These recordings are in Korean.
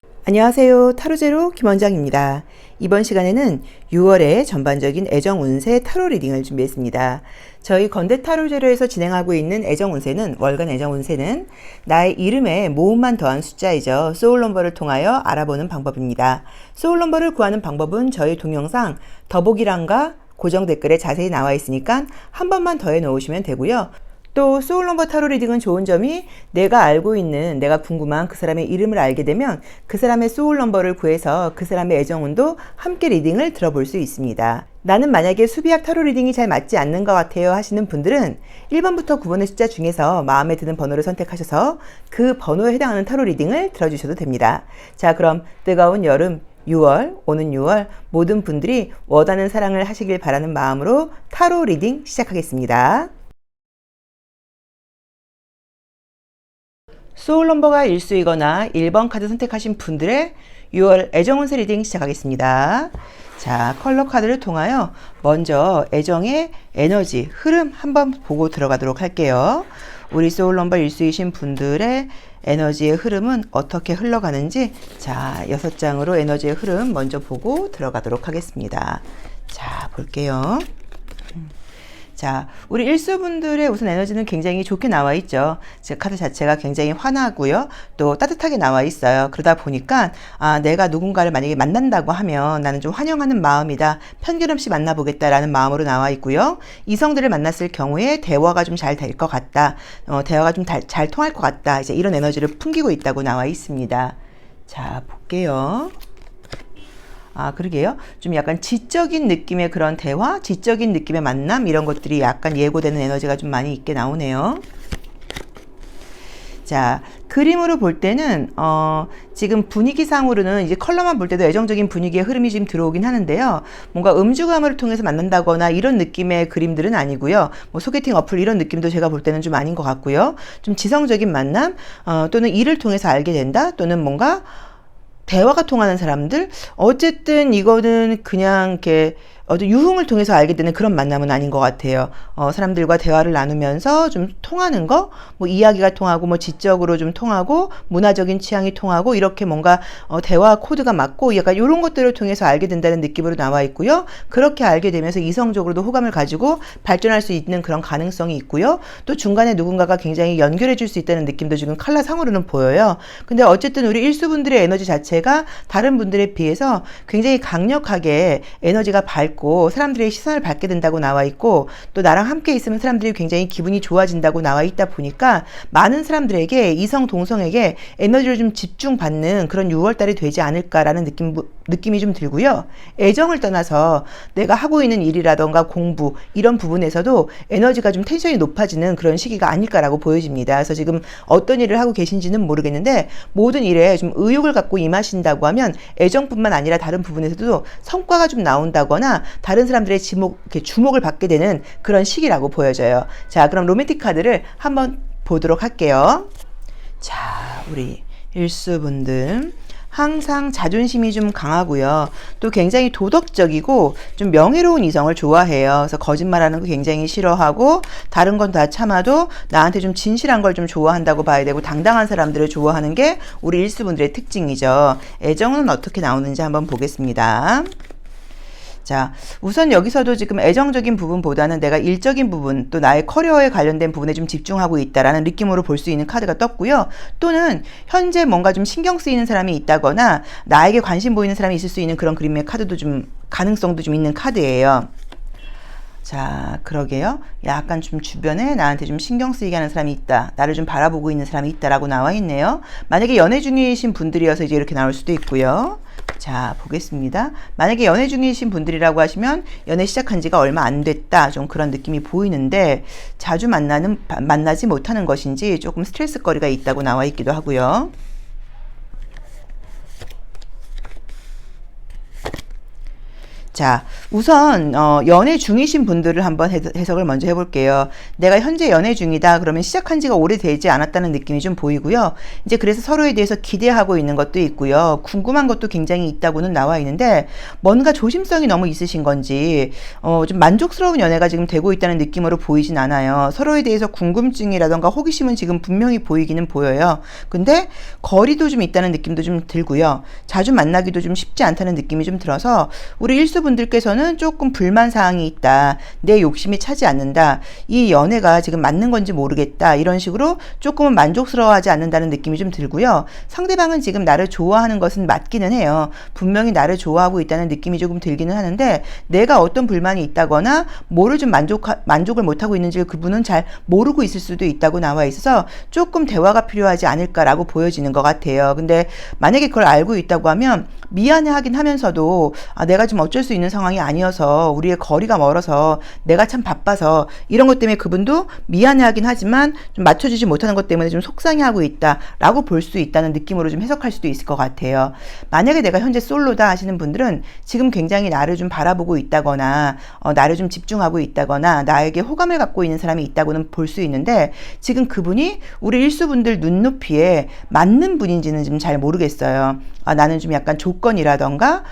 안녕하세요. 타로제로 김원장입니다. 이번 시간에는 6월의 전반적인 애정 운세 타로 리딩을 준비했습니다. 저희 건대 타로제로에서 진행하고 있는 애정 운세는 월간 애정 운세는 나의 이름에 모음만 더한 숫자이죠. 소울 넘버를 통하여 알아보는 방법입니다. 소울 넘버를 구하는 방법은 저희 동영상 더보기란과 고정 댓글에 자세히 나와 있으니까 한 번만 더해 놓으시면 되고요. 또 소울 넘버 타로 리딩은 좋은 점이 내가 알고 있는, 내가 궁금한 그 사람의 이름을 알게 되면 그 사람의 소울 넘버를 구해서 그 사람의 애정운도 함께 리딩을 들어볼 수 있습니다. 나는 만약에 수비학 타로 리딩이 잘 맞지 않는 것 같아요 하시는 분들은 1번부터 9번의 숫자 중에서 마음에 드는 번호를 선택하셔서 그 번호에 해당하는 타로 리딩을 들어주셔도 됩니다. 자, 그럼 뜨거운 여름 6월, 오는 6월 모든 분들이 원하는 사랑을 하시길 바라는 마음으로 타로 리딩 시작하겠습니다. 소울 넘버가 1수이거나 1번 카드 선택하신 분들의 6월 애정운세 리딩 시작하겠습니다. 자, 컬러 카드를 통하여 먼저 애정의 에너지, 흐름 한번 보고 들어가도록 할게요. 우리 소울 넘버 1수이신 분들의 에너지의 흐름은 어떻게 흘러가는지, 자, 6장으로 에너지의 흐름 먼저 보고 들어가도록 하겠습니다. 자, 볼게요. 자, 우리 일수분들의 우선 에너지는 굉장히 좋게 나와 있죠. 즉 카드 자체가 굉장히 환하고요. 또 따뜻하게 나와 있어요. 그러다 보니까 내가 누군가를 만약에 만난다고 하면 나는 좀 환영하는 마음이다. 편견 없이 만나보겠다라는 마음으로 나와 있고요. 이성들을 만났을 경우에 대화가 좀 잘 될 것 같다. 대화가 좀 잘 통할 것 같다. 이제 이런 에너지를 풍기고 있다고 나와 있습니다. 자, 볼게요. 그러게요. 좀 약간 지적인 느낌의 그런 대화, 지적인 느낌의 만남 이런 것들이 약간 예고되는 에너지가 좀 많이 있게 나오네요. 자, 그림으로 볼 때는 지금 분위기상으로는 이제 컬러만 볼 때도 애정적인 분위기의 흐름이 지금 들어오긴 하는데요. 뭔가 음주가물을 통해서 만난다거나 이런 느낌의 그림들은 아니고요. 뭐 소개팅 어플 이런 느낌도 제가 볼 때는 좀 아닌 것 같고요. 좀 지성적인 만남 또는 일을 통해서 알게 된다 또는 뭔가 대화가 통하는 사람들, 어쨌든 이거는 그냥 이렇게 유흥을 통해서 알게 되는 그런 만남은 아닌 것 같아요. 사람들과 대화를 나누면서 좀 통하는 거, 뭐 이야기가 통하고, 뭐 지적으로 좀 통하고, 문화적인 취향이 통하고, 이렇게 뭔가 대화 코드가 맞고, 약간 이런 것들을 통해서 알게 된다는 느낌으로 나와 있고요. 그렇게 알게 되면서 이성적으로도 호감을 가지고 발전할 수 있는 그런 가능성이 있고요. 또 중간에 누군가가 굉장히 연결해 줄 수 있다는 느낌도 지금 컬러상으로는 보여요. 근데 어쨌든 우리 일수분들의 에너지 자체가 다른 분들에 비해서 굉장히 강력하게 에너지가 밝고 사람들의 시선을 받게 된다고 나와 있고 또 나랑 함께 있으면 사람들이 굉장히 기분이 좋아진다고 나와 있다 보니까 많은 사람들에게 이성 동성에게 에너지를 좀 집중받는 그런 6월달이 되지 않을까라는 느낌이 좀 들고요. 애정을 떠나서 내가 하고 있는 일이라던가 공부 이런 부분에서도 에너지가 좀 텐션이 높아지는 그런 시기가 아닐까라고 보여집니다. 그래서 지금 어떤 일을 하고 계신지는 모르겠는데 모든 일에 좀 의욕을 갖고 임하신다고 하면 애정뿐만 아니라 다른 부분에서도 성과가 좀 나온다거나 다른 사람들의 주목을 받게 되는 그런 시기라고 보여져요. 자, 그럼 로맨틱 카드를 한번 보도록 할게요. 자, 우리 일수분들 항상 자존심이 좀 강하고요. 또 굉장히 도덕적이고 좀 명예로운 이성을 좋아해요. 그래서 거짓말하는 거 굉장히 싫어하고 다른 건 다 참아도 나한테 좀 진실한 걸 좀 좋아한다고 봐야 되고 당당한 사람들을 좋아하는 게 우리 일수분들의 특징이죠. 애정은 어떻게 나오는지 한번 보겠습니다. 자, 우선 여기서도 지금 애정적인 부분보다는 내가 일적인 부분 또 나의 커리어에 관련된 부분에 좀 집중하고 있다라는 느낌으로 볼 수 있는 카드가 떴고요. 또는 현재 뭔가 좀 신경 쓰이는 사람이 있다거나 나에게 관심 보이는 사람이 있을 수 있는 그런 그림의 카드도 좀 가능성도 좀 있는 카드예요. 자, 그러게요. 약간 좀 주변에 나한테 좀 신경 쓰이게 하는 사람이 있다. 나를 좀 바라보고 있는 사람이 있다라고 나와 있네요. 만약에 연애 중이신 분들이어서 이제 이렇게 나올 수도 있고요. 자, 보겠습니다. 만약에 연애 중이신 분들이라고 하시면 연애 시작한 지가 얼마 안 됐다. 좀 그런 느낌이 보이는데 자주 만나지 못하는 것인지 조금 스트레스거리가 있다고 나와 있기도 하고요. 자, 우선 연애 중이신 분들을 한번 해석을 먼저 해볼게요. 내가 현재 연애 중이다. 그러면 시작한 지가 오래되지 않았다는 느낌이 좀 보이고요. 이제 그래서 서로에 대해서 기대하고 있는 것도 있고요. 궁금한 것도 굉장히 있다고는 나와 있는데 뭔가 조심성이 너무 있으신 건지 좀 만족스러운 연애가 지금 되고 있다는 느낌으로 보이진 않아요. 서로에 대해서 궁금증이라던가 호기심은 지금 분명히 보이기는 보여요. 근데 거리도 좀 있다는 느낌도 좀 들고요. 자주 만나기도 좀 쉽지 않다는 느낌이 좀 들어서 우리 일수분들께서는 조금 불만사항이 있다. 내 욕심이 차지 않는다. 이 연애가 지금 맞는 건지 모르겠다. 이런 식으로 조금은 만족스러워하지 않는다는 느낌이 좀 들고요. 상대방은 지금 나를 좋아하는 것은 맞기는 해요. 분명히 나를 좋아하고 있다는 느낌이 조금 들기는 하는데 내가 어떤 불만이 있다거나 뭐를 좀 만족을 못하고 있는지 그분은 잘 모르고 있을 수도 있다고 나와 있어서 조금 대화가 필요하지 않을까라고 보여지는 것 같아요. 근데 만약에 그걸 알고 있다고 하면 미안해하긴 하면서도 내가 좀 어쩔 수 있는 상황이 아니어서 우리의 거리가 멀어서 내가 참 바빠서 이런 것 때문에 그분도 미안해하긴 하지만 좀 맞춰주지 못하는 것 때문에 좀 속상해하고 있다라고 볼 수 있다는 느낌으로 좀 해석할 수도 있을 것 같아요. 만약에 내가 현재 솔로다 하시는 분들은 지금 굉장히 나를 좀 바라보고 있다거나 나를 좀 집중하고 있다거나 나에게 호감을 갖고 있는 사람이 있다고는 볼 수 있는데 지금 그분이 우리 일수분들 눈높이에 맞는 분인지는 좀 잘 모르겠어요. 나는 좀 약간 조건이라던가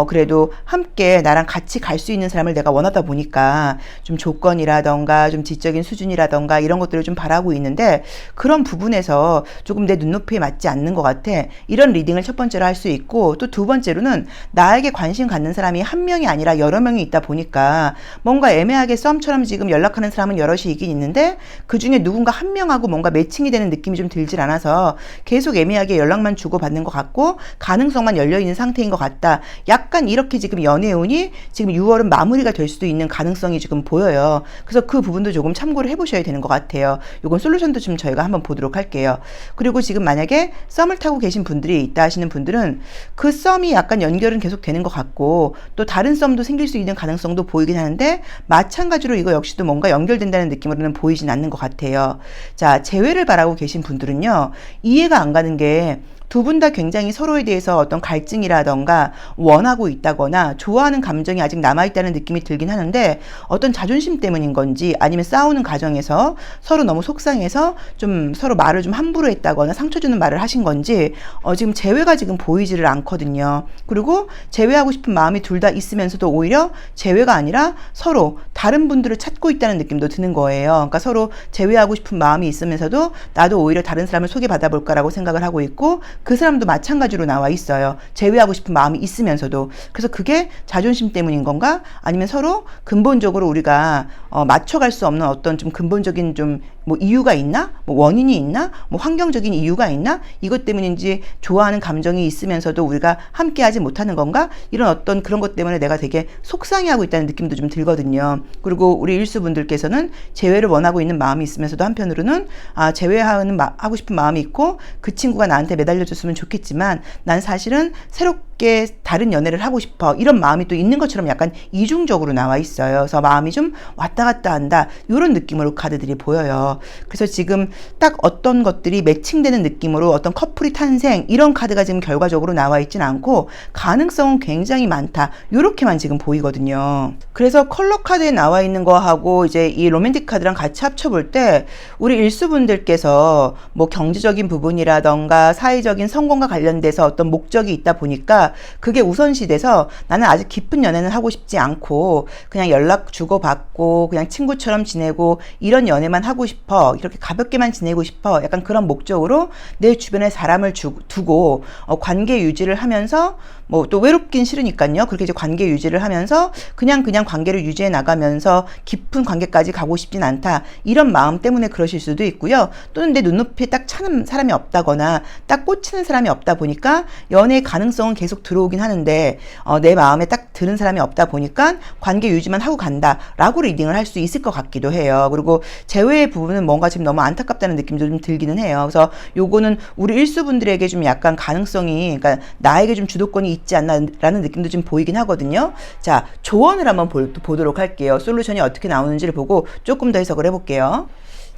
그래도 함께 나랑 같이 갈 수 있는 사람을 내가 원하다 보니까 좀 조건이라던가 좀 지적인 수준이라던가 이런 것들을 좀 바라고 있는데 그런 부분에서 조금 내 눈높이에 맞지 않는 것 같아. 이런 리딩을 첫 번째로 할 수 있고 또 두 번째로는 나에게 관심 갖는 사람이 한 명이 아니라 여러 명이 있다 보니까 뭔가 애매하게 썸처럼 지금 연락하는 사람은 여럿이 있긴 있는데 그중에 누군가 한 명하고 뭔가 매칭이 되는 느낌이 좀 들질 않아서 계속 애매하게 연락만 주고받는 것 같고 가능성만 열려있는 상태인 것 같다. 약간 이렇게 지금 연애운이 지금 6월은 마무리가 될 수도 있는 가능성이 지금 보여요. 그래서 그 부분도 조금 참고를 해보셔야 되는 것 같아요. 이건 솔루션도 좀 저희가 한번 보도록 할게요. 그리고 지금 만약에 썸을 타고 계신 분들이 있다 하시는 분들은 그 썸이 약간 연결은 계속 되는 것 같고 또 다른 썸도 생길 수 있는 가능성도 보이긴 하는데 마찬가지로 이거 역시도 뭔가 연결된다는 느낌으로는 보이진 않는 것 같아요. 자, 재회를 바라고 계신 분들은요. 이해가 안 가는 게 두 분 다 굉장히 서로에 대해서 어떤 갈증이라던가 원하고 있다거나 좋아하는 감정이 아직 남아있다는 느낌이 들긴 하는데 어떤 자존심 때문인 건지 아니면 싸우는 과정에서 서로 너무 속상해서 좀 서로 말을 좀 함부로 했다거나 상처 주는 말을 하신 건지 지금 재회가 지금 보이지를 않거든요. 그리고 재회하고 싶은 마음이 둘 다 있으면서도 오히려 재회가 아니라 서로 다른 분들을 찾고 있다는 느낌도 드는 거예요. 그러니까 서로 재회하고 싶은 마음이 있으면서도 나도 오히려 다른 사람을 소개받아 볼까라고 생각을 하고 있고 그 사람도 마찬가지로 나와 있어요. 제외하고 싶은 마음이 있으면서도. 그래서 그게 자존심 때문인 건가? 아니면 서로 근본적으로 우리가 맞춰갈 수 없는 어떤 좀 근본적인 좀 뭐 이유가 있나? 뭐 원인이 있나? 뭐 환경적인 이유가 있나? 이것 때문인지 좋아하는 감정이 있으면서도 우리가 함께하지 못하는 건가? 이런 어떤 그런 것 때문에 내가 되게 속상해하고 있다는 느낌도 좀 들거든요. 그리고 우리 일수분들께서는 재회를 원하고 있는 마음이 있으면서도 한편으로는 재회하고 싶은 마음이 있고 그 친구가 나한테 매달려줬으면 좋겠지만 난 사실은 새롭게 다른 연애를 하고 싶어 이런 마음이 또 있는 것처럼 약간 이중적으로 나와 있어요. 그래서 마음이 좀 왔다 갔다 한다 이런 느낌으로 카드들이 보여요. 그래서 지금 딱 어떤 것들이 매칭되는 느낌으로 어떤 커플이 탄생 이런 카드가 지금 결과적으로 나와 있진 않고 가능성은 굉장히 많다 이렇게만 지금 보이거든요. 그래서 컬러 카드에 나와 있는 거하고 이제 이 로맨틱 카드랑 같이 합쳐볼 때 우리 일수분들께서 뭐 경제적인 부분이라던가 사회적인 성공과 관련돼서 어떤 목적이 있다 보니까 그게 우선시 돼서 나는 아직 깊은 연애는 하고 싶지 않고 그냥 연락 주고받고 그냥 친구처럼 지내고 이런 연애만 하고 싶어 이렇게 가볍게만 지내고 싶어 약간 그런 목적으로 내 주변에 사람을 두고 관계 유지를 하면서 뭐 또 외롭긴 싫으니까요. 그렇게 이제 관계 유지를 하면서 그냥 관계를 유지해 나가면서 깊은 관계까지 가고 싶진 않다. 이런 마음 때문에 그러실 수도 있고요. 또는 내 눈높이에 딱 차는 사람이 없다거나 딱 꽂히는 사람이 없다 보니까 연애의 가능성은 계속 들어오긴 하는데 내 마음에 딱 드는 사람이 없다 보니까 관계 유지만 하고 간다라고 리딩을 할 수 있을 것 같기도 해요. 그리고 재회의 부분은 뭔가 지금 너무 안타깝다는 느낌도 좀 들기는 해요. 그래서 요거는 우리 일수분들에게 좀 약간 가능성이 그러니까 나에게 좀 주도권이 있지 않나라는 느낌도 좀 보이긴 하거든요. 자, 조언을 한번 보도록 할게요. 솔루션이 어떻게 나오는지를 보고 조금 더 해석을 해볼게요.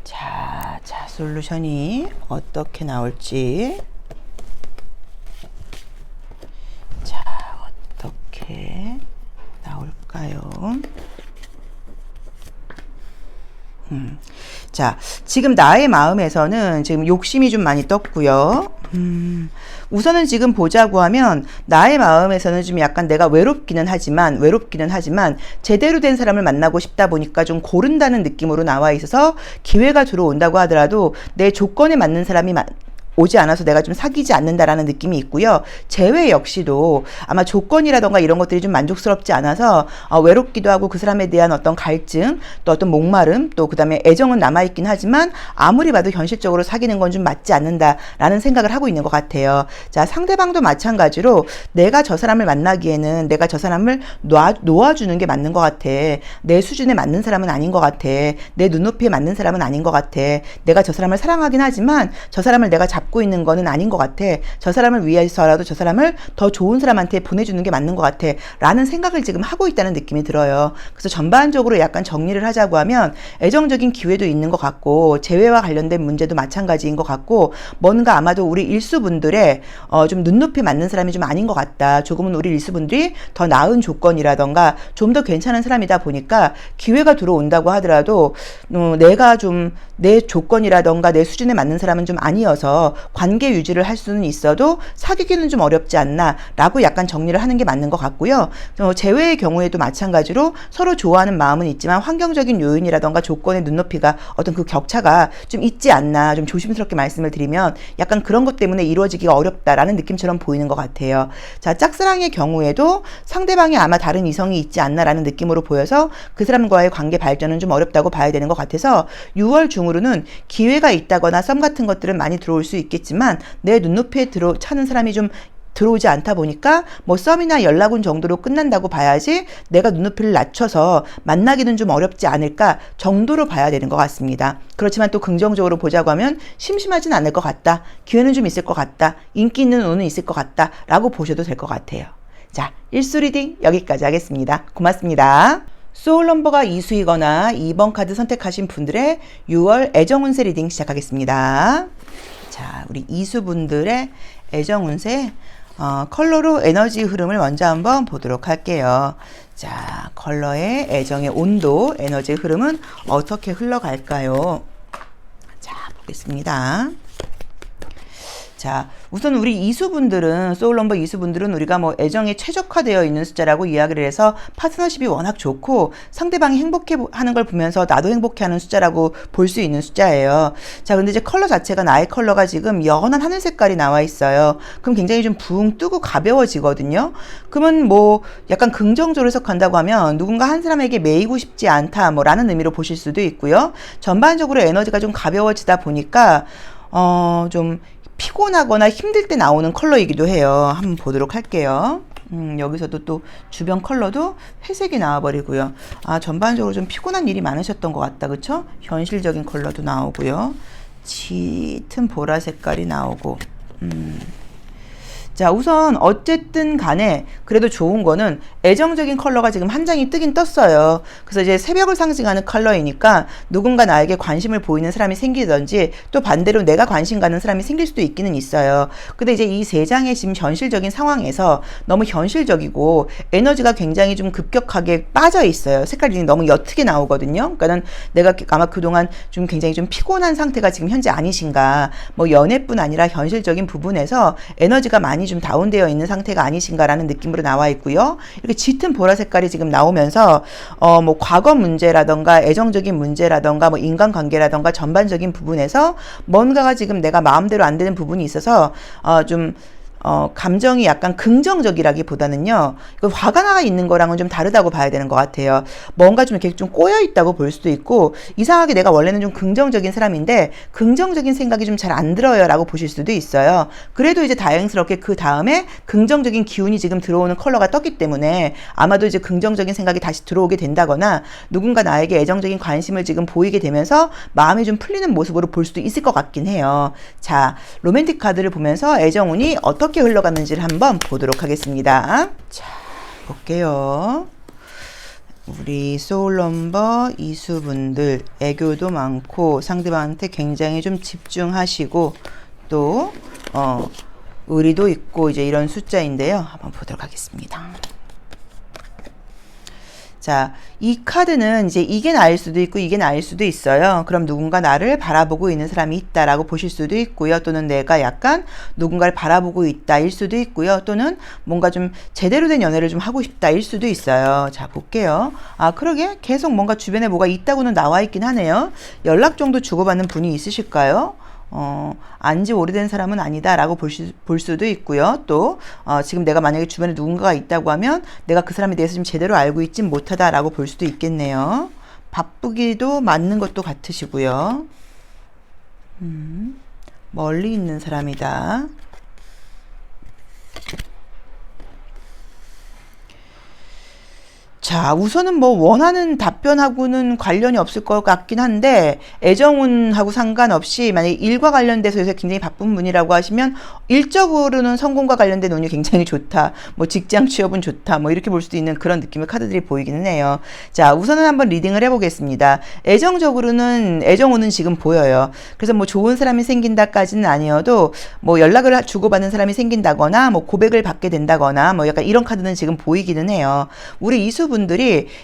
자, 솔루션이 어떻게 나올지. 자, 어떻게 나올 자, 지금 나의 마음에서는 지금 욕심이 좀 많이 떴고요. 우선은 지금 보자고 하면 나의 마음에서는 좀 약간 내가 외롭기는 하지만 제대로 된 사람을 만나고 싶다 보니까 좀 고른다는 느낌으로 나와 있어서 기회가 들어온다고 하더라도 내 조건에 맞는 사람이 오지 않아서 내가 좀 사귀지 않는다라는 느낌이 있고요. 재회 역시도 아마 조건이라던가 이런 것들이 좀 만족스럽지 않아서 외롭기도 하고 그 사람에 대한 어떤 갈증, 또 어떤 목마름, 또 그 다음에 애정은 남아있긴 하지만 아무리 봐도 현실적으로 사귀는 건 좀 맞지 않는다라는 생각을 하고 있는 것 같아요. 자, 상대방도 마찬가지로 내가 저 사람을 만나기에는 내가 저 사람을 놓아주는 게 맞는 것 같아. 내 수준에 맞는 사람은 아닌 것 같아. 내 눈높이에 맞는 사람은 아닌 것 같아. 내가 저 사람을 사랑하긴 하지만 저 사람을 내가 잡고 있는 거는 아닌 것 같아. 저 사람을 위해서라도 저 사람을 더 좋은 사람한테 보내주는 게 맞는 것 같아. 라는 생각을 지금 하고 있다는 느낌이 들어요. 그래서 전반적으로 약간 정리를 하자고 하면 애정적인 기회도 있는 것 같고 재회와 관련된 문제도 마찬가지인 것 같고 뭔가 아마도 우리 일수분들의 좀 눈높이 맞는 사람이 좀 아닌 것 같다. 조금은 우리 일수분들이 더 나은 조건이라던가 좀 더 괜찮은 사람이다 보니까 기회가 들어온다고 하더라도 내가 좀 내 조건이라던가 내 수준에 맞는 사람은 좀 아니어서 관계 유지를 할 수는 있어도 사귀기는 좀 어렵지 않나 라고 약간 정리를 하는 게 맞는 것 같고요. 재회의 경우에도 마찬가지로 서로 좋아하는 마음은 있지만 환경적인 요인이라던가 조건의 눈높이가 어떤 그 격차가 좀 있지 않나, 좀 조심스럽게 말씀을 드리면 약간 그런 것 때문에 이루어지기가 어렵다라는 느낌처럼 보이는 것 같아요. 자, 짝사랑의 경우에도 상대방이 아마 다른 이성이 있지 않나라는 느낌으로 보여서 그 사람과의 관계 발전은 좀 어렵다고 봐야 되는 것 같아서 6월 중으로는 기회가 있다거나 썸 같은 것들은 많이 들어올 수 있겠지만 내 눈높이에 차는 사람이 좀 들어오지 않다 보니까 뭐 썸이나 연락운 정도로 끝난다고 봐야지 내가 눈높이를 낮춰서 만나기는 좀 어렵지 않을까 정도로 봐야 되는 것 같습니다. 그렇지만 또 긍정적으로 보자고 하면 심심하진 않을 것 같다. 기회는 좀 있을 것 같다. 인기 있는 운은 있을 것 같다. 라고 보셔도 될 것 같아요. 자, 일수 리딩 여기까지 하겠습니다. 고맙습니다. 소울 넘버가 이수이거나 2번 카드 선택하신 분들의 6월 애정운세 리딩 시작하겠습니다. 자, 우리 이수분들의 애정운세 컬러로 에너지 흐름을 먼저 한번 보도록 할게요. 자, 컬러의 애정의 온도, 에너지 흐름은 어떻게 흘러갈까요? 자, 보겠습니다. 자, 우선 우리 이수분들은, 소울넘버 이수분들은 우리가 뭐 애정에 최적화되어 있는 숫자라고 이야기를 해서 파트너십이 워낙 좋고 상대방이 행복해하는 걸 보면서 나도 행복해하는 숫자라고 볼 수 있는 숫자예요. 자, 근데 이제 컬러 자체가 나의 컬러가 지금 연한 하늘 색깔이 나와 있어요. 그럼 굉장히 좀 붕 뜨고 가벼워지거든요. 그러면 뭐 약간 긍정적으로 해석한다고 하면 누군가 한 사람에게 매이고 싶지 않다 뭐 라는 의미로 보실 수도 있고요. 전반적으로 에너지가 좀 가벼워지다 보니까 좀 피곤하거나 힘들 때 나오는 컬러이기도 해요. 한번 보도록 할게요. 여기서도 또 주변 컬러도 회색이 나와버리고요. 전반적으로 좀 피곤한 일이 많으셨던 것 같다. 그쵸? 현실적인 컬러도 나오고요. 짙은 보라 색깔이 나오고 자, 우선 어쨌든 간에 그래도 좋은 거는 애정적인 컬러가 지금 한 장이 뜨긴 떴어요. 그래서 이제 새벽을 상징하는 컬러이니까 누군가 나에게 관심을 보이는 사람이 생기든지 또 반대로 내가 관심 가는 사람이 생길 수도 있기는 있어요. 근데 이제 이 세 장의 지금 현실적인 상황에서 너무 현실적이고 에너지가 굉장히 좀 급격하게 빠져 있어요. 색깔이 너무 옅게 나오거든요. 그러니까는 내가 아마 그동안 좀 굉장히 좀 피곤한 상태가 지금 현재 아니신가, 뭐 연애뿐 아니라 현실적인 부분에서 에너지가 많이 좀 다운되어 있는 상태가 아니신가라는 느낌으로 나와 있고요. 이렇게 짙은 보라 색깔이 지금 나오면서 뭐 과거 문제라던가 애정적인 문제라던가 뭐 인간관계라던가 전반적인 부분에서 뭔가가 지금 내가 마음대로 안 되는 부분이 있어서 좀 감정이 약간 긍정적이라기보다는요, 화가 나 있는 거랑은 좀 다르다고 봐야 되는 것 같아요. 뭔가 좀 이렇게 좀 꼬여 있다고 볼 수도 있고, 이상하게 내가 원래는 좀 긍정적인 사람인데, 긍정적인 생각이 좀 잘 안 들어요 라고 보실 수도 있어요. 그래도 이제 다행스럽게 그 다음에 긍정적인 기운이 지금 들어오는 컬러가 떴기 때문에 아마도 이제 긍정적인 생각이 다시 들어오게 된다거나, 누군가 나에게 애정적인 관심을 지금 보이게 되면서 마음이 좀 풀리는 모습으로 볼 수도 있을 것 같긴 해요. 자, 로맨틱 카드를 보면서 애정운이 어떻게 흘러갔는지를 한번 보도록 하겠습니다. 자, 볼게요. 우리 소울넘버 이수분들 애교도 많고 상대방한테 굉장히 좀 집중하시고 또 의리도 있고 이제 이런 숫자인데요. 한번 보도록 하겠습니다. 자, 이 카드는 이제 이게 나일 수도 있고 이게 나일 수도 있어요. 그럼 누군가 나를 바라보고 있는 사람이 있다라고 보실 수도 있고요. 또는 내가 약간 누군가를 바라보고 있다일 수도 있고요. 또는 뭔가 좀 제대로 된 연애를 좀 하고 싶다일 수도 있어요. 자, 볼게요. 아, 그러게 계속 뭔가 주변에 뭐가 있다고는 나와 있긴 하네요. 연락 정도 주고받는 분이 있으실까요? 안지 오래된 사람은 아니다 라고 볼 수도 있고요. 또 지금 내가 만약에 주변에 누군가가 있다고 하면 내가 그 사람에 대해서 좀 제대로 알고 있진 못하다 라고 볼 수도 있겠네요. 바쁘기도 맞는 것도 같으시고요. 멀리 있는 사람이다. 자, 우선은 뭐 원하는 답변하고는 관련이 없을 것 같긴 한데 애정운하고 상관없이 만약에 일과 관련돼서 요새 굉장히 바쁜 분이라고 하시면 일적으로는 성공과 관련된 운이 굉장히 좋다. 뭐 직장 취업은 좋다. 뭐 이렇게 볼 수도 있는 그런 느낌의 카드들이 보이기는 해요. 자, 우선은 한번 리딩을 해보겠습니다. 애정적으로는 애정운은 지금 보여요. 그래서 뭐 좋은 사람이 생긴다까지는 아니어도 뭐 연락을 주고받는 사람이 생긴다거나 뭐 고백을 받게 된다거나 뭐 약간 이런 카드는 지금 보이기는 해요. 우리 이수분들이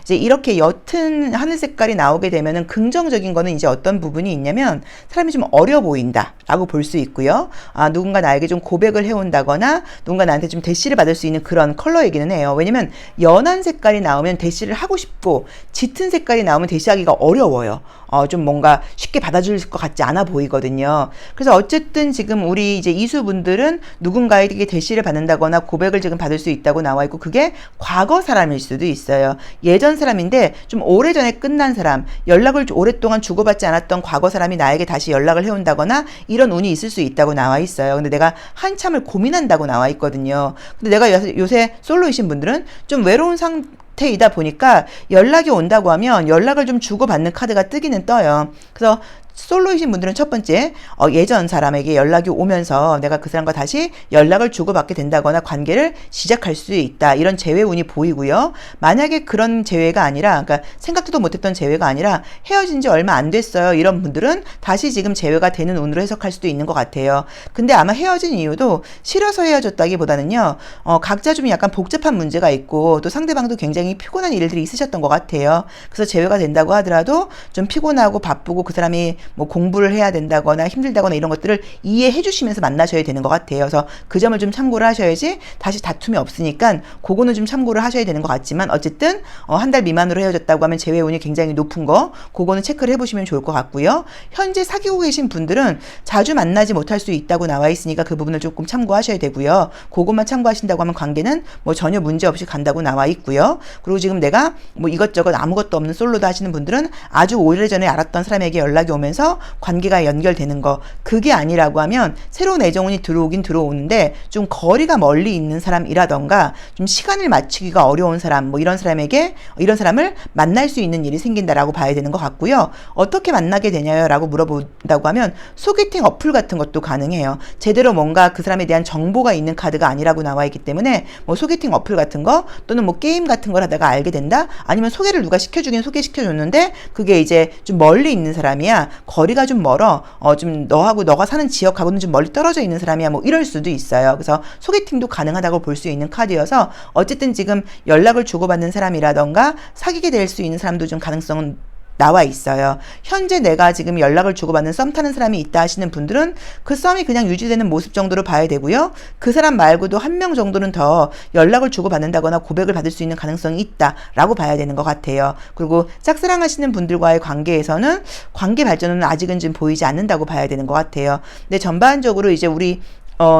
이제 이렇게 옅은 하늘 색깔이 나오게 되면은 긍정적인 거는 이제 어떤 부분이 있냐면 사람이 좀 어려 보인다 라고 볼 수 있고요. 아, 누군가 나에게 좀 고백을 해온다거나 누군가 나한테 좀 대시를 받을 수 있는 그런 컬러이기는 해요. 왜냐면 연한 색깔이 나오면 대시를 하고 싶고 짙은 색깔이 나오면 대시하기가 어려워요. 좀 뭔가 쉽게 받아줄 것 같지 않아 보이거든요. 그래서 어쨌든 지금 우리 이제 이수분들은 누군가에게 대시를 받는다거나 고백을 지금 받을 수 있다고 나와 있고 그게 과거 사람일 수도 있어요. 예전 사람인데 좀 오래전에 끝난 사람, 연락을 오랫동안 주고받지 않았던 과거 사람이 나에게 다시 연락을 해온다거나 이런 운이 있을 수 있다고 나와 있어요. 근데 내가 한참을 고민한다고 나와 있거든요. 근데 내가 요새 솔로이신 분들은 좀 외로운 상태이다 보니까 연락이 온다고 하면 연락을 좀 주고받는 카드가 뜨기는 떠요. 그래서 솔로이신 분들은 첫 번째 예전 사람에게 연락이 오면서 내가 그 사람과 다시 연락을 주고받게 된다거나 관계를 시작할 수 있다. 이런 재회운이 보이고요. 만약에 그런 재회가 아니라 그러니까 생각도 못했던 재회가 아니라 헤어진 지 얼마 안 됐어요. 이런 분들은 다시 지금 재회가 되는 운으로 해석할 수도 있는 것 같아요. 근데 아마 헤어진 이유도 싫어서 헤어졌다기보다는요. 각자 좀 약간 복잡한 문제가 있고 또 상대방도 굉장히 피곤한 일들이 있으셨던 것 같아요. 그래서 재회가 된다고 하더라도 좀 피곤하고 바쁘고 그 사람이 뭐 공부를 해야 된다거나 힘들다거나 이런 것들을 이해해 주시면서 만나셔야 되는 것 같아요. 그래서 그 점을 좀 참고를 하셔야지 다시 다툼이 없으니까 그거는 좀 참고를 하셔야 되는 것 같지만 어쨌든 한 달 미만으로 헤어졌다고 하면 재회운이 굉장히 높은 거 그거는 체크를 해보시면 좋을 것 같고요. 현재 사귀고 계신 분들은 자주 만나지 못할 수 있다고 나와 있으니까 그 부분을 조금 참고하셔야 되고요. 그것만 참고하신다고 하면 관계는 뭐 전혀 문제 없이 간다고 나와 있고요. 그리고 지금 내가 뭐 이것저것 아무것도 없는 솔로다 하시는 분들은 아주 오래전에 알았던 사람에게 연락이 오면서 관계가 연결되는 거 그게 아니라고 하면 새로운 애정운이 들어오긴 들어오는데 좀 거리가 멀리 있는 사람이라던가 좀 시간을 맞추기가 어려운 사람 뭐 이런 사람을 만날 수 있는 일이 생긴다라고 봐야 되는 것 같고요. 어떻게 만나게 되냐요? 라고 물어본다고 하면 소개팅 어플 같은 것도 가능해요. 제대로 뭔가 그 사람에 대한 정보가 있는 카드가 아니라고 나와 있기 때문에 뭐 소개팅 어플 같은 거 또는 뭐 게임 같은 걸 하다가 알게 된다? 아니면 소개를 누가 시켜주긴 소개시켜줬는데 그게 이제 좀 멀리 있는 사람이야. 거리가 좀 멀어. 좀 너가 사는 지역하고는 좀 멀리 떨어져 있는 사람이야. 뭐 이럴 수도 있어요. 그래서 소개팅도 가능하다고 볼 수 있는 카드여서 어쨌든 지금 연락을 주고받는 사람이라던가 사귀게 될 수 있는 사람도 좀 가능성은 나와 있어요. 현재 내가 지금 연락을 주고받는 썸 타는 사람이 있다 하시는 분들은 그 썸이 그냥 유지되는 모습 정도로 봐야 되고요. 그 사람 말고도 한 명 정도는 더 연락을 주고받는다거나 고백을 받을 수 있는 가능성이 있다라고 봐야 되는 것 같아요. 그리고 짝사랑하시는 분들과의 관계에서는 관계 발전은 아직은 좀 보이지 않는다고 봐야 되는 것 같아요. 근데 전반적으로 이제 우리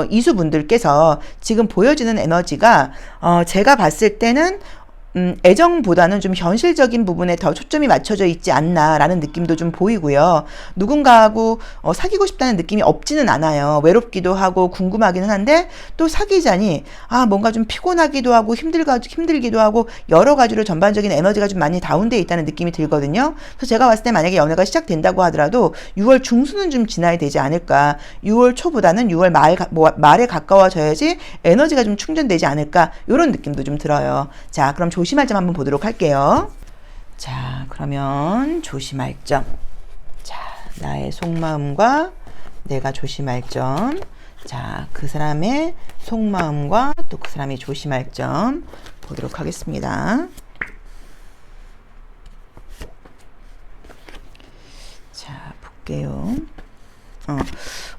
이수분들께서 지금 보여지는 에너지가 제가 봤을 때는 애정보다는 좀 현실적인 부분에 더 초점이 맞춰져 있지 않나라는 느낌도 좀 보이고요. 누군가하고 사귀고 싶다는 느낌이 없지는 않아요. 외롭기도 하고 궁금하기는 한데 또 사귀자니 뭔가 좀 피곤하기도 하고 힘들기도 하고 여러 가지로 전반적인 에너지가 좀 많이 다운되어 있다는 느낌이 들거든요. 그래서 제가 봤을 때 만약에 연애가 시작된다고 하더라도 6월 중순은 좀 지나야 되지 않을까. 6월 초보다는 6월 말에 가까워져야지 에너지가 좀 충전되지 않을까. 이런 느낌도 좀 들어요. 자, 그럼 조심할 점 한번 보도록 할게요. 자, 그러면 조심할 점. 자, 나의 속마음과 내가 조심할 점. 자, 그 사람의 속마음과 또 그 사람이 조심할 점 보도록 하겠습니다. 볼게요.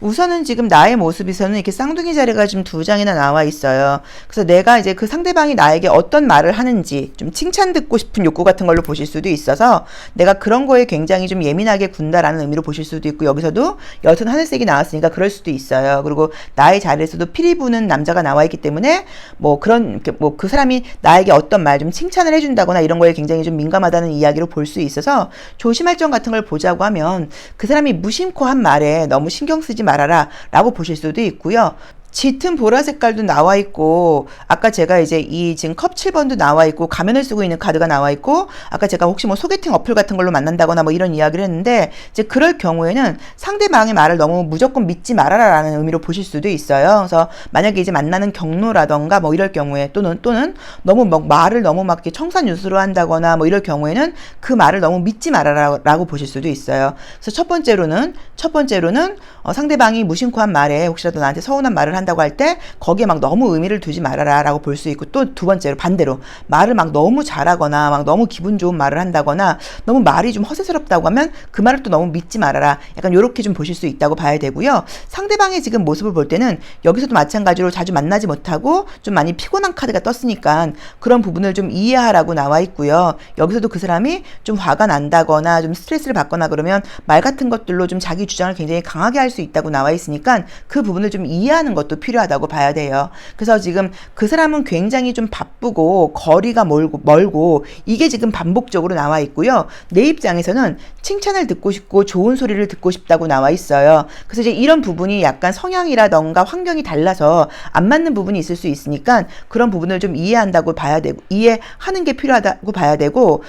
우선은 지금 나의 모습에서는 이렇게 쌍둥이 자리가 지금 2장이나 나와 있어요. 그래서 내가 이제 그 상대방이 나에게 어떤 말을 하는지 좀 칭찬 듣고 싶은 욕구 같은 걸로 보실 수도 있어서 내가 그런 거에 굉장히 좀 예민하게 군다라는 의미로 보실 수도 있고, 여기서도 여튼 하늘색이 나왔으니까 그럴 수도 있어요. 그리고 나의 자리에서도 피리 부는 남자가 나와 있기 때문에 뭐 그런 뭐 그 사람이 나에게 어떤 말 좀 칭찬을 해준다거나 이런 거에 굉장히 좀 민감하다는 이야기로 볼 수 있어서 조심할 점 같은 걸 보자고 하면 그 사람이 무심코 한 말에 너무 신경 쓰지 말아라 라고 보실 수도 있고요. 짙은 보라 색깔도 나와 있고, 아까 제가 이제 이 지금 컵 7번도 나와 있고, 가면을 쓰고 있는 카드가 나와 있고, 아까 제가 혹시 뭐 소개팅 어플 같은 걸로 만난다거나 뭐 이런 이야기를 했는데, 이제 그럴 경우에는 상대방의 말을 너무 무조건 믿지 말아라 라는 의미로 보실 수도 있어요. 그래서 만약에 이제 만나는 경로라던가 뭐 이럴 경우에 또는 너무 막 말을 너무 막 이렇게 청산유수로 한다거나 뭐 이럴 경우에는 그 말을 너무 믿지 말아라 라고 보실 수도 있어요. 그래서 첫 번째로는 상대방이 무심코 한 말에 혹시라도 나한테 서운한 말을 한다고 할 때 거기에 막 너무 의미를 두지 말아라 라고 볼 수 있고, 또 두 번째로 반대로 말을 막 너무 잘하거나 막 너무 기분 좋은 말을 한다거나 너무 말이 좀 허세스럽다고 하면 그 말을 또 너무 믿지 말아라, 약간 요렇게 좀 보실 수 있다고 봐야 되고요. 상대방의 지금 모습을 볼 때는 여기서도 마찬가지로 자주 만나지 못하고 좀 많이 피곤한 카드가 떴으니까 그런 부분을 좀 이해하라고 나와 있고요. 여기서도 그 사람이 좀 화가 난다거나 좀 스트레스를 받거나 그러면 말 같은 것들로 좀 자기 주장을 굉장히 강하게 할 수 있다고 나와 있으니까 그 부분을 좀 이해하는 것도 필요하다고 봐야 돼요. 그래서 지금 그 사람은 굉장히 좀 바쁘고 거리가 멀고 이게 지금 반복적으로 나와 있고요. 내 입장에서는 칭찬을 듣고 싶고 좋은 소리를 듣고 싶다고 나와 있어요. 그래서 이제 이런 부분이 약간 성향이라던가 환경이 달라서 안 맞는 부분이 있을 수 있으니까 그런 부분을 좀 이해한다고 봐야 되고, 이해하는 게 필요하다고 봐야 되고,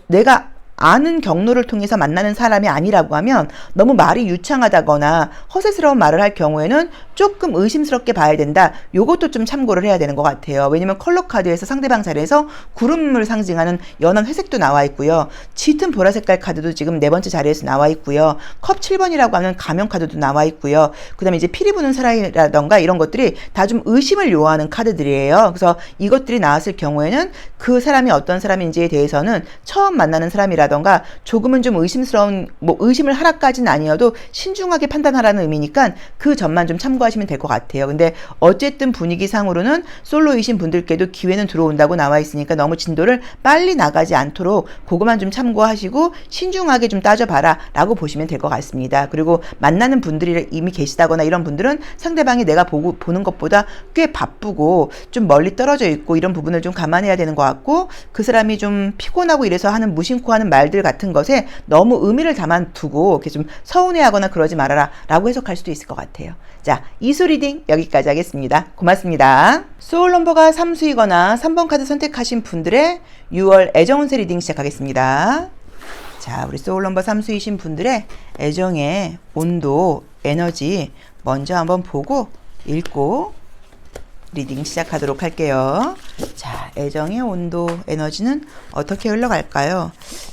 내가 아는 경로를 통해서 만나는 사람이 아니라고 하면 너무 말이 유창하다거나 허세스러운 말을 할 경우에는 조금 의심스럽게 봐야 된다. 요것도 좀 참고를 해야 되는 것 같아요. 왜냐면 컬러 카드에서 상대방 자리에서 구름을 상징하는 연한 회색도 나와 있고요. 짙은 보라 색깔 카드도 지금 네 번째 자리에서 나와 있고요. 컵 7번이라고 하는 가면 카드도 나와 있고요. 그 다음에 이제 피리 부는 사람이라던가 이런 것들이 다 좀 의심을 요하는 카드들이에요. 그래서 이것들이 나왔을 경우에는 그 사람이 어떤 사람인지에 대해서는 처음 만나는 사람이라 던가 조금은 좀 의심스러운, 뭐 의심을 하라까지는 아니어도 신중하게 판단하라는 의미니까 그 점만 좀 참고하시면 될 것 같아요. 근데 어쨌든 분위기상으로는 솔로이신 분들께도 기회는 들어온다고 나와 있으니까 너무 진도를 빨리 나가지 않도록 그것만 좀 참고하시고 신중하게 좀 따져봐라 라고 보시면 될 것 같습니다. 그리고 만나는 분들이 이미 계시다거나 이런 분들은 상대방이 내가 보는 것보다 꽤 바쁘고 좀 멀리 떨어져 있고 이런 부분을 좀 감안해야 되는 것 같고, 그 사람이 좀 피곤하고 이래서 하는 무심코 하는 말들 같은 것에 너무 의미를 담아두고 이렇게 좀 서운해하거나 그러지 말아라 라고 해석할 수도 있을 것 같아요. 자, 이수 리딩 여기까지 하겠습니다. 고맙습니다. 소울 넘버가 3수이거나 3번 카드 선택하신 분들의 6월 애정운세 리딩 시작하겠습니다. 자, 우리 소울 넘버 3수이신 분들의 애정의 온도, 에너지 먼저 한번 보고 읽고 리딩 시작하도록 할게요. 자, 애정의 온도, 에너지는 어떻게 흘러갈까요?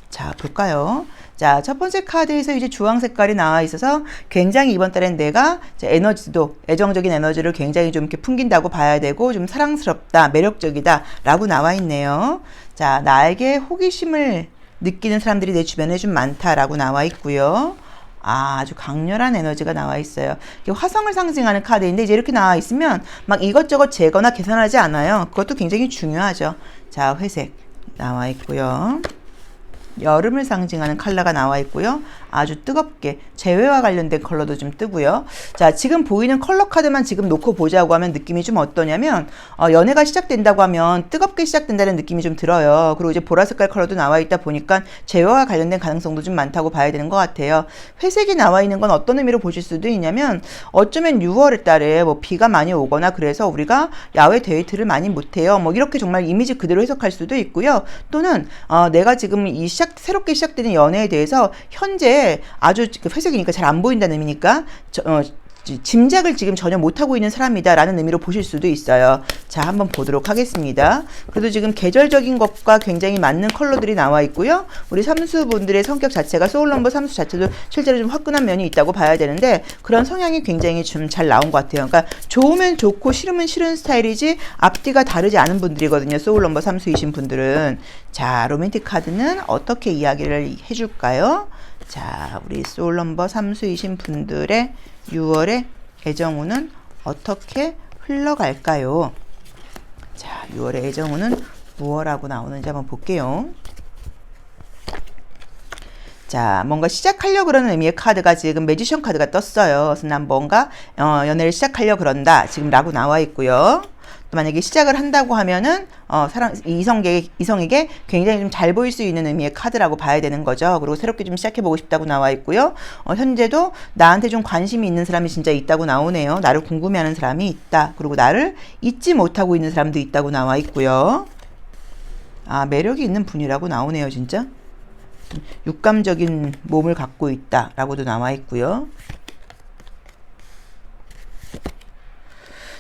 자, 볼까요? 자, 첫 번째 카드에서 이제 주황 색깔이 나와 있어서 굉장히 이번 달엔 내가 에너지도, 애정적인 에너지를 굉장히 좀 이렇게 풍긴다고 봐야 되고 좀 사랑스럽다, 매력적이다 라고 나와 있네요. 자, 나에게 호기심을 느끼는 사람들이 내 주변에 좀 많다라고 나와 있고요. 아주 강렬한 에너지가 나와 있어요. 화성을 상징하는 카드인데 이제 이렇게 나와 있으면 막 이것저것 재거나 계산하지 않아요. 그것도 굉장히 중요하죠. 자, 회색 나와 있고요. 여름을 상징하는 컬러가 나와 있고요. 아주 뜨겁게 재회와 관련된 컬러도 좀 뜨고요. 자, 지금 보이는 컬러 카드만 지금 놓고 보자고 하면 느낌이 좀 어떠냐면 연애가 시작된다고 하면 뜨겁게 시작된다는 느낌이 좀 들어요. 그리고 이제 보라 색깔 컬러도 나와 있다 보니까 재회와 관련된 가능성도 좀 많다고 봐야 되는 것 같아요. 회색이 나와 있는 건 어떤 의미로 보실 수도 있냐면 어쩌면 6월 달에 뭐 비가 많이 오거나 그래서 우리가 야외 데이트를 많이 못해요. 뭐 이렇게 정말 이미지 그대로 해석할 수도 있고요. 또는 내가 지금 새롭게 시작되는 연애에 대해서 현재 아주 회색이니까 잘 안 보인다는 의미니까 짐작을 지금 전혀 못하고 있는 사람이다 라는 의미로 보실 수도 있어요. 자, 한번 보도록 하겠습니다. 그래도 지금 계절적인 것과 굉장히 맞는 컬러들이 나와 있고요. 우리 삼수분들의 성격 자체가 소울 넘버 삼수 자체도 실제로 좀 화끈한 면이 있다고 봐야 되는데 그런 성향이 굉장히 좀 잘 나온 것 같아요. 그러니까 좋으면 좋고 싫으면 싫은 스타일이지 앞뒤가 다르지 않은 분들이거든요. 소울 넘버 삼수이신 분들은. 자, 로맨틱 카드는 어떻게 이야기를 해줄까요? 자, 우리 소울 넘버 3수이신 분들의 6월의 애정운은 어떻게 흘러갈까요? 자, 6월의 애정운은 무엇라고 나오는지 한번 볼게요. 자, 뭔가 시작하려고 그러는 의미의 카드가 지금 매지션 카드가 떴어요. 그래서 난 뭔가 연애를 시작하려고 그런다. 지금 라고 나와 있고요. 또 만약에 시작을 한다고 하면은 이성에게 굉장히 좀 잘 보일 수 있는 의미의 카드라고 봐야 되는 거죠. 그리고 새롭게 좀 시작해보고 싶다고 나와 있고요. 현재도 나한테 좀 관심이 있는 사람이 진짜 있다고 나오네요. 나를 궁금해하는 사람이 있다. 그리고 나를 잊지 못하고 있는 사람도 있다고 나와 있고요. 아, 매력이 있는 분이라고 나오네요, 진짜. 육감적인 몸을 갖고 있다 라고도 나와 있고요.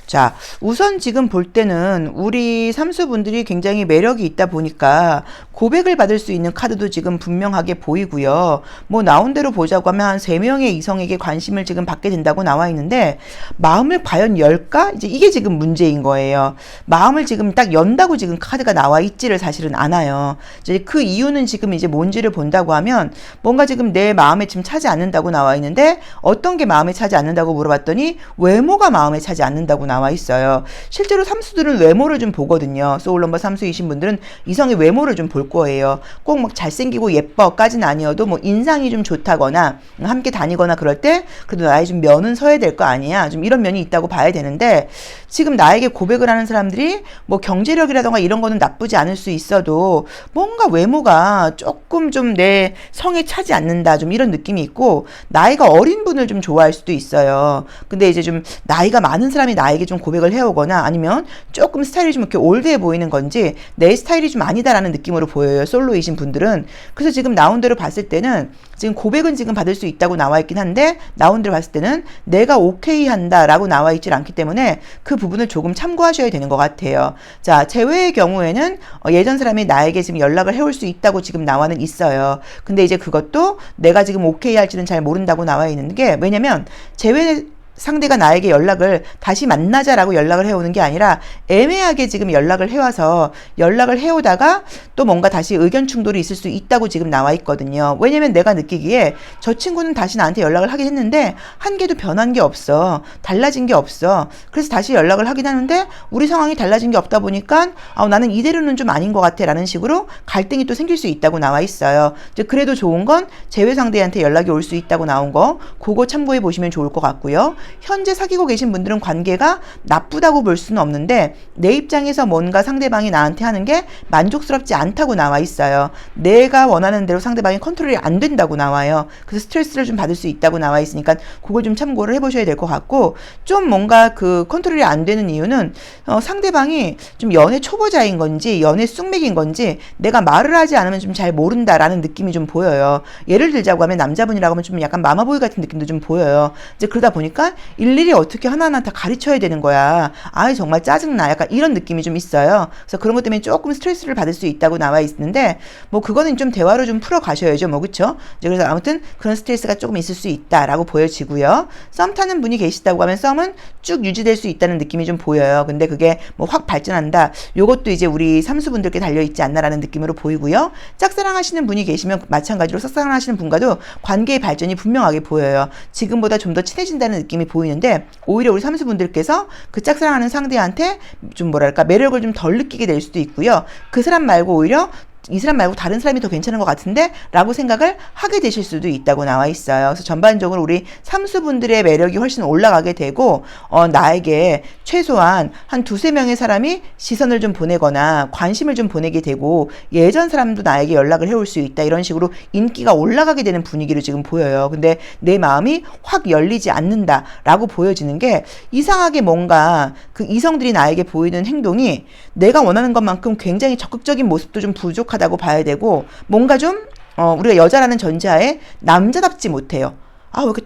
자, 우선 지금 볼 때는 우리 삼수분들이 굉장히 매력이 있다 보니까 고백을 받을 수 있는 카드도 지금 분명하게 보이고요. 뭐 나온 대로 보자고 하면 한 3명의 이성에게 관심을 지금 받게 된다고 나와 있는데 마음을 과연 열까? 이제 이게 지금 문제인 거예요. 마음을 지금 딱 연다고 지금 카드가 나와 있지를 사실은 않아요. 이제 그 이유는 지금 이제 뭔지를 본다고 하면 뭔가 지금 내 마음에 지금 차지 않는다고 나와 있는데 어떤 게 마음에 차지 않는다고 물어봤더니 외모가 마음에 차지 않는다고 나와 있어요. 실제로 삼수들은 외모를 좀 보거든요. 소울 넘버 3수이신 분들은 이성의 외모를 좀 볼 거예요. 꼭 막 잘생기고 예뻐까지는 아니어도 뭐 인상이 좀 좋다거나 함께 다니거나 그럴 때 그래도 나에 좀 면은 서야 될 거 아니야. 좀 이런 면이 있다고 봐야 되는데 지금 나에게 고백을 하는 사람들이 뭐 경제력이라던가 이런 거는 나쁘지 않을 수 있어도 뭔가 외모가 조금 좀 내 성에 차지 않는다. 좀 이런 느낌이 있고 나이가 어린 분을 좀 좋아할 수도 있어요. 근데 이제 좀 나이가 많은 사람이 나에게 좀 고백을 해오거나 아니면 조금 스타일이 좀 이렇게 올드해 보이는 건지 내 스타일이 좀 아니다라는 느낌으로 보여요. 솔로이신 분들은. 그래서 지금 나온 대로 봤을 때는 지금 고백은 지금 받을 수 있다고 나와 있긴 한데 나온 대로 봤을 때는 내가 오케이 한다라고 나와 있질 않기 때문에 그 부분을 조금 참고하셔야 되는 것 같아요. 자, 제외의 경우에는 예전 사람이 나에게 지금 연락을 해올 수 있다고 지금 나와는 있어요. 근데 이제 그것도 내가 지금 오케이 할지는 잘 모른다고 나와 있는 게 왜냐면 제외 상대가 나에게 연락을 다시 만나자라고 연락을 해오는 게 아니라 애매하게 지금 연락을 해와서 연락을 해오다가 또 뭔가 다시 의견 충돌이 있을 수 있다고 지금 나와 있거든요. 왜냐면 내가 느끼기에 저 친구는 다시 나한테 연락을 하긴 했는데 한 개도 변한 게 없어. 달라진 게 없어. 그래서 다시 연락을 하긴 하는데 우리 상황이 달라진 게 없다 보니까 나는 이대로는 좀 아닌 것 같아 라는 식으로 갈등이 또 생길 수 있다고 나와 있어요. 그래도 좋은 건 제외 상대한테 연락이 올 수 있다고 나온 거 그거 참고해 보시면 좋을 것 같고요. 현재 사귀고 계신 분들은 관계가 나쁘다고 볼 수는 없는데 내 입장에서 뭔가 상대방이 나한테 하는 게 만족스럽지 않다고 나와 있어요. 내가 원하는 대로 상대방이 컨트롤이 안 된다고 나와요. 그래서 스트레스를 좀 받을 수 있다고 나와 있으니까 그걸 좀 참고를 해보셔야 될 것 같고 좀 뭔가 그 컨트롤이 안 되는 이유는 상대방이 좀 연애 초보자인 건지 연애 쑥맥인 건지 내가 말을 하지 않으면 좀 잘 모른다라는 느낌이 좀 보여요. 예를 들자고 하면 남자분이라고 하면 좀 약간 마마보이 같은 느낌도 좀 보여요. 이제 그러다 보니까 일일이 어떻게 하나하나 다 가르쳐야 되는 거야. 아이 정말 짜증나. 약간 이런 느낌이 좀 있어요. 그래서 그런 것 때문에 조금 스트레스를 받을 수 있다고 나와 있는데 뭐 그거는 좀 대화로 좀 풀어 가셔야죠. 뭐 그쵸? 그래서 아무튼 그런 스트레스가 조금 있을 수 있다라고 보여지고요. 썸 타는 분이 계시다고 하면 썸은 쭉 유지될 수 있다는 느낌이 좀 보여요. 근데 그게 뭐 확 발전한다. 요것도 이제 우리 삼수분들께 달려있지 않나라는 느낌으로 보이고요. 짝사랑하시는 분이 계시면 마찬가지로 짝사랑하시는 분과도 관계의 발전이 분명하게 보여요. 지금보다 좀 더 친해진다는 느낌이 보이는데 오히려 우리 삼수분들께서 그 짝사랑하는 상대한테 좀 뭐랄까 매력을 좀 덜 느끼게 될 수도 있고요. 그 사람 말고 오히려 이 사람 말고 다른 사람이 더 괜찮은 것 같은데 라고 생각을 하게 되실 수도 있다고 나와 있어요. 그래서 전반적으로 우리 삼수분들의 매력이 훨씬 올라가게 되고 나에게 최소한 한 2-3명의 사람이 시선을 좀 보내거나 관심을 좀 보내게 되고 예전 사람도 나에게 연락을 해올 수 있다 이런 식으로 인기가 올라가게 되는 분위기를 지금 보여요. 근데 내 마음이 확 열리지 않는다 라고 보여지는 게 이상하게 뭔가 그 이성들이 나에게 보이는 행동이 내가 원하는 것만큼 굉장히 적극적인 모습도 좀 부족하다고 봐야 되고 뭔가 좀 우리가 여자라는 전제하에 남자답지 못해요.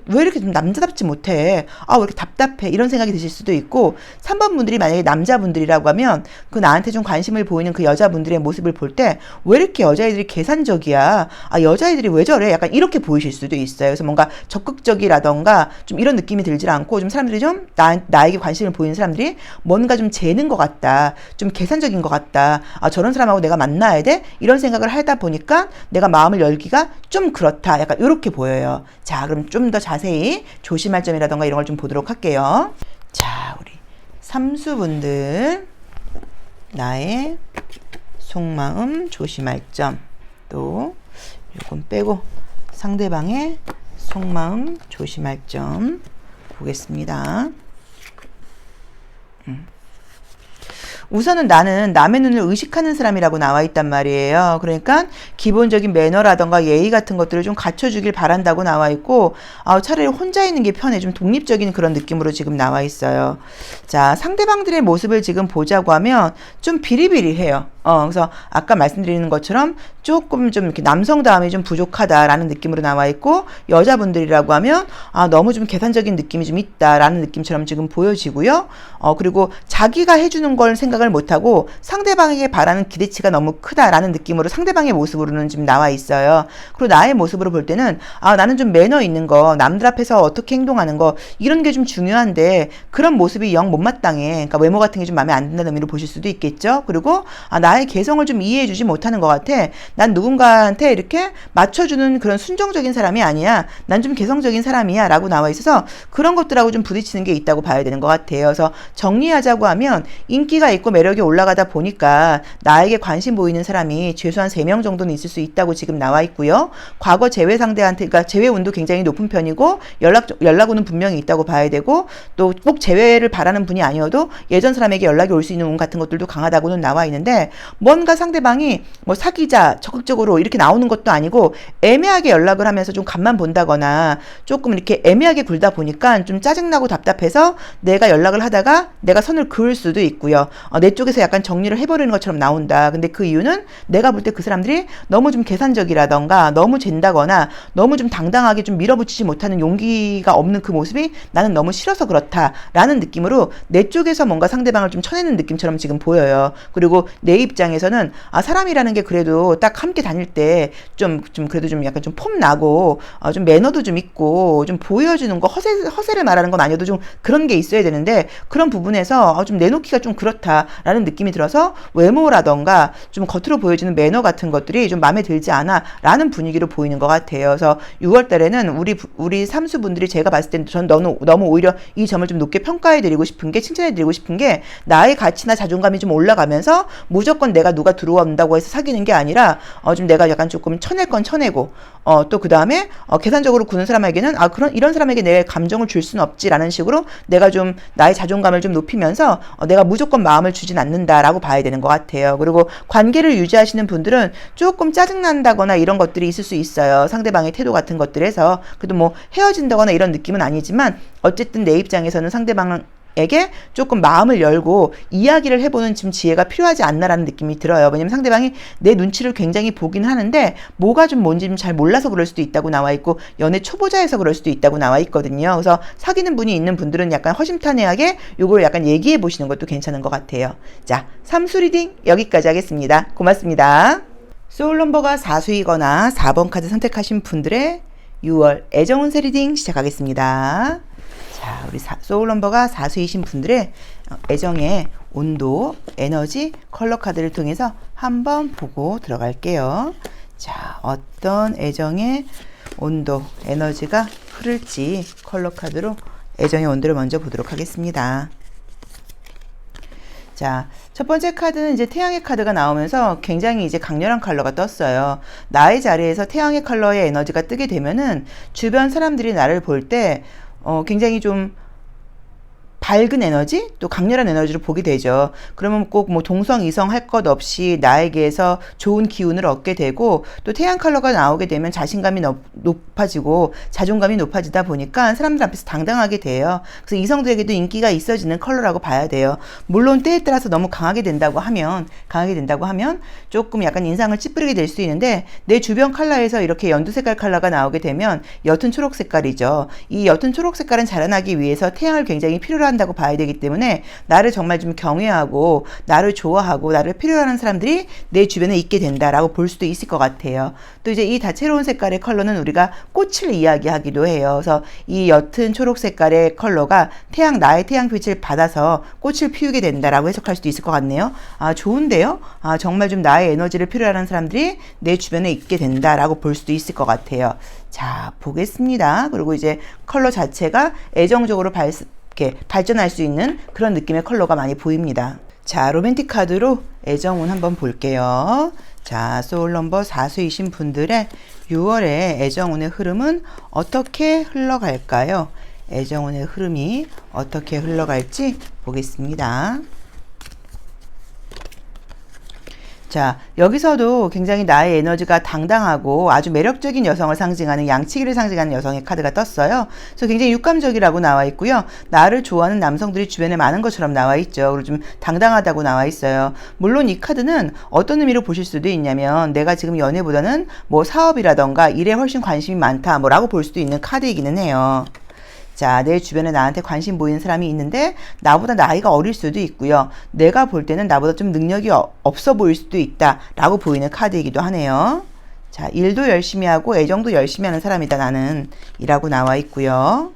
왜 이렇게 좀 남자답지 못해? 왜 이렇게 답답해? 이런 생각이 드실 수도 있고, 3번 분들이 만약에 남자분들이라고 하면, 그 나한테 좀 관심을 보이는 그 여자분들의 모습을 볼 때, 왜 이렇게 여자애들이 계산적이야? 여자애들이 왜 저래? 약간 이렇게 보이실 수도 있어요. 그래서 뭔가 적극적이라던가, 좀 이런 느낌이 들질 않고, 좀 사람들이 좀, 나에게 관심을 보이는 사람들이 뭔가 좀 재는 것 같다. 좀 계산적인 것 같다. 저런 사람하고 내가 만나야 돼? 이런 생각을 하다 보니까, 내가 마음을 열기가 좀 그렇다. 약간 이렇게 보여요. 자, 그럼 좀 더 자세히 조심할 점이라던가 이런 걸 좀 보도록 할게요. 자, 우리 삼수분들, 나의 속마음 조심할 점, 또 요건 빼고 상대방의 속마음 조심할 점 보겠습니다. 우선은 나는 남의 눈을 의식하는 사람이라고 나와 있단 말이에요. 그러니까 기본적인 매너라던가 예의 같은 것들을 좀 갖춰주길 바란다고 나와 있고, 차라리 혼자 있는 게 편해. 좀 독립적인 그런 느낌으로 지금 나와 있어요. 자, 상대방들의 모습을 지금 보자고 하면 좀 비리비리해요. 그래서 아까 말씀드리는 것처럼 조금 좀 이렇게 남성다움이 좀 부족하다라는 느낌으로 나와 있고, 여자분들이라고 하면 너무 좀 계산적인 느낌이 좀 있다라는 느낌처럼 지금 보여지고요. 그리고 자기가 해주는 걸 생각을 못하고 상대방에게 바라는 기대치가 너무 크다라는 느낌으로 상대방의 모습으로는 지금 나와 있어요. 그리고 나의 모습으로 볼 때는 나는 좀 매너 있는 거, 남들 앞에서 어떻게 행동하는 거, 이런 게 좀 중요한데 그런 모습이 영 못마땅해. 그러니까 외모 같은 게 좀 마음에 안 든다는 의미로 보실 수도 있겠죠. 그리고 나의 개성을 좀 이해해주지 못하는 것 같아. 난 누군가한테 이렇게 맞춰주는 그런 순정적인 사람이 아니야. 난 좀 개성적인 사람이야 라고 나와 있어서 그런 것들하고 좀 부딪히는 게 있다고 봐야 되는 것 같아요. 그래서 정리하자고 하면 인기가 있고 매력이 올라가다 보니까 나에게 관심 보이는 사람이 최소한 3명 정도는 있을 수 있다고 지금 나와 있고요. 과거 재회 상대한테, 그러니까 재회 운도 굉장히 높은 편이고 연락 오는 분명히 있다고 봐야 되고, 또 꼭 재회를 바라는 분이 아니어도 예전 사람에게 연락이 올 수 있는 운 같은 것들도 강하다고는 나와 있는데, 뭔가 상대방이 뭐 사귀자 적극적으로 이렇게 나오는 것도 아니고 애매하게 연락을 하면서 좀 간만 본다거나 조금 이렇게 애매하게 굴다 보니까 좀 짜증나고 답답해서 내가 연락을 하다가 내가 선을 그을 수도 있고요. 내 쪽에서 약간 정리를 해버리는 것처럼 나온다. 근데 그 이유는 내가 볼 때 그 사람들이 너무 좀 계산적이라던가 너무 잰다거나 너무 좀 당당하게 좀 밀어붙이지 못하는 용기가 없는 그 모습이 나는 너무 싫어서 그렇다라는 느낌으로 내 쪽에서 뭔가 상대방을 좀 쳐내는 느낌처럼 지금 보여요. 그리고 내 입장에서는 사람이라는 게 그래도 딱 함께 다닐 때 좀 그래도 좀 약간 좀 폼 나고 좀 매너도 좀 있고 좀 보여주는 거, 허세를 말하는 건 아니어도 좀 그런 게 있어야 되는데, 그런 부분에서 좀 내놓기가 좀 그렇다라는 느낌이 들어서 외모라던가 좀 겉으로 보여지는 매너 같은 것들이 좀 마음에 들지 않아 라는 분위기로 보이는 것 같아요. 그래서 6월 달에는 우리 삼수분들이 제가 봤을 땐 전 너무 오히려 이 점을 좀 높게 평가해드리고 싶은 게, 칭찬해드리고 싶은 게, 나의 가치나 자존감이 좀 올라가면서 무조건 내가 누가 들어온다고 해서 사귀는 게 아니라 좀 내가 약간 조금 쳐낼 건 쳐내고, 또 그 다음에 계산적으로 구는 사람에게는 이런 사람에게 내 감정을 줄 수는 없지라는 식으로 내가 좀 나의 자존감을 좀 높이면서 내가 무조건 마음을 주진 않는다라고 봐야 되는 것 같아요. 그리고 관계를 유지하시는 분들은 조금 짜증난다거나 이런 것들이 있을 수 있어요. 상대방의 태도 같은 것들에서. 그래도 뭐 헤어진다거나 이런 느낌은 아니지만 어쨌든 내 입장에서는 상대방에게 조금 마음을 열고 이야기를 해보는 지금 지혜가 필요하지 않나라는 느낌이 들어요. 왜냐면 상대방이 내 눈치를 굉장히 보긴 하는데 뭐가 좀 뭔지 좀 잘 몰라서 그럴 수도 있다고 나와 있고, 연애 초보자여서 그럴 수도 있다고 나와 있거든요. 그래서 사귀는 분이 있는 분들은 약간 허심탄회하게 요걸 약간 얘기해 보시는 것도 괜찮은 것 같아요. 자, 삼수 리딩 여기까지 하겠습니다. 고맙습니다. 소울 넘버가 4수이거나 4번 카드 선택하신 분들의 6월 애정운세 리딩 시작하겠습니다. 자, 우리 소울 넘버가 4수이신 분들의 애정의 온도, 에너지, 컬러 카드를 통해서 한번 보고 들어갈게요. 자, 어떤 애정의 온도, 에너지가 흐를지 컬러 카드로 애정의 온도를 먼저 보도록 하겠습니다. 자, 첫 번째 카드는 이제 태양의 카드가 나오면서 굉장히 이제 강렬한 컬러가 떴어요. 나의 자리에서 태양의 컬러의 에너지가 뜨게 되면은 주변 사람들이 나를 볼 때 굉장히 좀 밝은 에너지, 또 강렬한 에너지를 보게 되죠. 그러면 꼭 뭐 동성, 이성 할 것 없이 나에게서 좋은 기운을 얻게 되고, 또 태양 컬러가 나오게 되면 자신감이 높아지고 자존감이 높아지다 보니까 사람들 앞에서 당당하게 돼요. 그래서 이성들에게도 인기가 있어지는 컬러라고 봐야 돼요. 물론 때에 따라서 너무 강하게 된다고 하면 조금 약간 인상을 찌푸리게 될 수 있는데, 내 주변 컬러에서 이렇게 연두 색깔 컬러가 나오게 되면 옅은 초록 색깔이죠. 이 옅은 초록 색깔은 자라나기 위해서 태양을 굉장히 필요로 한다고 봐야 되기 때문에, 나를 정말 좀 경외하고 나를 좋아하고 나를 필요로 하는 사람들이 내 주변에 있게 된다라고 볼 수도 있을 것 같아요. 또 이제 이 다채로운 색깔의 컬러는 우리가 꽃을 이야기하기도 해요. 그래서 이 옅은 초록 색깔의 컬러가 나의 태양빛을 받아서 꽃을 피우게 된다라고 해석할 수도 있을 것 같네요. 아, 좋은데요? 아, 정말 좀 나의 에너지를 필요로 하는 사람들이 내 주변에 있게 된다라고 볼 수도 있을 것 같아요. 자, 보겠습니다. 그리고 이제 컬러 자체가 애정적으로 이렇게 발전할 수 있는 그런 느낌의 컬러가 많이 보입니다. 자, 로맨틱 카드로 애정운 한번 볼게요. 자, 소울 넘버 4수이신 분들의 6월의 애정운의 흐름은 어떻게 흘러갈까요? 애정운의 흐름이 어떻게 흘러갈지 보겠습니다. 자, 여기서도 굉장히 나의 에너지가 당당하고 아주 매력적인 여성을 상징하는, 양치기를 상징하는 여성의 카드가 떴어요. 그래서 굉장히 육감적이라고 나와 있고요. 나를 좋아하는 남성들이 주변에 많은 것처럼 나와 있죠. 그리고 좀 당당하다고 나와 있어요. 물론 이 카드는 어떤 의미로 보실 수도 있냐면, 내가 지금 연애보다는 뭐 사업이라던가 일에 훨씬 관심이 많다 뭐라고 볼 수도 있는 카드이기는 해요. 자, 내 주변에 나한테 관심 보이는 사람이 있는데 나보다 나이가 어릴 수도 있고요. 내가 볼 때는 나보다 좀 능력이 없어 보일 수도 있다라고 보이는 카드이기도 하네요. 자, 일도 열심히 하고 애정도 열심히 하는 사람이다 나는 이라고 나와 있고요.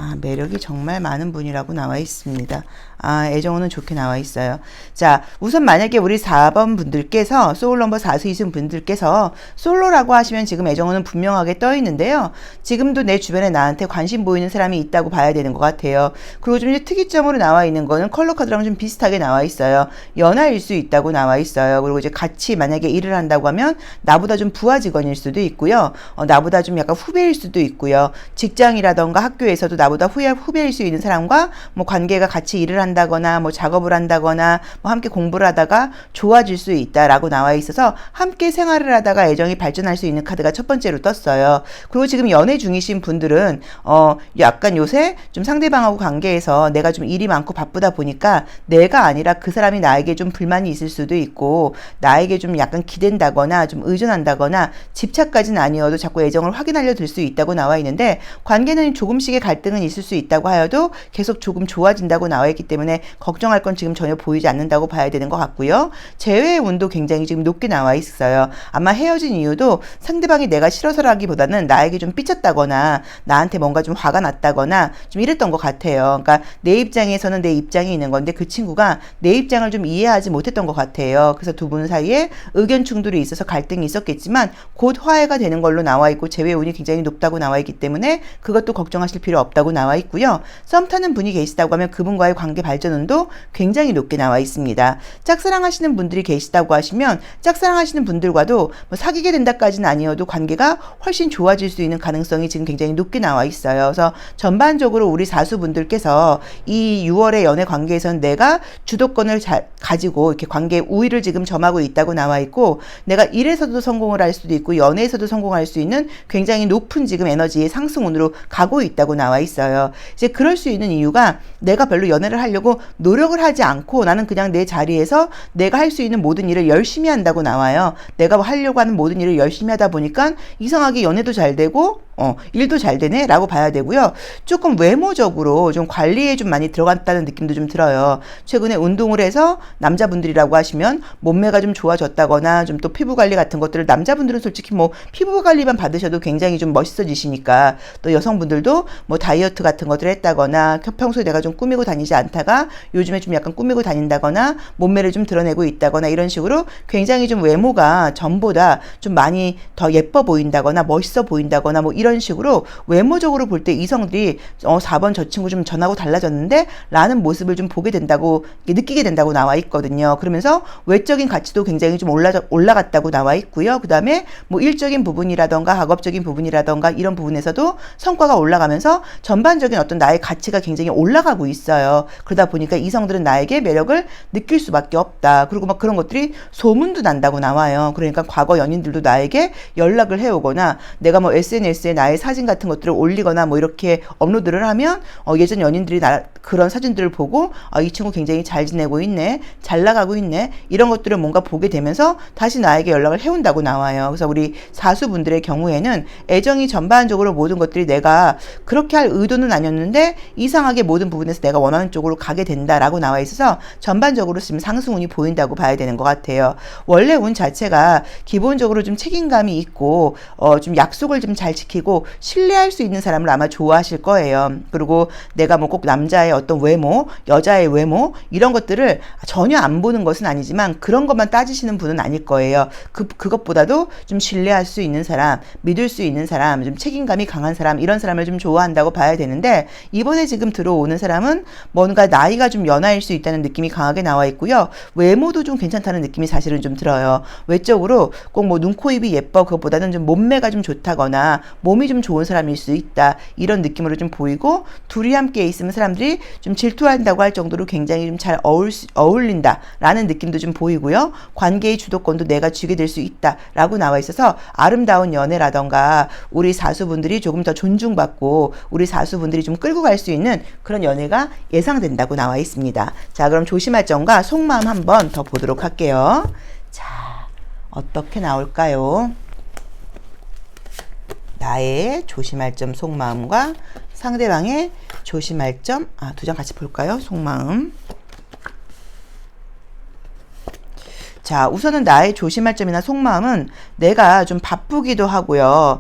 아, 매력이 정말 많은 분이라고 나와 있습니다. 아, 애정운은 좋게 나와 있어요. 자, 우선 만약에 우리 4번 분들께서, 소울 넘버 4수이신 분들께서 솔로라고 하시면 지금 애정운은 분명하게 떠 있는데요. 지금도 내 주변에 나한테 관심 보이는 사람이 있다고 봐야 되는 것 같아요. 그리고 좀 이제 특이점으로 나와 있는 거는 컬러 카드랑 좀 비슷하게 나와 있어요. 연하일 수 있다고 나와 있어요. 그리고 이제 같이 만약에 일을 한다고 하면 나보다 좀 부하 직원일 수도 있고요. 나보다 좀 약간 후배일 수도 있고요. 직장이라던가 학교에서도 나보다 후배일 수 있는 사람과 뭐 관계가 같이 일을 한다거나 뭐 작업을 한다거나 뭐 함께 공부를 하다가 좋아질 수 있다라고 나와 있어서 함께 생활을 하다가 애정이 발전할 수 있는 카드가 첫 번째로 떴어요. 그리고 지금 연애 중이신 분들은 약간 요새 좀 상대방하고 관계에서 내가 좀 일이 많고 바쁘다 보니까 내가 아니라 그 사람이 나에게 좀 불만이 있을 수도 있고, 나에게 좀 약간 기댄다거나 좀 의존한다거나, 집착까지는 아니어도 자꾸 애정을 확인하려 들 수 있다고 나와 있는데, 관계는 조금씩의 갈등은 있을 수 있다고 하여도 계속 조금 좋아진다고 나와 있기 때문에 걱정할 건 지금 전혀 보이지 않는다고 봐야 되는 것 같고요. 재회의 운도 굉장히 지금 높게 나와 있어요. 아마 헤어진 이유도 상대방이 내가 싫어서라기보다는 나에게 좀 삐쳤다거나 나한테 뭔가 좀 화가 났다거나 좀 이랬던 것 같아요. 그러니까 내 입장에서는 내 입장이 있는 건데 그 친구가 내 입장을 좀 이해하지 못했던 것 같아요. 그래서 두 분 사이에 의견 충돌이 있어서 갈등이 있었겠지만 곧 화해가 되는 걸로 나와 있고, 재회 운이 굉장히 높다고 나와 있기 때문에 그것도 걱정하실 필요 없다고 나와 있고요. 썸 타는 분이 계시다고 하면 그분과의 관계 발전운도 굉장히 높게 나와 있습니다. 짝사랑하시는 분들이 계시다고 하시면 짝사랑하시는 분들과도 뭐 사귀게 된다까지는 아니어도 관계가 훨씬 좋아질 수 있는 가능성이 지금 굉장히 높게 나와 있어요. 그래서 전반적으로 우리 사수분들께서 이 6월의 연애 관계에서는 내가 주도권을 가지고 이렇게 관계 우위를 지금 점하고 있다고 나와 있고, 내가 일에서도 성공을 할 수도 있고 연애에서도 성공할 수 있는 굉장히 높은 지금 에너지의 상승운으로 가고 있다고 나와 있어요. 이제 그럴 수 있는 이유가, 내가 별로 연애를 하려고 노력을 하지 않고 나는 그냥 내 자리에서 내가 할 수 있는 모든 일을 열심히 한다고 나와요. 내가 하려고 하는 모든 일을 열심히 하다 보니까 이상하게 연애도 잘 되고 일도 잘 되네 라고 봐야 되고요. 조금 외모적으로 좀 관리에 좀 많이 들어갔다는 느낌도 좀 들어요. 최근에 운동을 해서 남자분들이라고 하시면 몸매가 좀 좋아졌다거나 좀 또 피부 관리 같은 것들을, 남자분들은 솔직히 뭐 피부 관리만 받으셔도 굉장히 좀 멋있어지시니까, 또 여성분들도 뭐 다이어트 같은 것들을 했다거나 평소에 내가 좀 꾸미고 다니지 않다가 요즘에 좀 약간 꾸미고 다닌다거나 몸매를 좀 드러내고 있다거나 이런 식으로 굉장히 좀 외모가 전보다 좀 많이 더 예뻐 보인다거나 멋있어 보인다거나 뭐 이런 이런 식으로 외모적으로 볼 때 이성들이 4번 저 친구 좀 전하고 달라졌는데 라는 모습을 좀 보게 된다고, 느끼게 된다고 나와 있거든요. 그러면서 외적인 가치도 굉장히 좀 올라갔다고 나와 있고요. 그 다음에 뭐 일적인 부분이라던가 학업적인 부분이라던가 이런 부분에서도 성과가 올라가면서 전반적인 어떤 나의 가치가 굉장히 올라가고 있어요. 그러다 보니까 이성들은 나에게 매력을 느낄 수밖에 없다. 그리고 막 그런 것들이 소문도 난다고 나와요. 그러니까 과거 연인들도 나에게 연락을 해오거나 내가 뭐 SNS에 나의 사진 같은 것들을 올리거나 뭐 이렇게 업로드를 하면 예전 연인들이 그런 사진들을 보고 이 친구 굉장히 잘 지내고 있네, 잘 나가고 있네, 이런 것들을 뭔가 보게 되면서 다시 나에게 연락을 해온다고 나와요. 그래서 우리 사수분들의 경우에는 애정이 전반적으로 모든 것들이 내가 그렇게 할 의도는 아니었는데 이상하게 모든 부분에서 내가 원하는 쪽으로 가게 된다라고 나와 있어서 전반적으로 지금 상승운이 보인다고 봐야 되는 것 같아요. 원래 운 자체가 기본적으로 좀 책임감이 있고 좀 약속을 좀 잘 지키고 신뢰할 수 있는 사람을 아마 좋아하실 거예요. 그리고 내가 뭐 꼭 남자의 어떤 외모, 여자의 외모 이런 것들을 전혀 안 보는 것은 아니지만 그런 것만 따지시는 분은 아닐 거예요. 그것보다도 좀 신뢰할 수 있는 사람, 믿을 수 있는 사람, 좀 책임감이 강한 사람, 이런 사람을 좀 좋아한다고 봐야 되는데, 이번에 지금 들어오는 사람은 뭔가 나이가 좀 연하일 수 있다는 느낌이 강하게 나와 있고요. 외모도 좀 괜찮다는 느낌이 사실은 좀 들어요. 외적으로 꼭 뭐 눈, 코, 입이 예뻐 그것보다는 좀 몸매가 좀 좋다거나 몸이 좀 좋은 사람일 수 있다, 이런 느낌으로 좀 보이고, 둘이 함께 있으면 사람들이 좀 질투한다고 할 정도로 굉장히 좀 잘 어울린다 라는 느낌도 좀 보이고요. 관계의 주도권도 내가 쥐게 될 수 있다 라고 나와 있어서 아름다운 연애라던가 우리 사수분들이 조금 더 존중받고 우리 사수분들이 좀 끌고 갈 수 있는 그런 연애가 예상된다고 나와 있습니다. 자, 그럼 조심할 점과 속마음 한번 더 보도록 할게요. 자, 어떻게 나올까요? 나의 조심할 점 속마음과 상대방의 조심할 점, 두 장 같이 볼까요? 속마음. 자, 우선은 나의 조심할 점이나 속마음은 내가 좀 바쁘기도 하고요.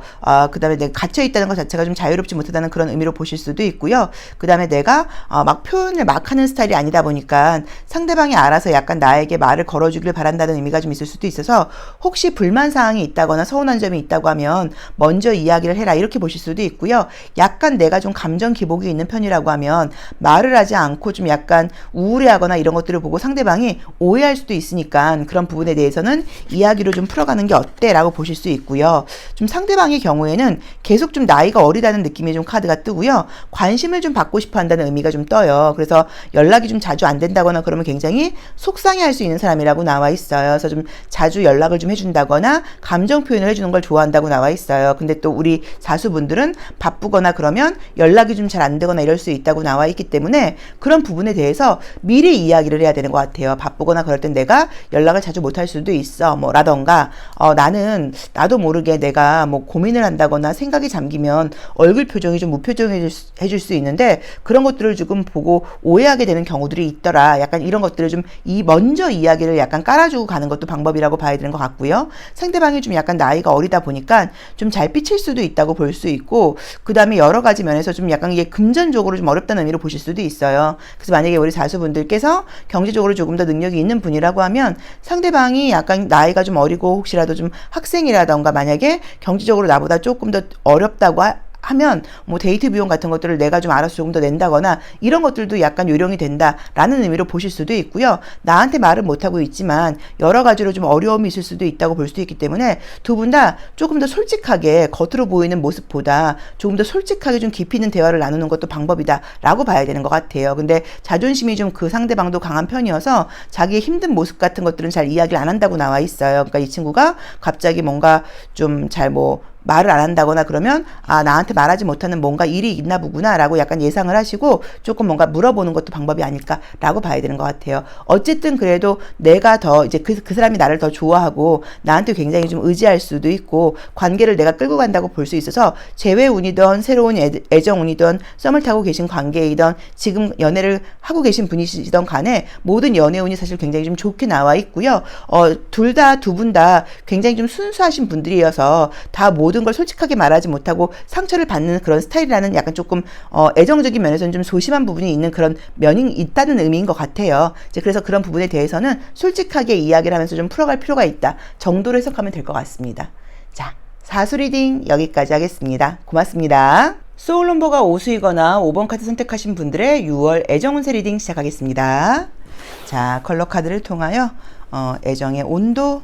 그 다음에 내가 갇혀있다는 것 자체가 좀 자유롭지 못하다는 그런 의미로 보실 수도 있고요. 그 다음에 내가 막 표현을 막 하는 스타일이 아니다 보니까 상대방이 알아서 약간 나에게 말을 걸어주길 바란다는 의미가 좀 있을 수도 있어서, 혹시 불만사항이 있다거나 서운한 점이 있다고 하면 먼저 이야기를 해라, 이렇게 보실 수도 있고요. 약간 내가 좀 감정 기복이 있는 편이라고 하면 말을 하지 않고 좀 약간 우울해하거나 이런 것들을 보고 상대방이 오해할 수도 있으니까 그런 부분에 대해서는 이야기로 좀 풀어가는 게 어때? 라고 보실 수 있고요. 좀 상대방의 경우에는 계속 좀 나이가 어리다는 느낌의 좀 카드가 뜨고요. 관심을 좀 받고 싶어 한다는 의미가 좀 떠요. 그래서 연락이 좀 자주 안 된다거나 그러면 굉장히 속상해 할 수 있는 사람이라고 나와 있어요. 그래서 좀 자주 연락을 좀 해준다거나 감정 표현을 해주는 걸 좋아한다고 나와 있어요. 근데 또 우리 사수분들은 바쁘거나 그러면 연락이 좀 잘 안 되거나 이럴 수 있다고 나와 있기 때문에 그런 부분에 대해서 미리 이야기를 해야 되는 것 같아요. 바쁘거나 그럴 땐 내가 연락을 자주 못할 수도 있어, 뭐 라던가 나도 모르게 내가 뭐 고민을 한다거나 생각이 잠기면 얼굴 표정이 좀 무표정해질 수 있는데 그런 것들을 조금 보고 오해하게 되는 경우들이 있더라, 약간 이런 것들을 좀 먼저 이야기를 약간 깔아주고 가는 것도 방법이라고 봐야 되는 것 같고요. 상대방이 좀 약간 나이가 어리다 보니까 좀 잘 삐칠 수도 있다고 볼 수 있고, 그 다음에 여러 가지 면에서 좀 약간 이게 금전적으로 좀 어렵다는 의미로 보실 수도 있어요. 그래서 만약에 우리 사수분들께서 경제적으로 조금 더 능력이 있는 분이라고 하면 상대방이 약간 나이가 좀 어리고 혹시라도 좀 학생이라던가 만약에 경제적으로 나보다 조금 더 어렵다고 하면 뭐 데이트 비용 같은 것들을 내가 좀 알아서 조금 더 낸다거나 이런 것들도 약간 요령이 된다라는 의미로 보실 수도 있고요. 나한테 말은 못하고 있지만 여러 가지로 좀 어려움이 있을 수도 있다고 볼 수도 있기 때문에 두 분 다 조금 더 솔직하게 겉으로 보이는 모습보다 조금 더 솔직하게 좀 깊이 있는 대화를 나누는 것도 방법이다라고 봐야 되는 것 같아요. 근데 자존심이 좀 그 상대방도 강한 편이어서 자기의 힘든 모습 같은 것들은 잘 이야기를 안 한다고 나와 있어요. 그러니까 이 친구가 갑자기 뭔가 좀 잘 말을 안 한다거나 그러면 나한테 말하지 못하는 뭔가 일이 있나 보구나 라고 약간 예상을 하시고 조금 뭔가 물어보는 것도 방법이 아닐까라고 봐야 되는 것 같아요. 어쨌든 그래도 내가 더 이제 그 사람이 나를 더 좋아하고 나한테 굉장히 좀 의지할 수도 있고 관계를 내가 끌고 간다고 볼 수 있어서 재회운이든 새로운 애정운이든 썸을 타고 계신 관계이든 지금 연애를 하고 계신 분이시든 간에 모든 연애운이 사실 굉장히 좀 좋게 나와 있고요. 두 분 다 굉장히 좀 순수하신 분들이어서 다 모든 걸 솔직하게 말하지 못하고 상처를 받는 그런 스타일이라는 약간 조금 애정적인 면에서는 좀 소심한 부분이 있는 그런 면이 있다는 의미인 것 같아요. 이제 그래서 그런 부분에 대해서는 솔직하게 이야기를 하면서 좀 풀어갈 필요가 있다 정도로 해석하면 될 것 같습니다. 자, 사수 리딩 여기까지 하겠습니다. 고맙습니다. 소울 넘버가 5수이거나 5번 카드 선택하신 분들의 6월 애정운세 리딩 시작하겠습니다. 자, 컬러 카드를 통하여 애정의 온도,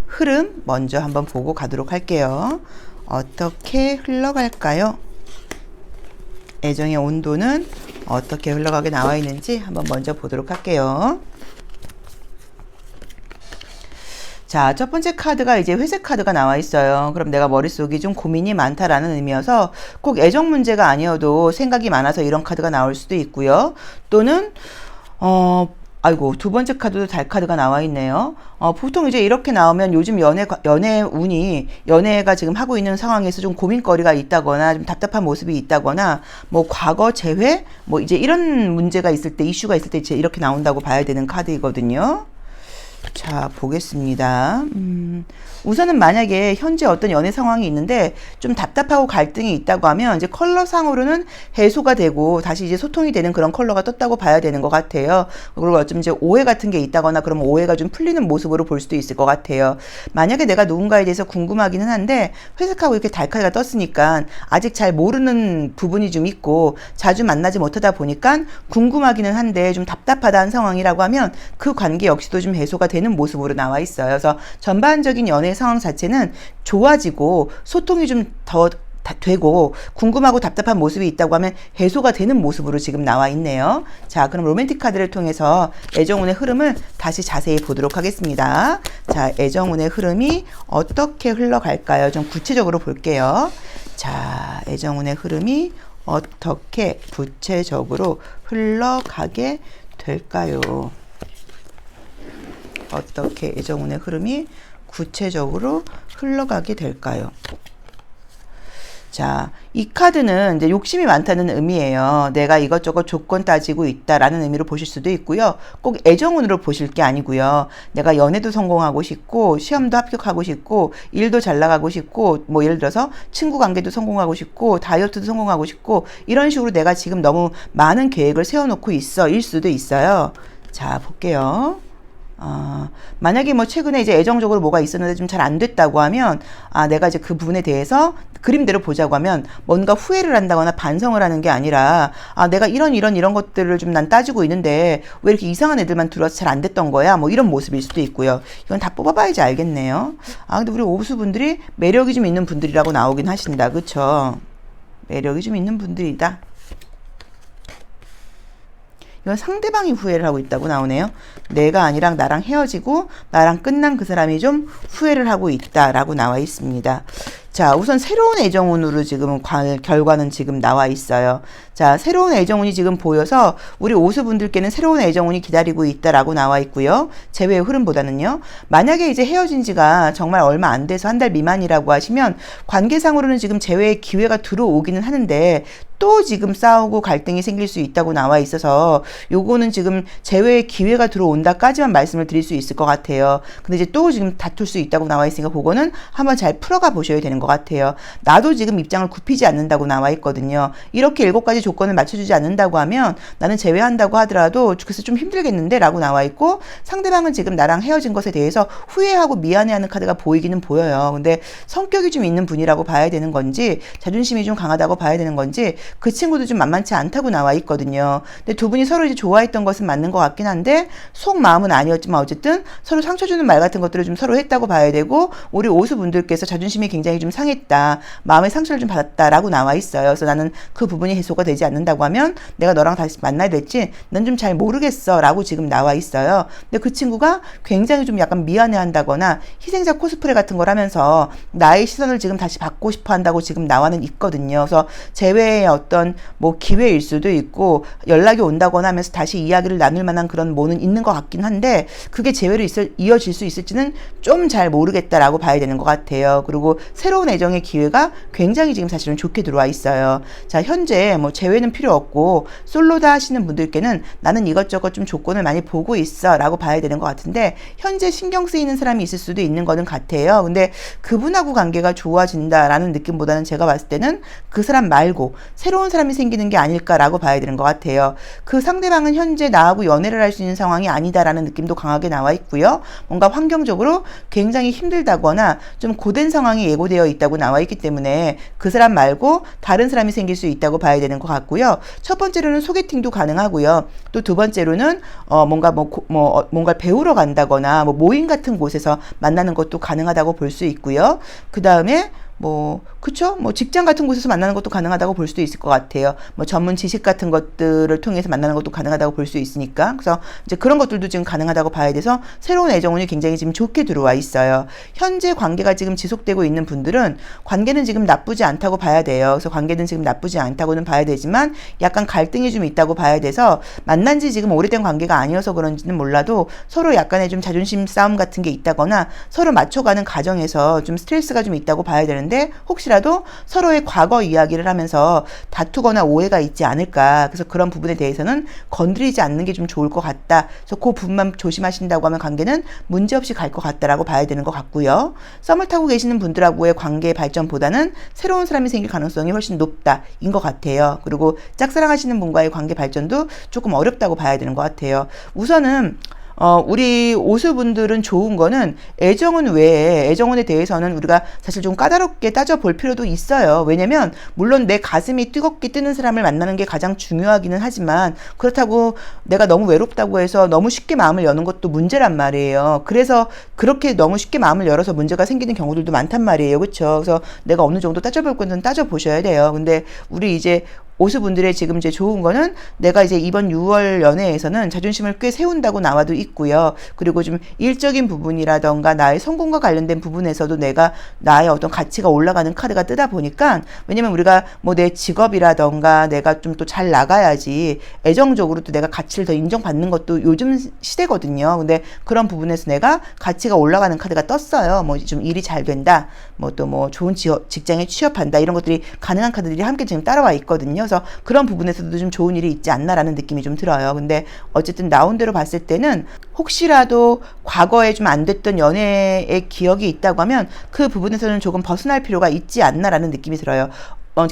흐름 먼저 한번 보고 가도록 할게요. 어떻게 흘러갈까요? 애정의 온도는 어떻게 흘러가게 나와 있는지 한번 먼저 보도록 할게요. 자, 첫 번째 카드가 이제 회색 카드가 나와 있어요. 그럼 내가 머릿속이 좀 고민이 많다라는 의미여서 꼭 애정 문제가 아니어도 생각이 많아서 이런 카드가 나올 수도 있고요. 또는 아이고, 두 번째 카드도 달 카드가 나와 있네요. 보통 이제 이렇게 나오면 요즘 연애 운이, 연애가 지금 하고 있는 상황에서 좀 고민거리가 있다거나, 좀 답답한 모습이 있다거나, 뭐 과거 재회, 뭐 이제 이런 문제가 있을 때, 이슈가 있을 때 이제 이렇게 나온다고 봐야 되는 카드이거든요. 자, 보겠습니다. 우선은 만약에 현재 어떤 연애 상황이 있는데 좀 답답하고 갈등이 있다고 하면 이제 컬러상으로는 해소가 되고 다시 이제 소통이 되는 그런 컬러가 떴다고 봐야 되는 것 같아요. 그리고 어쩜 이제 오해 같은 게 있다거나 그러면 오해가 좀 풀리는 모습으로 볼 수도 있을 것 같아요. 만약에 내가 누군가에 대해서 궁금하기는 한데 회색하고 이렇게 달카드가 떴으니까 아직 잘 모르는 부분이 좀 있고 자주 만나지 못하다 보니까 궁금하기는 한데 좀 답답하다는 상황이라고 하면 그 관계 역시도 좀 해소가 되는 모습으로 나와 있어요. 그래서 전반적인 연애 상황 자체는 좋아지고 소통이 좀 더 되고 궁금하고 답답한 모습이 있다고 하면 해소가 되는 모습으로 지금 나와 있네요. 자, 그럼 로맨틱 카드를 통해서 애정운의 흐름을 다시 자세히 보도록 하겠습니다. 자, 애정운의 흐름이 어떻게 흘러갈까요? 좀 구체적으로 볼게요. 자, 애정운의 흐름이 어떻게 구체적으로 흘러가게 될까요? 어떻게 애정운의 흐름이 구체적으로 흘러가게 될까요? 자, 이 카드는 이제 욕심이 많다는 의미예요. 내가 이것저것 조건 따지고 있다라는 의미로 보실 수도 있고요. 꼭 애정운으로 보실 게 아니고요. 내가 연애도 성공하고 싶고 시험도 합격하고 싶고 일도 잘 나가고 싶고 뭐 예를 들어서 친구 관계도 성공하고 싶고 다이어트도 성공하고 싶고 이런 식으로 내가 지금 너무 많은 계획을 세워놓고 있어 일 수도 있어요. 자, 볼게요. 만약에 뭐 최근에 이제 애정적으로 뭐가 있었는데 좀 잘 안 됐다고 하면 내가 이제 그 부분에 대해서 그림대로 보자고 하면 뭔가 후회를 한다거나 반성을 하는 게 아니라 내가 이런 것들을 좀 난 따지고 있는데 왜 이렇게 이상한 애들만 들어와서 잘 안 됐던 거야 뭐 이런 모습일 수도 있고요. 이건 다 뽑아봐야지 알겠네요. 근데 우리 오수분들이 매력이 좀 있는 분들이라고 나오긴 하신다. 그쵸? 매력이 좀 있는 분들이다. 이건 상대방이 후회를 하고 있다고 나오네요. 내가 아니랑 나랑 헤어지고 나랑 끝난 그 사람이 좀 후회를 하고 있다라고 나와 있습니다. 자, 우선 새로운 애정운으로 지금 결과는 지금 나와 있어요. 자, 새로운 애정운이 지금 보여서 우리 오수분들께는 새로운 애정운이 기다리고 있다라고 나와 있고요. 재회의 흐름보다는요. 만약에 이제 헤어진 지가 정말 얼마 안 돼서 한 달 미만이라고 하시면 관계상으로는 지금 재회의 기회가 들어오기는 하는데 또 지금 싸우고 갈등이 생길 수 있다고 나와 있어서 요거는 지금 재회의 기회가 들어온다까지만 말씀을 드릴 수 있을 것 같아요. 근데 이제 또 지금 다툴 수 있다고 나와 있으니까 그거는 한번 잘 풀어가 보셔야 되는 것 같아요. 나도 지금 입장을 굽히지 않는다고 나와 있거든요. 이렇게 7가지 조건을 맞춰주지 않는다고 하면 나는 제외한다고 하더라도 그래서 좀 힘들겠는데 라고 나와 있고 상대방은 지금 나랑 헤어진 것에 대해서 후회하고 미안해하는 카드가 보이기는 보여요. 근데 성격이 좀 있는 분이라고 봐야 되는 건지 자존심이 좀 강하다고 봐야 되는 건지 그 친구도 좀 만만치 않다고 나와 있거든요. 근데 두 분이 서로 이제 좋아했던 것은 맞는 것 같긴 한데 속 마음은 아니었지만 어쨌든 서로 상처 주는 말 같은 것들을 좀 서로 했다고 봐야 되고 우리 오수분들께서 자존심이 굉장히 좀 상했다. 마음의 상처를 좀 받았다라고 나와 있어요. 그래서 나는 그 부분이 해소가 되지 않는다고 하면 내가 너랑 다시 만나야 될지 난 좀 잘 모르겠어 라고 지금 나와 있어요. 근데 그 친구가 굉장히 좀 약간 미안해한다거나 희생자 코스프레 같은 걸 하면서 나의 시선을 지금 다시 받고 싶어 한다고 지금 나와는 있거든요. 그래서 재회의 어떤 뭐 기회일 수도 있고 연락이 온다거나 하면서 다시 이야기를 나눌 만한 그런 뭐는 있는 것 같긴 한데 그게 재회로 이어질 수 있을지는 좀 잘 모르겠다라고 봐야 되는 것 같아요. 그리고 새로운 애정의 기회가 굉장히 지금 사실은 좋게 들어와 있어요. 자, 현재 뭐 재회는 필요 없고 솔로다 하시는 분들께는 나는 이것저것 좀 조건을 많이 보고 있어 라고 봐야 되는 것 같은데 현재 신경 쓰이는 사람이 있을 수도 있는 거는 같아요. 근데 그분하고 관계가 좋아진다라는 느낌보다는 제가 봤을 때는 그 사람 말고 새로운 사람이 생기는 게 아닐까라고 봐야 되는 것 같아요. 그 상대방은 현재 나하고 연애를 할 수 있는 상황이 아니다라는 느낌도 강하게 나와 있고요. 뭔가 환경적으로 굉장히 힘들다거나 좀 고된 상황이 예고되어 있다고 나와 있기 때문에 그 사람 말고 다른 사람이 생길 수 있다고 봐야 되는 것 같고요. 첫 번째로는 소개팅도 가능하고요. 또 두 번째로는 뭔가 배우러 간다거나 뭐 모임 같은 곳에서 만나는 것도 가능하다고 볼 수 있고요. 그 다음에 그쵸? 직장 같은 곳에서 만나는 것도 가능하다고 볼 수도 있을 것 같아요. 전문 지식 같은 것들을 통해서 만나는 것도 가능하다고 볼 수 있으니까. 그래서 이제 그런 것들도 지금 가능하다고 봐야 돼서 새로운 애정운이 굉장히 지금 좋게 들어와 있어요. 현재 관계가 지금 지속되고 있는 분들은 관계는 지금 나쁘지 않다고 봐야 돼요. 그래서 관계는 지금 나쁘지 않다고는 봐야 되지만 약간 갈등이 좀 있다고 봐야 돼서 만난 지 지금 오래된 관계가 아니어서 그런지는 몰라도 서로 약간의 좀 자존심 싸움 같은 게 있다거나 서로 맞춰가는 과정에서 좀 스트레스가 좀 있다고 봐야 되는데 혹시라도 서로의 과거 이야기를 하면서 다투거나 오해가 있지 않을까. 그래서 그런 부분에 대해서는 건드리지 않는 게 좀 좋을 것 같다. 그래서 그 부분만 조심하신다고 하면 관계는 문제없이 갈 것 같다라고 봐야 되는 것 같고요. 썸을 타고 계시는 분들하고의 관계 발전보다는 새로운 사람이 생길 가능성이 훨씬 높다인 것 같아요. 그리고 짝사랑하시는 분과의 관계 발전도 조금 어렵다고 봐야 되는 것 같아요. 우선은 우리 오수분들은 좋은 거는 애정은 외에 애정운에 대해서는 우리가 사실 좀 까다롭게 따져볼 필요도 있어요. 왜냐면 물론 내 가슴이 뜨겁게 뜨는 사람을 만나는 게 가장 중요하기는 하지만 그렇다고 내가 너무 외롭다고 해서 너무 쉽게 마음을 여는 것도 문제란 말이에요. 그래서 그렇게 너무 쉽게 마음을 열어서 문제가 생기는 경우들도 많단 말이에요. 그렇죠? 그래서 내가 어느 정도 따져볼 거는 따져보셔야 돼요. 근데 우리 이제 오수분들의 지금 이제 좋은 거는 내가 이제 이번 6월 연애에서는 자존심을 꽤 세운다고 나와도 있고요. 그리고 좀 일적인 부분이라던가 나의 성공과 관련된 부분에서도 내가 나의 어떤 가치가 올라가는 카드가 뜨다 보니까 왜냐면 우리가 내 직업이라던가 내가 좀 또 잘 나가야지 애정적으로 또 내가 가치를 더 인정받는 것도 요즘 시대거든요. 근데 그런 부분에서 내가 가치가 올라가는 카드가 떴어요. 좀 일이 잘 된다. 또 좋은 직장에 취업한다. 이런 것들이 가능한 카드들이 함께 지금 따라와 있거든요. 그래서 그런 부분에서도 좀 좋은 일이 있지 않나라는 느낌이 좀 들어요. 근데 어쨌든 나온 대로 봤을 때는 혹시라도 과거에 좀 안 됐던 연애의 기억이 있다고 하면 그 부분에서는 조금 벗어날 필요가 있지 않나라는 느낌이 들어요.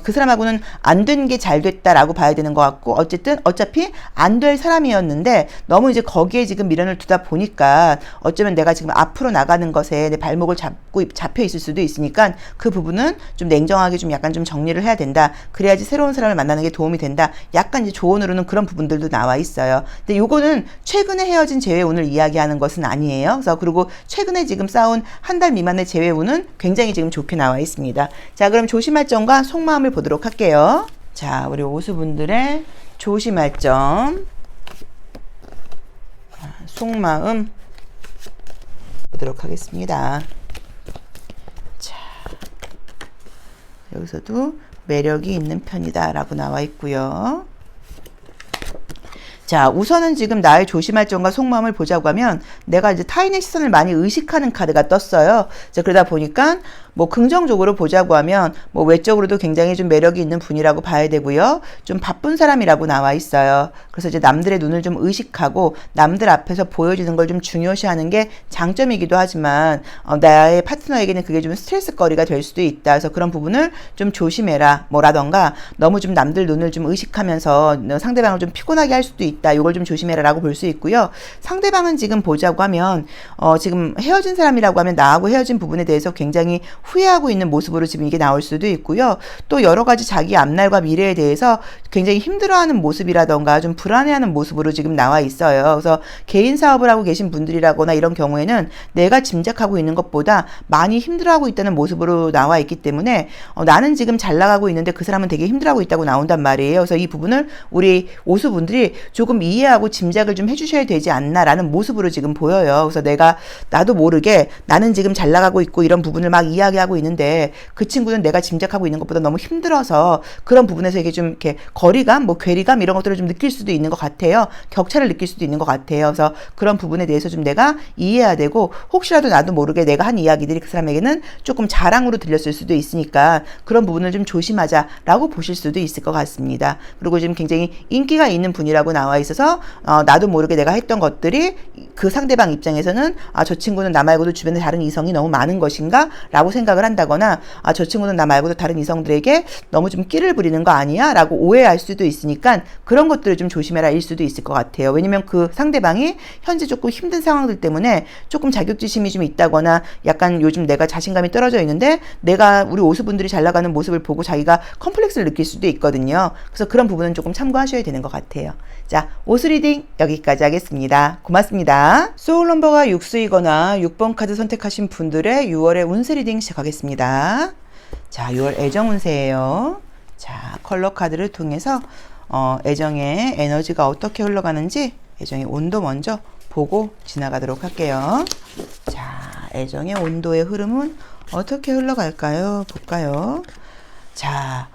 그 사람하고는 안 된 게 잘 됐다라고 봐야 되는 것 같고 어쨌든 어차피 안 될 사람이었는데 너무 이제 거기에 지금 미련을 두다 보니까 어쩌면 내가 지금 앞으로 나가는 것에 내 발목을 잡혀 있을 수도 있으니까 그 부분은 좀 냉정하게 좀 약간 좀 정리를 해야 된다. 그래야지 새로운 사람을 만나는 게 도움이 된다. 약간 이제 조언으로는 그런 부분들도 나와 있어요. 근데 요거는 최근에 헤어진 재회운을 이야기하는 것은 아니에요. 그래서 그리고 최근에 지금 쌓은 한 달 미만의 재회운은 굉장히 지금 좋게 나와 있습니다. 자, 그럼 조심할 점과 속마음을 보도록 할게요. 자, 우리 오수분들의 조심할 점, 속마음 보도록 하겠습니다. 자, 여기서도 매력이 있는 편이다 라고 나와 있고요. 자, 우선은 지금 나의 조심할 점과 속마음을 보자고 하면 내가 이제 타인의 시선을 많이 의식하는 카드가 떴어요. 자, 그러다 보니까 긍정적으로 보자고 하면 외적으로도 굉장히 좀 매력이 있는 분이라고 봐야 되고요. 좀 바쁜 사람이라고 나와 있어요. 그래서 이제 남들의 눈을 좀 의식하고 남들 앞에서 보여지는 걸 좀 중요시하는 게 장점이기도 하지만 나의 파트너에게는 그게 좀 스트레스거리가 될 수도 있다. 그래서 그런 부분을 좀 조심해라. 라던가 너무 좀 남들 눈을 좀 의식하면서 상대방을 좀 피곤하게 할 수도 있다. 이걸 좀 조심해라 라고 볼 수 있고요. 상대방은 지금 보자고 하면 지금 헤어진 사람이라고 하면 나하고 헤어진 부분에 대해서 굉장히 후회하고 있는 모습으로 지금 이게 나올 수도 있고요. 또 여러 가지 자기 앞날과 미래에 대해서 굉장히 힘들어하는 모습이라던가 좀 불안해하는 모습으로 지금 나와 있어요. 그래서 개인 사업을 하고 계신 분들이라거나 이런 경우에는 내가 짐작하고 있는 것보다 많이 힘들어하고 있다는 모습으로 나와 있기 때문에 나는 지금 잘 나가고 있는데 그 사람은 되게 힘들어하고 있다고 나온단 말이에요. 그래서 이 부분을 우리 오수분들이 조금 이해하고 짐작을 좀 해주셔야 되지 않나라는 모습으로 지금 보여요. 그래서 나도 모르게 나는 지금 잘 나가고 있고 이런 부분을 막 이야기하고 있는데 그 친구는 내가 짐작하고 있는 것보다 너무 힘들어서 그런 부분에서 이게 좀 이렇게 거리감, 괴리감 이런 것들을 좀 느낄 수도 있는 것 같아요. 격차를 느낄 수도 있는 것 같아요. 그래서 그런 부분에 대해서 좀 내가 이해해야 되고 혹시라도 나도 모르게 내가 한 이야기들이 그 사람에게는 조금 자랑으로 들렸을 수도 있으니까 그런 부분을 좀 조심하자라고 보실 수도 있을 것 같습니다. 그리고 지금 굉장히 인기가 있는 분이라고 나와 있어서 나도 모르게 내가 했던 것들이 그 상대방 입장에서는 저 친구는 나 말고도 주변에 다른 이성이 너무 많은 것인가? 라고 생각을 한다거나 아, 저 친구는 나 말고도 다른 이성들에게 너무 좀 끼를 부리는 거 아니야? 라고 오해할 수도 있으니까 그런 것들을 좀 조심해라 일 수도 있을 것 같아요. 왜냐면 그 상대방이 현재 조금 힘든 상황들 때문에 조금 자격지심이 좀 있다거나 약간 요즘 내가 자신감이 떨어져 있는데 내가 우리 오수분들이 잘 나가는 모습을 보고 자기가 컴플렉스를 느낄 수도 있거든요. 그래서 그런 부분은 조금 참고하셔야 되는 것 같아요. 자, 오수 리딩 여기까지 하겠습니다. 고맙습니다. 소울 넘버가 6수이거나 6번 카드 선택하신 분들의 6월의 운세 리딩 시작하겠습니다. 자, 6월 애정 운세예요. 자, 컬러 카드를 통해서 애정의 에너지가 어떻게 흘러가는지 애정의 온도 먼저 보고 지나가도록 할게요. 자, 애정의 온도의 흐름은 어떻게 흘러갈까요? 볼까요? 자,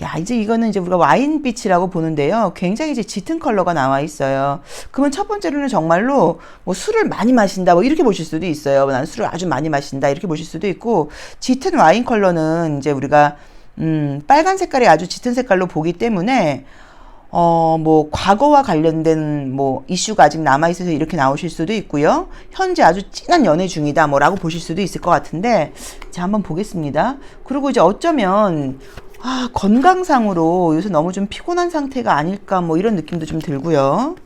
야, 이제 이거는 이제 우리가 와인빛이라고 보는데요. 굉장히 이제 짙은 컬러가 나와 있어요. 그러면 첫 번째로는 정말로 뭐 술을 많이 마신다, 뭐 이렇게 보실 수도 있어요. 나는 술을 아주 많이 마신다, 이렇게 보실 수도 있고, 짙은 와인 컬러는 이제 우리가, 빨간 색깔이 아주 짙은 색깔로 보기 때문에, 뭐, 과거와 관련된 뭐, 이슈가 아직 남아있어서 이렇게 나오실 수도 있고요. 현재 아주 진한 연애 중이다, 뭐라고 보실 수도 있을 것 같은데, 자, 한번 보겠습니다. 그리고 이제 어쩌면, 아, 건강상으로 요새 너무 좀 피곤한 상태가 아닐까 뭐 이런 느낌도 좀 들고요.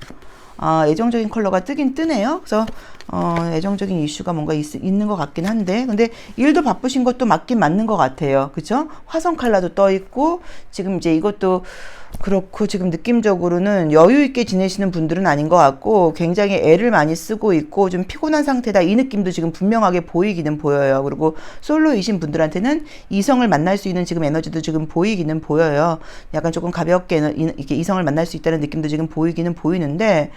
아, 애정적인 컬러가 뜨긴 뜨네요. 그래서 애정적인 이슈가 뭔가 있는 것 같긴 한데 근데 일도 바쁘신 것도 맞긴 맞는 것 같아요. 그쵸? 화성 컬러도 떠 있고 지금 이제 이것도 그렇고 지금 느낌적으로는 여유 있게 지내시는 분들은 아닌 것 같고 굉장히 애를 많이 쓰고 있고 좀 피곤한 상태다 이 느낌도 지금 분명하게 보이기는 보여요. 그리고 솔로이신 분들한테는 이성을 만날 수 있는 지금 에너지도 지금 보이기는 보여요. 약간 조금 가볍게 이렇게 이성을 만날 수 있다는 느낌도 지금 보이기는 보이는데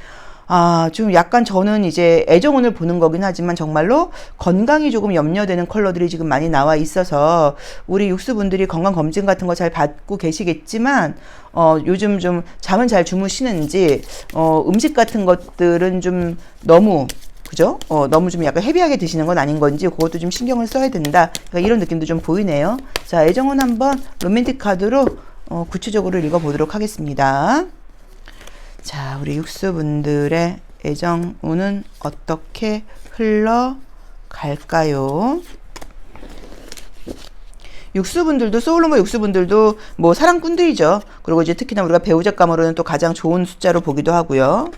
아, 좀 약간 저는 이제 애정운을 보는 거긴 하지만 정말로 건강이 조금 염려되는 컬러들이 지금 많이 나와 있어서 우리 육수분들이 건강검진 같은 거 잘 받고 계시겠지만 요즘 좀 잠은 잘 주무시는지 음식 같은 것들은 좀 너무 그죠? 너무 좀 약간 헤비하게 드시는 건 아닌 건지 그것도 좀 신경을 써야 된다. 그러니까 이런 느낌도 좀 보이네요. 자, 애정운 한번 로맨틱 카드로 구체적으로 읽어보도록 하겠습니다. 자, 우리 육수분들의 애정운은 어떻게 흘러갈까요? 육수분들도 소울넘버 육수분들도 뭐 사랑꾼들이죠. 그리고 이제 특히나 우리가 배우자감으로는 또 가장 좋은 숫자로 보기도 하고요.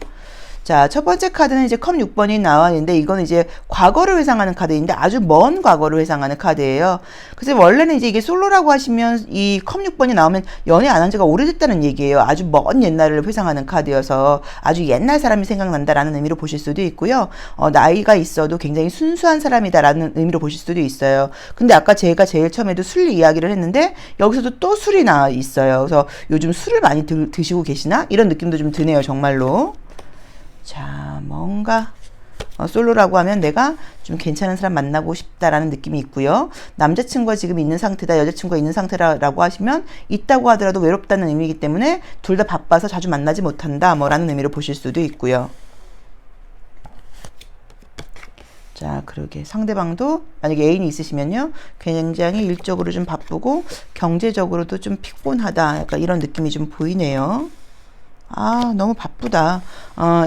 자, 첫 번째 카드는 이제 컵 6번이 나와 있는데 이거는 이제 과거를 회상하는 카드인데 아주 먼 과거를 회상하는 카드예요. 그래서 원래는 이제 이게 솔로라고 하시면 이 컵 6번이 나오면 연애 안 한 지가 오래됐다는 얘기예요. 아주 먼 옛날을 회상하는 카드여서 아주 옛날 사람이 생각난다라는 의미로 보실 수도 있고요. 나이가 있어도 굉장히 순수한 사람이다라는 의미로 보실 수도 있어요. 근데 아까 제가 제일 처음에도 술 이야기를 했는데 여기서도 또 술이 나와 있어요. 그래서 요즘 술을 많이 드시고 계시나? 이런 느낌도 좀 드네요, 정말로. 자, 뭔가 솔로라고 하면 내가 좀 괜찮은 사람 만나고 싶다라는 느낌이 있고요. 남자친구가 지금 있는 상태다, 여자친구가 있는 상태라고 하시면 있다고 하더라도 외롭다는 의미이기 때문에 둘 다 바빠서 자주 만나지 못한다 뭐라는 의미로 보실 수도 있고요. 자, 그러게 상대방도 만약에 애인이 있으시면요 굉장히 일적으로 좀 바쁘고 경제적으로도 좀 피곤하다 약간 이런 느낌이 좀 보이네요. 아, 너무 바쁘다.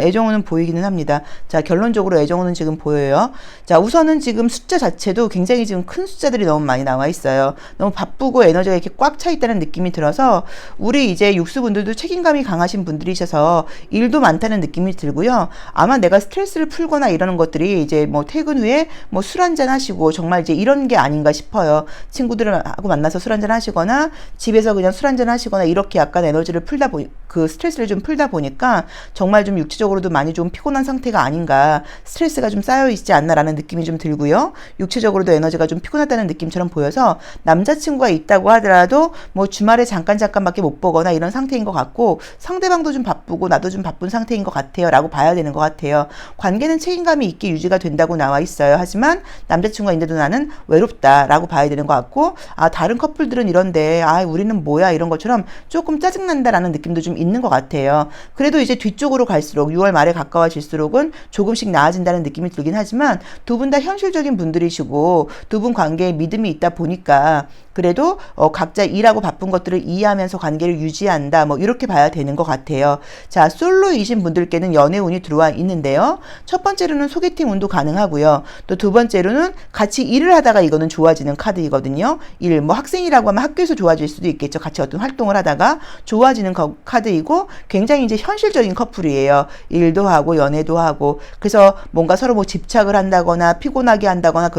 애정운은 보이기는 합니다. 자, 결론적으로 애정운은 지금 보여요. 자, 우선은 지금 숫자 자체도 굉장히 지금 큰 숫자들이 너무 많이 나와 있어요. 너무 바쁘고 에너지가 이렇게 꽉 차 있다는 느낌이 들어서 우리 이제 육수분들도 책임감이 강하신 분들이셔서 일도 많다는 느낌이 들고요. 아마 내가 스트레스를 풀거나 이러는 것들이 이제 뭐 퇴근 후에 뭐 술 한잔 하시고 정말 이제 이런 게 아닌가 싶어요. 친구들하고 만나서 술 한잔 하시거나 집에서 그냥 술 한잔 하시거나 이렇게 약간 에너지를 풀다 그 스트레스를 좀 풀다 보니까 정말 좀 육체적으로도 많이 좀 피곤한 상태가 아닌가, 스트레스가 좀 쌓여 있지 않나라는 느낌이 좀 들고요. 육체적으로도 에너지가 좀 피곤하다는 느낌처럼 보여서 남자친구가 있다고 하더라도 뭐 주말에 잠깐밖에 못 보거나 이런 상태인 것 같고 상대방도 좀 바쁘고 나도 좀 바쁜 상태인 것 같아요 라고 봐야 되는 것 같아요. 관계는 책임감이 있게 유지가 된다고 나와 있어요. 하지만 남자친구가 있는데도 나는 외롭다 라고 봐야 되는 것 같고 아, 다른 커플들은 이런데 아, 우리는 뭐야 이런 것처럼 조금 짜증난다라는 느낌도 좀 있는 것 같아요. 그래도 이제 뒤쪽으로 갈수록 6월 말에 가까워질수록은 조금씩 나아진다는 느낌이 들긴 하지만 두 분 다 현실적인 분들이시고 두 분 관계에 믿음이 있다 보니까 그래도 각자 일하고 바쁜 것들을 이해하면서 관계를 유지한다. 뭐 이렇게 봐야 되는 것 같아요. 자, 솔로이신 분들께는 연애 운이 들어와 있는데요. 첫 번째로는 소개팅 운도 가능하고요. 또 두 번째로는 같이 일을 하다가 이거는 좋아지는 카드이거든요. 뭐 학생이라고 하면 학교에서 좋아질 수도 있겠죠. 같이 어떤 활동을 하다가 좋아지는 카드이고 굉장히 이제 현실적인 커플이에요. 일도 하고 연애도 하고. 그래서 뭔가 서로 뭐 집착을 한다거나 피곤하게 한다거나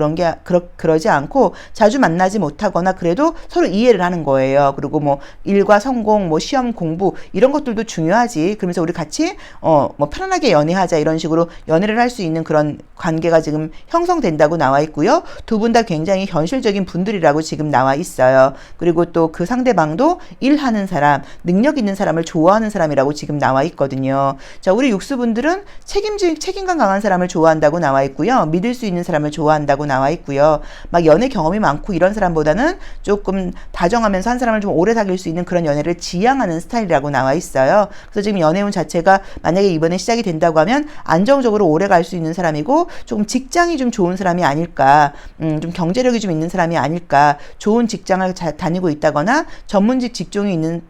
그러지 않고 자주 만나지 못하거나 그래도 서로 이해를 하는 거예요. 그리고 뭐 일과 성공, 뭐 시험 공부 이런 것들도 중요하지. 그러면서 우리 같이 뭐 편안하게 연애하자 이런 식으로 연애를 할 수 있는 그런 관계가 지금 형성된다고 나와 있고요. 두 분 다 굉장히 현실적인 분들이라고 지금 나와 있어요. 그리고 또 그 상대방도 일하는 사람, 능력 있는 사람을 좋아하는 사람이라고 지금 나와 있거든요. 자, 우리 육수분들은 책임감 강한 사람을 좋아한다고 나와 있고요. 믿을 수 있는 사람을 좋아한다고 나와 있고요. 막 연애 경험이 많고 이런 사람보다는 조금 다정하면서 한 사람을 좀 오래 사귈 수 있는 그런 연애를 지향하는 스타일이라고 나와 있어요. 그래서 지금 연애운 자체가 만약에 이번에 시작이 된다고 하면 안정적으로 오래 갈 수 있는 사람이고 조금 직장이 좀 좋은 사람이 아닐까, 좀 경제력이 좀 있는 사람이 아닐까, 좋은 직장을 다니고 있다거나 전문직 직종이 있는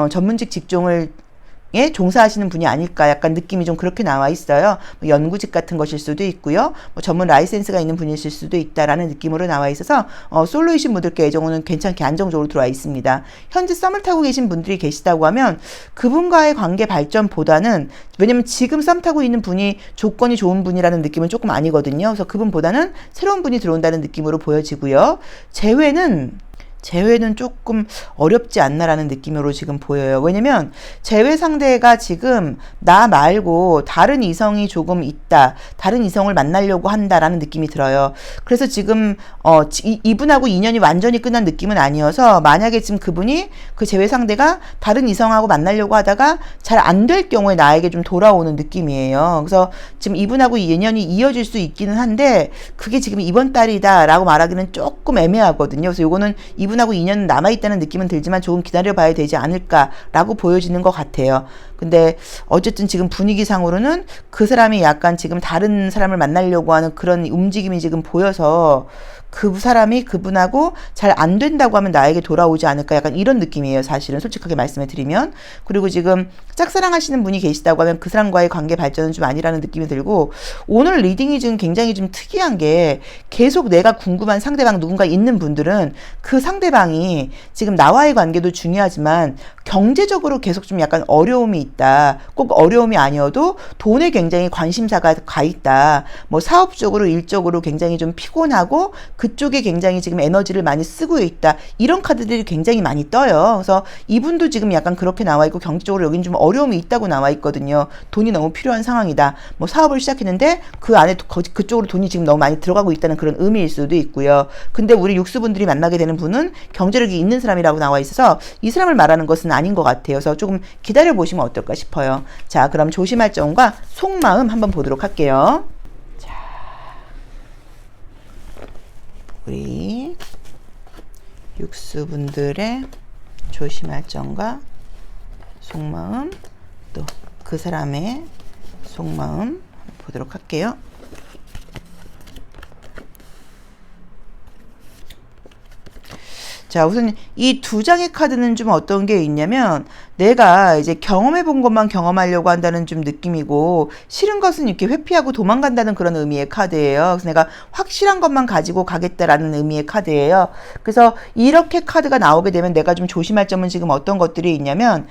전문직 직종을 종사하시는 분이 아닐까 약간 느낌이 좀 그렇게 나와 있어요. 뭐 연구직 같은 것일 수도 있고요. 뭐 전문 라이센스가 있는 분이실 수도 있다라는 느낌으로 나와 있어서 솔로이신 분들께 애정운은 괜찮게 안정적으로 들어와 있습니다. 현재 썸을 타고 계신 분들이 계시다고 하면 그분과의 관계 발전보다는 왜냐면 지금 썸 타고 있는 분이 조건이 좋은 분이라는 느낌은 조금 아니거든요. 그래서 그분보다는 새로운 분이 들어온다는 느낌으로 보여지고요. 재회는 조금 어렵지 않나라는 느낌으로 지금 보여요. 왜냐면 재회 상대가 지금 나 말고 다른 이성이 조금 있다. 다른 이성을 만나려고 한다라는 느낌이 들어요. 그래서 지금 이분하고 인연이 완전히 끝난 느낌은 아니어서 만약에 지금 그분이 그 재회 상대가 다른 이성하고 만나려고 하다가 잘 안 될 경우에 나에게 좀 돌아오는 느낌이에요. 그래서 지금 이분하고 인연이 이어질 수 있기는 한데 그게 지금 이번 달이다라고 말하기는 조금 애매하거든요. 그래서 요거는 이분하고 인연은 남아있다는 느낌은 들지만 조금 기다려봐야 되지 않을까라고 보여지는 것 같아요. 근데 어쨌든 지금 분위기상으로는 그 사람이 약간 지금 다른 사람을 만나려고 하는 그런 움직임이 지금 보여서 그 사람이 그분하고 잘 안 된다고 하면 나에게 돌아오지 않을까 약간 이런 느낌이에요. 사실은 솔직하게 말씀을 드리면. 그리고 지금 짝사랑하시는 분이 계시다고 하면 그 사람과의 관계 발전은 좀 아니라는 느낌이 들고 오늘 리딩이 지금 굉장히 좀 특이한 게 계속 내가 궁금한 상대방 누군가 있는 분들은 그 상대방이 지금 나와의 관계도 중요하지만 경제적으로 계속 좀 약간 어려움이 있다. 꼭 어려움이 아니어도 돈에 굉장히 관심사가 가 있다. 뭐 사업적으로 일적으로 굉장히 좀 피곤하고 그쪽에 굉장히 지금 에너지를 많이 쓰고 있다. 이런 카드들이 굉장히 많이 떠요. 그래서 이분도 지금 약간 그렇게 나와 있고 경제적으로 여긴 좀 어려움이 있다고 나와 있거든요. 돈이 너무 필요한 상황이다. 뭐 사업을 시작했는데 그 안에 그쪽으로 돈이 지금 너무 많이 들어가고 있다는 그런 의미일 수도 있고요. 근데 우리 육수분들이 만나게 되는 분은 경제력이 있는 사람이라고 나와 있어서 이 사람을 말하는 것은 아닌 것 같아요. 그래서 조금 기다려 보시면 어떨까 싶어요. 자, 그럼 조심할 점과 속마음 한번 보도록 할게요. 우리 육수분들의 조심할 점과 속마음, 또 그 사람의 속마음 보도록 할게요. 자, 우선 이 두 장의 카드는 좀 어떤 게 있냐면 내가 이제 경험해 본 것만 경험하려고 한다는 좀 느낌이고 싫은 것은 이렇게 회피하고 도망간다는 그런 의미의 카드예요. 그래서 내가 확실한 것만 가지고 가겠다라는 의미의 카드예요. 그래서 이렇게 카드가 나오게 되면 내가 좀 조심할 점은 지금 어떤 것들이 있냐면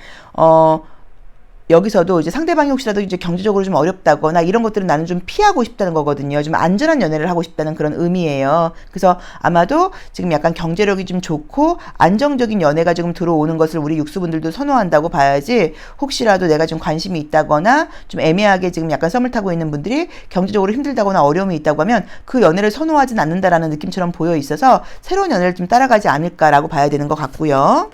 여기서도 이제 상대방이 혹시라도 이제 경제적으로 좀 어렵다거나 이런 것들은 나는 좀 피하고 싶다는 거거든요. 좀 안전한 연애를 하고 싶다는 그런 의미예요. 그래서 아마도 지금 약간 경제력이 좀 좋고 안정적인 연애가 지금 들어오는 것을 우리 육수분들도 선호한다고 봐야지 혹시라도 내가 좀 관심이 있다거나 좀 애매하게 지금 약간 썸을 타고 있는 분들이 경제적으로 힘들다거나 어려움이 있다고 하면 그 연애를 선호하진 않는다라는 느낌처럼 보여 있어서 새로운 연애를 좀 따라가지 않을까라고 봐야 되는 것 같고요.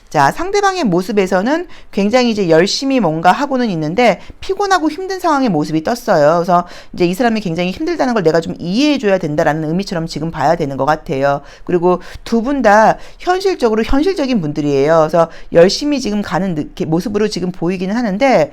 자, 상대방의 모습에서는 굉장히 이제 열심히 뭔가 하고는 있는데 피곤하고 힘든 상황의 모습이 떴어요. 그래서 이제 이 사람이 굉장히 힘들다는 걸 내가 좀 이해해줘야 된다라는 의미처럼 지금 봐야 되는 것 같아요. 그리고 두 분 다 현실적인 분들이에요. 그래서 열심히 지금 가는 모습으로 지금 보이기는 하는데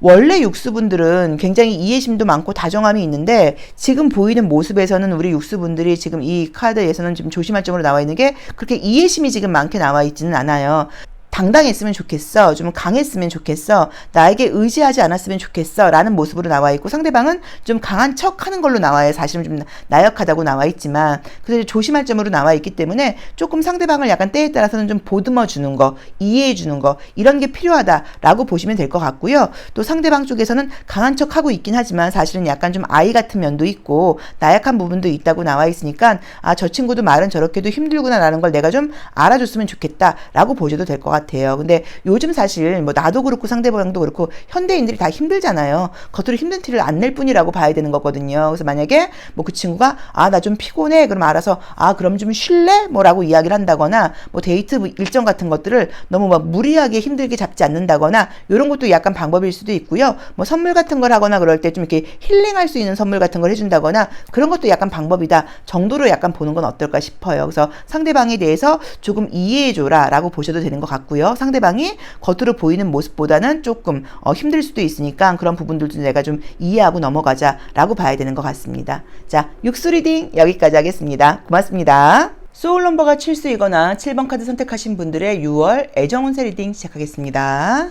원래 육수분들은 굉장히 이해심도 많고 다정함이 있는데 지금 보이는 모습에서는 우리 육수분들이 지금 이 카드에서는 좀 조심할 점으로 나와 있는 게 그렇게 이해심이 지금 많게 나와 있지는 않아요. 당당했으면 좋겠어. 좀 강했으면 좋겠어. 나에게 의지하지 않았으면 좋겠어. 라는 모습으로 나와 있고 상대방은 좀 강한 척 하는 걸로 나와요. 사실은 좀 나약하다고 나와 있지만 그래서 조심할 점으로 나와 있기 때문에 조금 상대방을 약간 때에 따라서는 좀 보듬어 주는 거, 이해해 주는 거 이런 게 필요하다라고 보시면 될 것 같고요. 또 상대방 쪽에서는 강한 척 하고 있긴 하지만 사실은 약간 좀 아이 같은 면도 있고 나약한 부분도 있다고 나와 있으니까 아, 저 친구도 말은 저렇게도 힘들구나 라는 걸 내가 좀 알아줬으면 좋겠다라고 보셔도 될 것 같아요. 근데 요즘 사실 뭐 나도 그렇고 상대방도 그렇고 현대인들이 다 힘들잖아요. 겉으로 힘든 티를 안 낼 뿐이라고 봐야 되는 거거든요. 그래서 만약에 뭐 그 친구가 아, 나 좀 피곤해. 그럼 알아서 아, 그럼 좀 쉴래? 뭐라고 이야기를 한다거나 뭐 데이트 일정 같은 것들을 너무 막 무리하게 힘들게 잡지 않는다거나 이런 것도 약간 방법일 수도 있고요. 뭐 선물 같은 걸 하거나 그럴 때 좀 이렇게 힐링할 수 있는 선물 같은 걸 해준다거나 그런 것도 약간 방법이다 정도로 약간 보는 건 어떨까 싶어요. 그래서 상대방에 대해서 조금 이해해줘라 라고 보셔도 되는 것 같고요. 상대방이 겉으로 보이는 모습보다는 조금 힘들 수도 있으니까 그런 부분들도 내가 좀 이해하고 넘어가자 라고 봐야 되는 것 같습니다. 자, 육수 리딩 여기까지 하겠습니다. 고맙습니다. 소울 넘버가 7수이거나 7번 카드 선택하신 분들의 6월 애정운세 리딩 시작하겠습니다.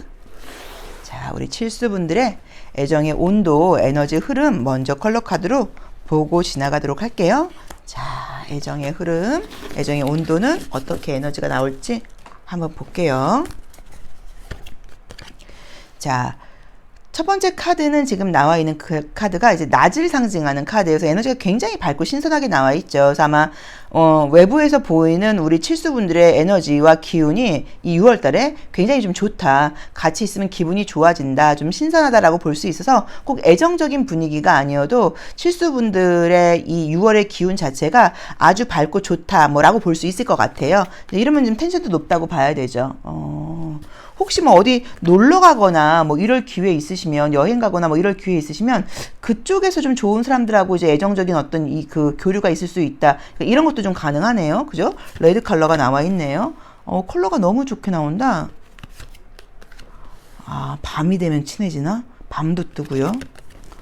자, 우리 7수 분들의 애정의 온도, 에너지 흐름 먼저 컬러 카드로 보고 지나가도록 할게요. 자, 애정의 흐름, 애정의 온도는 어떻게 에너지가 나올지 한번 볼게요. 자, 첫 번째 카드는 지금 나와 있는 그 카드가 이제 낮을 상징하는 카드여서 에너지가 굉장히 밝고 신선하게 나와 있죠. 그래서 아마 외부에서 보이는 우리 칠수분들의 에너지와 기운이 이 6월 달에 굉장히 좀 좋다. 같이 있으면 기분이 좋아진다. 좀 신선하다라고 볼 수 있어서 꼭 애정적인 분위기가 아니어도 칠수분들의 이 6월의 기운 자체가 아주 밝고 좋다. 뭐라고 볼 수 있을 것 같아요. 이러면 좀 텐션도 높다고 봐야 되죠. 혹시 뭐 어디 놀러 가거나 뭐 이럴 기회 있으시면 여행 가거나 뭐 이럴 기회 있으시면 그쪽에서 좀 좋은 사람들하고 이제 애정적인 어떤 이 그 교류가 있을 수 있다. 그러니까 이런 것도 좀 가능하네요. 그죠? 레드 컬러가 나와 있네요. 컬러가 너무 좋게 나온다. 아, 밤이 되면 친해지나? 밤도 뜨고요.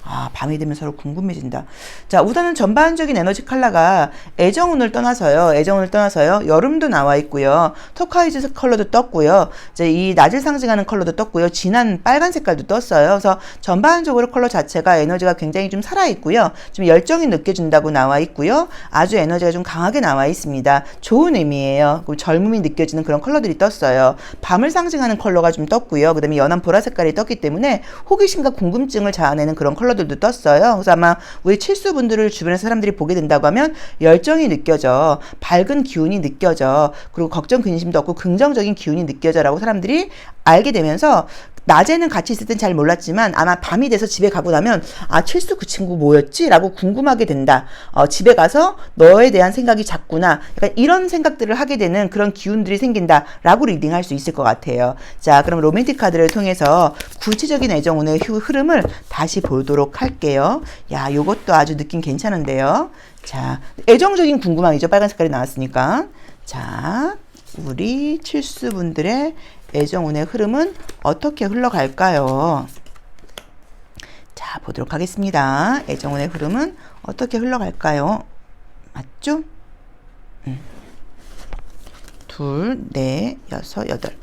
아, 밤이 되면 서로 궁금해진다. 자, 우선은 전반적인 에너지 컬러가 애정운을 떠나서요. 여름도 나와 있고요. 터카이즈 컬러도 떴고요. 이제 이 낮을 상징하는 컬러도 떴고요. 진한 빨간 색깔도 떴어요. 그래서 전반적으로 컬러 자체가 에너지가 굉장히 좀 살아있고요. 좀 열정이 느껴진다고 나와 있고요. 아주 에너지가 좀 강하게 나와 있습니다. 좋은 의미예요. 젊음이 느껴지는 그런 컬러들이 떴어요. 밤을 상징하는 컬러가 좀 떴고요. 그 다음에 연한 보라 색깔이 떴기 때문에 호기심과 궁금증을 자아내는 그런 컬러들도 떴어요. 그래서 아마 우리 칠수분들을 주변에서 사람들이 보게 된다고 하면 열정이 느껴져. 밝은 기운이 느껴져. 그리고 걱정 근심도 없고 긍정적인 기운이 느껴져라고 사람들이 알게 되면서 낮에는 같이 있을 땐 잘 몰랐지만 아마 밤이 돼서 집에 가고 나면 아, 칠수 그 친구 뭐였지? 라고 궁금하게 된다. 집에 가서 너에 대한 생각이 잦구나. 약간 이런 생각들을 하게 되는 그런 기운들이 생긴다. 라고 리딩할 수 있을 것 같아요. 자, 그럼 로맨틱 카드를 통해서 구체적인 애정운의 흐름을 다시 보도록 할게요. 야, 요것도 아주 느낌 괜찮은데요. 자, 애정적인 궁금함이죠. 빨간 색깔이 나왔으니까. 자, 우리 칠수분들의 애정운의 흐름은 어떻게 흘러갈까요? 자, 보도록 하겠습니다. 애정운의 흐름은 어떻게 흘러갈까요? 맞죠? 둘, 넷, 여섯, 여덟.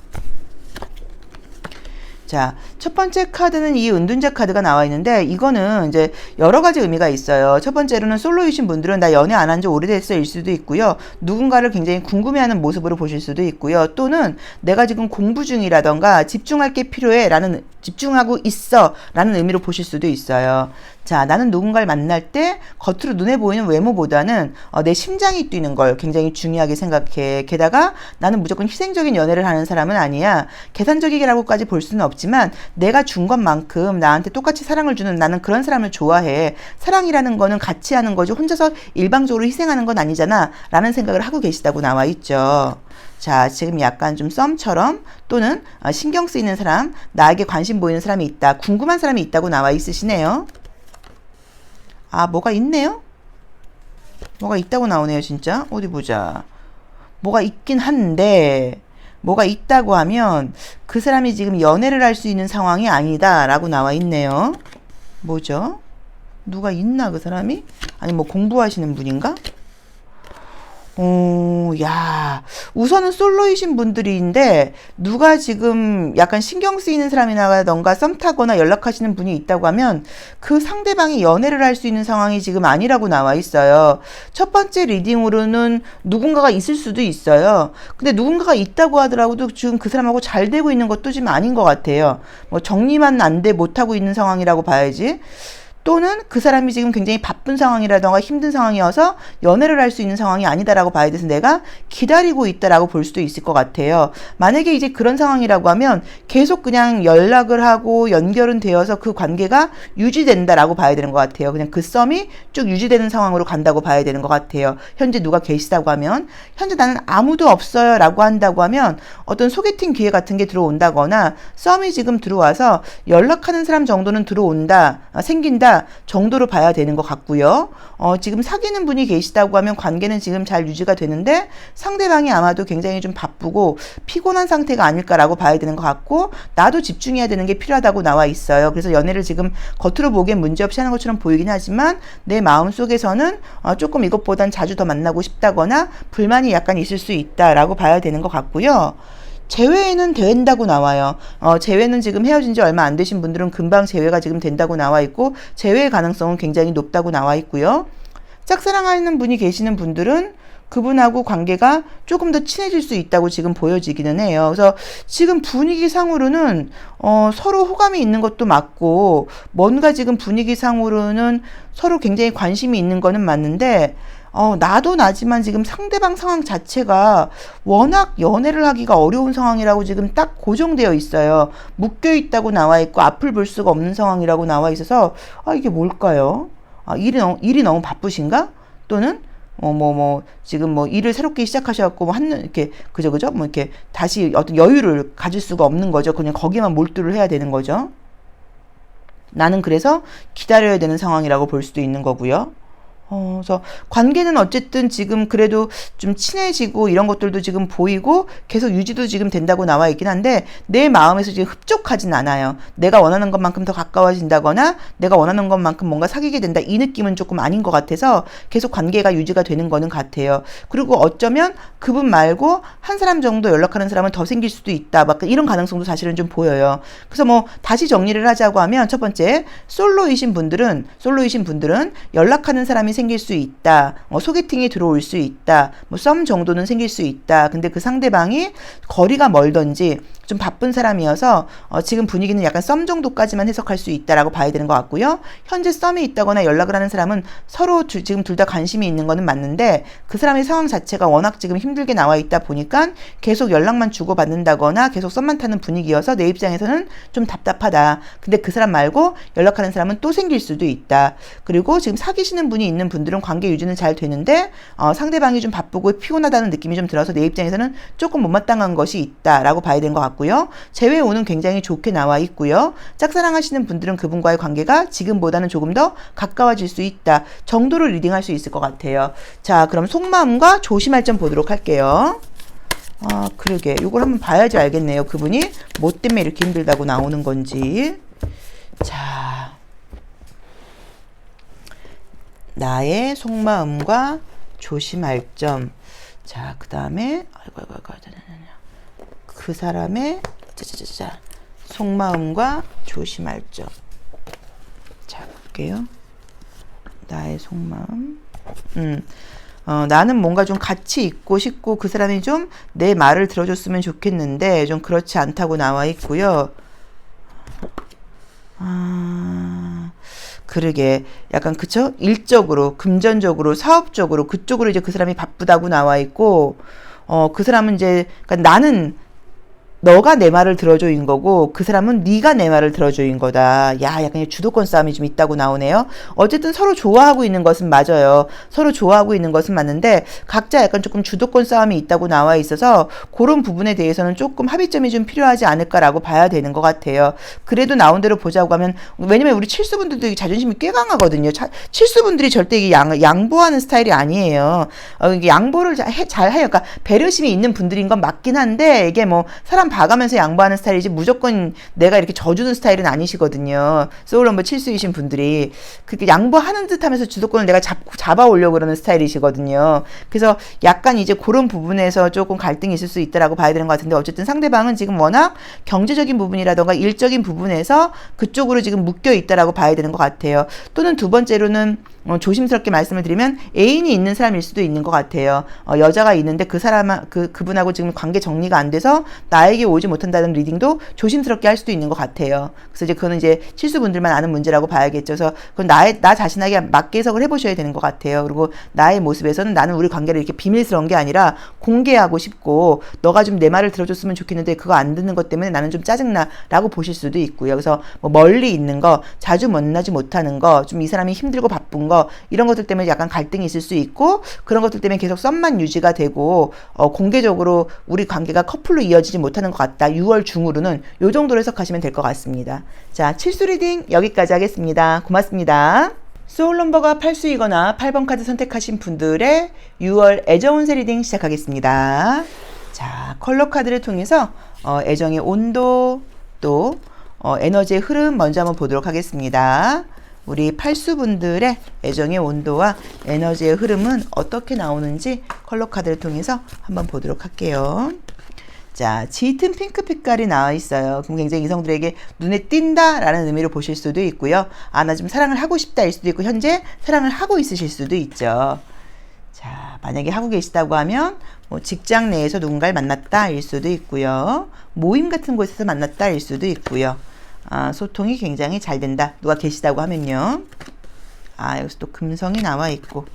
자, 첫 번째 카드는 이 은둔자 카드가 나와 있는데 이거는 이제 여러 가지 의미가 있어요. 첫 번째로는 솔로이신 분들은 나 연애 안 한 지 오래됐어일 수도 있고요. 누군가를 굉장히 궁금해하는 모습으로 보실 수도 있고요. 또는 내가 지금 공부 중이라던가 집중할 게 필요해 라는 집중하고 있어 라는 의미로 보실 수도 있어요. 자, 나는 누군가를 만날 때 겉으로 눈에 보이는 외모보다는 내 심장이 뛰는 걸 굉장히 중요하게 생각해. 게다가 나는 무조건 희생적인 연애를 하는 사람은 아니야. 계산적이라고까지 볼 수는 없지만 내가 준 것만큼 나한테 똑같이 사랑을 주는 나는 그런 사람을 좋아해. 사랑이라는 거는 같이 하는 거지 혼자서 일방적으로 희생하는 건 아니잖아 라는 생각을 하고 계시다고 나와 있죠. 자, 지금 약간 좀 썸처럼 또는 신경 쓰이는 사람, 나에게 관심 보이는 사람이 있다, 궁금한 사람이 있다고 나와 있으시네요. 아, 뭐가 있네요? 뭐가 있다고 나오네요, 진짜. 어디 보자. 뭐가 있긴 한데, 뭐가 있다고 하면 그 사람이 지금 연애를 할 수 있는 상황이 아니다 라고 나와 있네요. 뭐죠? 누가 있나 그 사람이? 아니 뭐 공부하시는 분인가? 야, 우선은 솔로이신 분들인데 누가 지금 약간 신경 쓰이는 사람이라던가 썸 타거나 연락하시는 분이 있다고 하면 그 상대방이 연애를 할 수 있는 상황이 지금 아니라고 나와 있어요. 첫 번째 리딩으로는 누군가가 있을 수도 있어요. 근데 누군가가 있다고 하더라도 지금 그 사람하고 잘 되고 있는 것도 지금 아닌 것 같아요. 뭐 정리만 안 돼 못하고 있는 상황이라고 봐야지. 또는 그 사람이 지금 굉장히 바쁜 상황이라던가 힘든 상황이어서 연애를 할 수 있는 상황이 아니다라고 봐야 돼서 내가 기다리고 있다라고 볼 수도 있을 것 같아요. 만약에 이제 그런 상황이라고 하면 계속 그냥 연락을 하고 연결은 되어서 그 관계가 유지된다라고 봐야 되는 것 같아요. 그냥 그 썸이 쭉 유지되는 상황으로 간다고 봐야 되는 것 같아요. 현재 누가 계시다고 하면 현재 나는 아무도 없어요 라고 한다고 하면 어떤 소개팅 기회 같은 게 들어온다거나 썸이 지금 들어와서 연락하는 사람 정도는 들어온다, 생긴다 정도로 봐야 되는 것 같고요. 지금 사귀는 분이 계시다고 하면 관계는 지금 잘 유지가 되는데 상대방이 아마도 굉장히 좀 바쁘고 피곤한 상태가 아닐까라고 봐야 되는 것 같고 나도 집중해야 되는 게 필요하다고 나와 있어요. 그래서 연애를 지금 겉으로 보기엔 문제없이 하는 것처럼 보이긴 하지만 내 마음속에서는 조금 이것보단 자주 더 만나고 싶다거나 불만이 약간 있을 수 있다라고 봐야 되는 것 같고요. 재회는 된다고 나와요. 재회는 지금 헤어진 지 얼마 안 되신 분들은 금방 재회가 지금 된다고 나와 있고 재회의 가능성은 굉장히 높다고 나와 있고요. 짝사랑하는 분이 계시는 분들은 그분하고 관계가 조금 더 친해질 수 있다고 지금 보여지기는 해요. 그래서 지금 분위기상으로는 서로 호감이 있는 것도 맞고 뭔가 지금 분위기상으로는 서로 굉장히 관심이 있는 거는 맞는데 나도 나지만 지금 상대방 상황 자체가 워낙 연애를 하기가 어려운 상황이라고 지금 딱 고정되어 있어요. 묶여 있다고 나와 있고 앞을 볼 수가 없는 상황이라고 나와 있어서 이게 뭘까요? 일이 너무 바쁘신가? 또는 지금 일을 새롭게 시작하셔갖고 이렇게 그죠 이렇게 다시 어떤 여유를 가질 수가 없는 거죠. 그냥 거기만 몰두를 해야 되는 거죠. 나는 그래서 기다려야 되는 상황이라고 볼 수도 있는 거고요. 그래서 관계는 어쨌든 지금 그래도 좀 친해지고 이런 것들도 지금 보이고 계속 유지도 지금 된다고 나와 있긴 한데 내 마음에서 지금 흡족하진 않아요. 내가 원하는 것만큼 더 가까워진다거나 내가 원하는 것만큼 뭔가 사귀게 된다 이 느낌은 조금 아닌 것 같아서 계속 관계가 유지가 되는 거는 같아요. 그리고 어쩌면 그분 말고 한 사람 정도 연락하는 사람은 더 생길 수도 있다. 막 이런 가능성도 사실은 좀 보여요. 그래서 다시 정리를 하자고 하면 첫 번째 솔로이신 분들은 연락하는 사람이 생길 수 있다. 소개팅이 들어올 수 있다. 썸 정도는 생길 수 있다. 근데 그 상대방이 거리가 멀던지 좀 바쁜 사람이어서 지금 분위기는 약간 썸 정도까지만 해석할 수 있다라고 봐야 되는 것 같고요. 현재 썸이 있다거나 연락을 하는 사람은 서로 지금 둘 다 관심이 있는 거는 맞는데 그 사람의 상황 자체가 워낙 지금 힘들게 나와 있다 보니까 계속 연락만 주고받는다거나 계속 썸만 타는 분위기여서 내 입장에서는 좀 답답하다. 근데 그 사람 말고 연락하는 사람은 또 생길 수도 있다. 그리고 지금 사귀시는 분이 있는 분들은 관계 유지는 잘 되는데 상대방이 좀 바쁘고 피곤하다는 느낌이 좀 들어서 내 입장에서는 조금 못마땅한 것이 있다라고 봐야 되는 것 같고요. 재회 오는 굉장히 좋게 나와 있고요. 짝사랑하시는 분들은 그분과의 관계가 지금보다는 조금 더 가까워질 수 있다 정도로 리딩할 수 있을 것 같아요. 자, 그럼 속마음과 조심할 점 보도록 할게요. 그러게 이걸 한번 봐야지 알겠네요. 그분이 뭐 때문에 이렇게 힘들다고 나오는 건지. 자, 나의 속마음과 조심할 점. 자, 그 다음에 그 사람의 속마음과 조심할 점. 자, 볼게요. 나의 속마음. 나는 뭔가 좀 같이 있고 싶고 그 사람이 좀 내 말을 들어줬으면 좋겠는데 좀 그렇지 않다고 나와 있고요. 그러게 약간 그쵸? 일적으로, 금전적으로, 사업적으로 그쪽으로 이제 그 사람이 바쁘다고 나와 있고 그 사람은 이제 그러니까 나는 너가 내 말을 들어줘인 거고 그 사람은 네가 내 말을 들어줘인 거다. 야, 약간 주도권 싸움이 좀 있다고 나오네요. 어쨌든 서로 좋아하고 있는 것은 맞아요. 서로 좋아하고 있는 것은 맞는데 각자 약간 조금 주도권 싸움이 있다고 나와 있어서 그런 부분에 대해서는 조금 합의점이 좀 필요하지 않을까라고 봐야 되는 것 같아요. 그래도 나온 대로 보자고 하면 왜냐면 우리 칠수분들도 자존심이 꽤 강하거든요. 칠수분들이 절대 이게 양보하는 스타일이 아니에요. 이게 양보를 잘 해요. 그러니까 배려심이 있는 분들인 건 맞긴 한데 이게 사람 최대한 봐가면서 양보하는 스타일이지 무조건 내가 이렇게 져주는 스타일은 아니시거든요. 소울 넘버 7수이신 분들이 그렇게 양보하는 듯 하면서 주도권을 내가 잡아오려고 그러는 스타일이시거든요. 그래서 약간 이제 그런 부분에서 조금 갈등이 있을 수 있다라고 봐야 되는 것 같은데, 어쨌든 상대방은 지금 워낙 경제적인 부분이라던가 일적인 부분에서 그쪽으로 지금 묶여 있다라고 봐야 되는 것 같아요. 또는 두 번째로는 조심스럽게 말씀을 드리면 애인이 있는 사람일 수도 있는 것 같아요. 여자가 있는데 그분하고 지금 관계 정리가 안 돼서 나에게 오지 못한다는 리딩도 조심스럽게 할 수도 있는 것 같아요. 그래서 이제 그거는 이제 실수분들만 아는 문제라고 봐야겠죠. 그래서 그건 나 자신에게 맞게 해석을 해보셔야 되는 것 같아요. 그리고 나의 모습에서는 나는 우리 관계를 이렇게 비밀스러운 게 아니라 공개하고 싶고, 너가 좀 내 말을 들어줬으면 좋겠는데 그거 안 듣는 것 때문에 나는 좀 짜증나 라고 보실 수도 있고요. 그래서 뭐 멀리 있는 거, 자주 만나지 못하는 거, 좀 이 사람이 힘들고 바쁜 거, 이런 것들 때문에 약간 갈등이 있을 수 있고, 그런 것들 때문에 계속 썸만 유지가 되고 공개적으로 우리 관계가 커플로 이어지지 못하는 것 같다. 6월 중으로는 요 정도로 해석하시면 될 것 같습니다. 자, 7수 리딩 여기까지 하겠습니다. 고맙습니다. 소울 넘버가 8수이거나 8번 카드 선택하신 분들의 6월 애정 운세 리딩 시작하겠습니다. 자, 컬러 카드를 통해서 애정의 온도, 또 에너지의 흐름 먼저 한번 보도록 하겠습니다. 우리 8수분들의 애정의 온도와 에너지의 흐름은 어떻게 나오는지 컬러 카드를 통해서 한번 보도록 할게요. 자, 짙은 핑크 빛깔이 나와 있어요. 그럼 굉장히 이성들에게 눈에 띈다 라는 의미로 보실 수도 있고요. 아, 나 좀 사랑을 하고 싶다 일 수도 있고, 현재 사랑을 하고 있으실 수도 있죠. 자, 만약에 하고 계시다고 하면 뭐 직장 내에서 누군가를 만났다 일 수도 있고요. 모임 같은 곳에서 만났다 일 수도 있고요. 아, 소통이 굉장히 잘 된다. 누가 계시다고 하면요. 아, 여기서 또 금성이 나와 있고,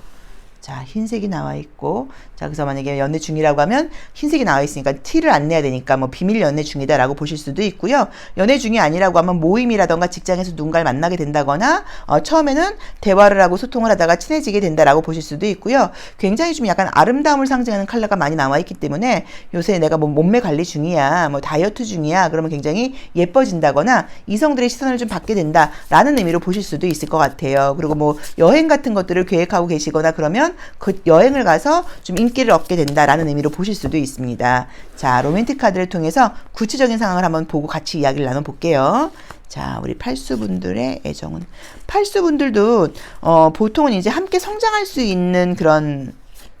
자, 흰색이 나와 있고, 자, 그래서 만약에 연애 중이라고 하면 흰색이 나와 있으니까 티를 안 내야 되니까 뭐 비밀 연애 중이다라고 보실 수도 있고요. 연애 중이 아니라고 하면 모임이라던가 직장에서 누군가를 만나게 된다거나 처음에는 대화를 하고 소통을 하다가 친해지게 된다라고 보실 수도 있고요. 굉장히 좀 약간 아름다움을 상징하는 컬러가 많이 나와 있기 때문에 요새 내가 뭐 몸매 관리 중이야, 뭐 다이어트 중이야, 그러면 굉장히 예뻐진다거나 이성들의 시선을 좀 받게 된다라는 의미로 보실 수도 있을 것 같아요. 그리고 뭐 여행 같은 것들을 계획하고 계시거나 그러면 그 여행을 가서 좀 인기를 얻게 된다라는 의미로 보실 수도 있습니다. 자, 로맨틱 카드를 통해서 구체적인 상황을 한번 보고 같이 이야기를 나눠볼게요. 자, 우리 8수분들의 애정은, 8수분들도 보통은 이제 함께 성장할 수 있는 그런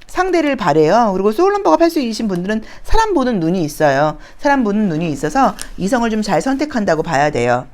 상대를 바래요. 그리고 소울 넘버가 8수이신 분들은 사람 보는 눈이 있어요. 사람 보는 눈이 있어서 이성을 좀 잘 선택한다고 봐야 돼요.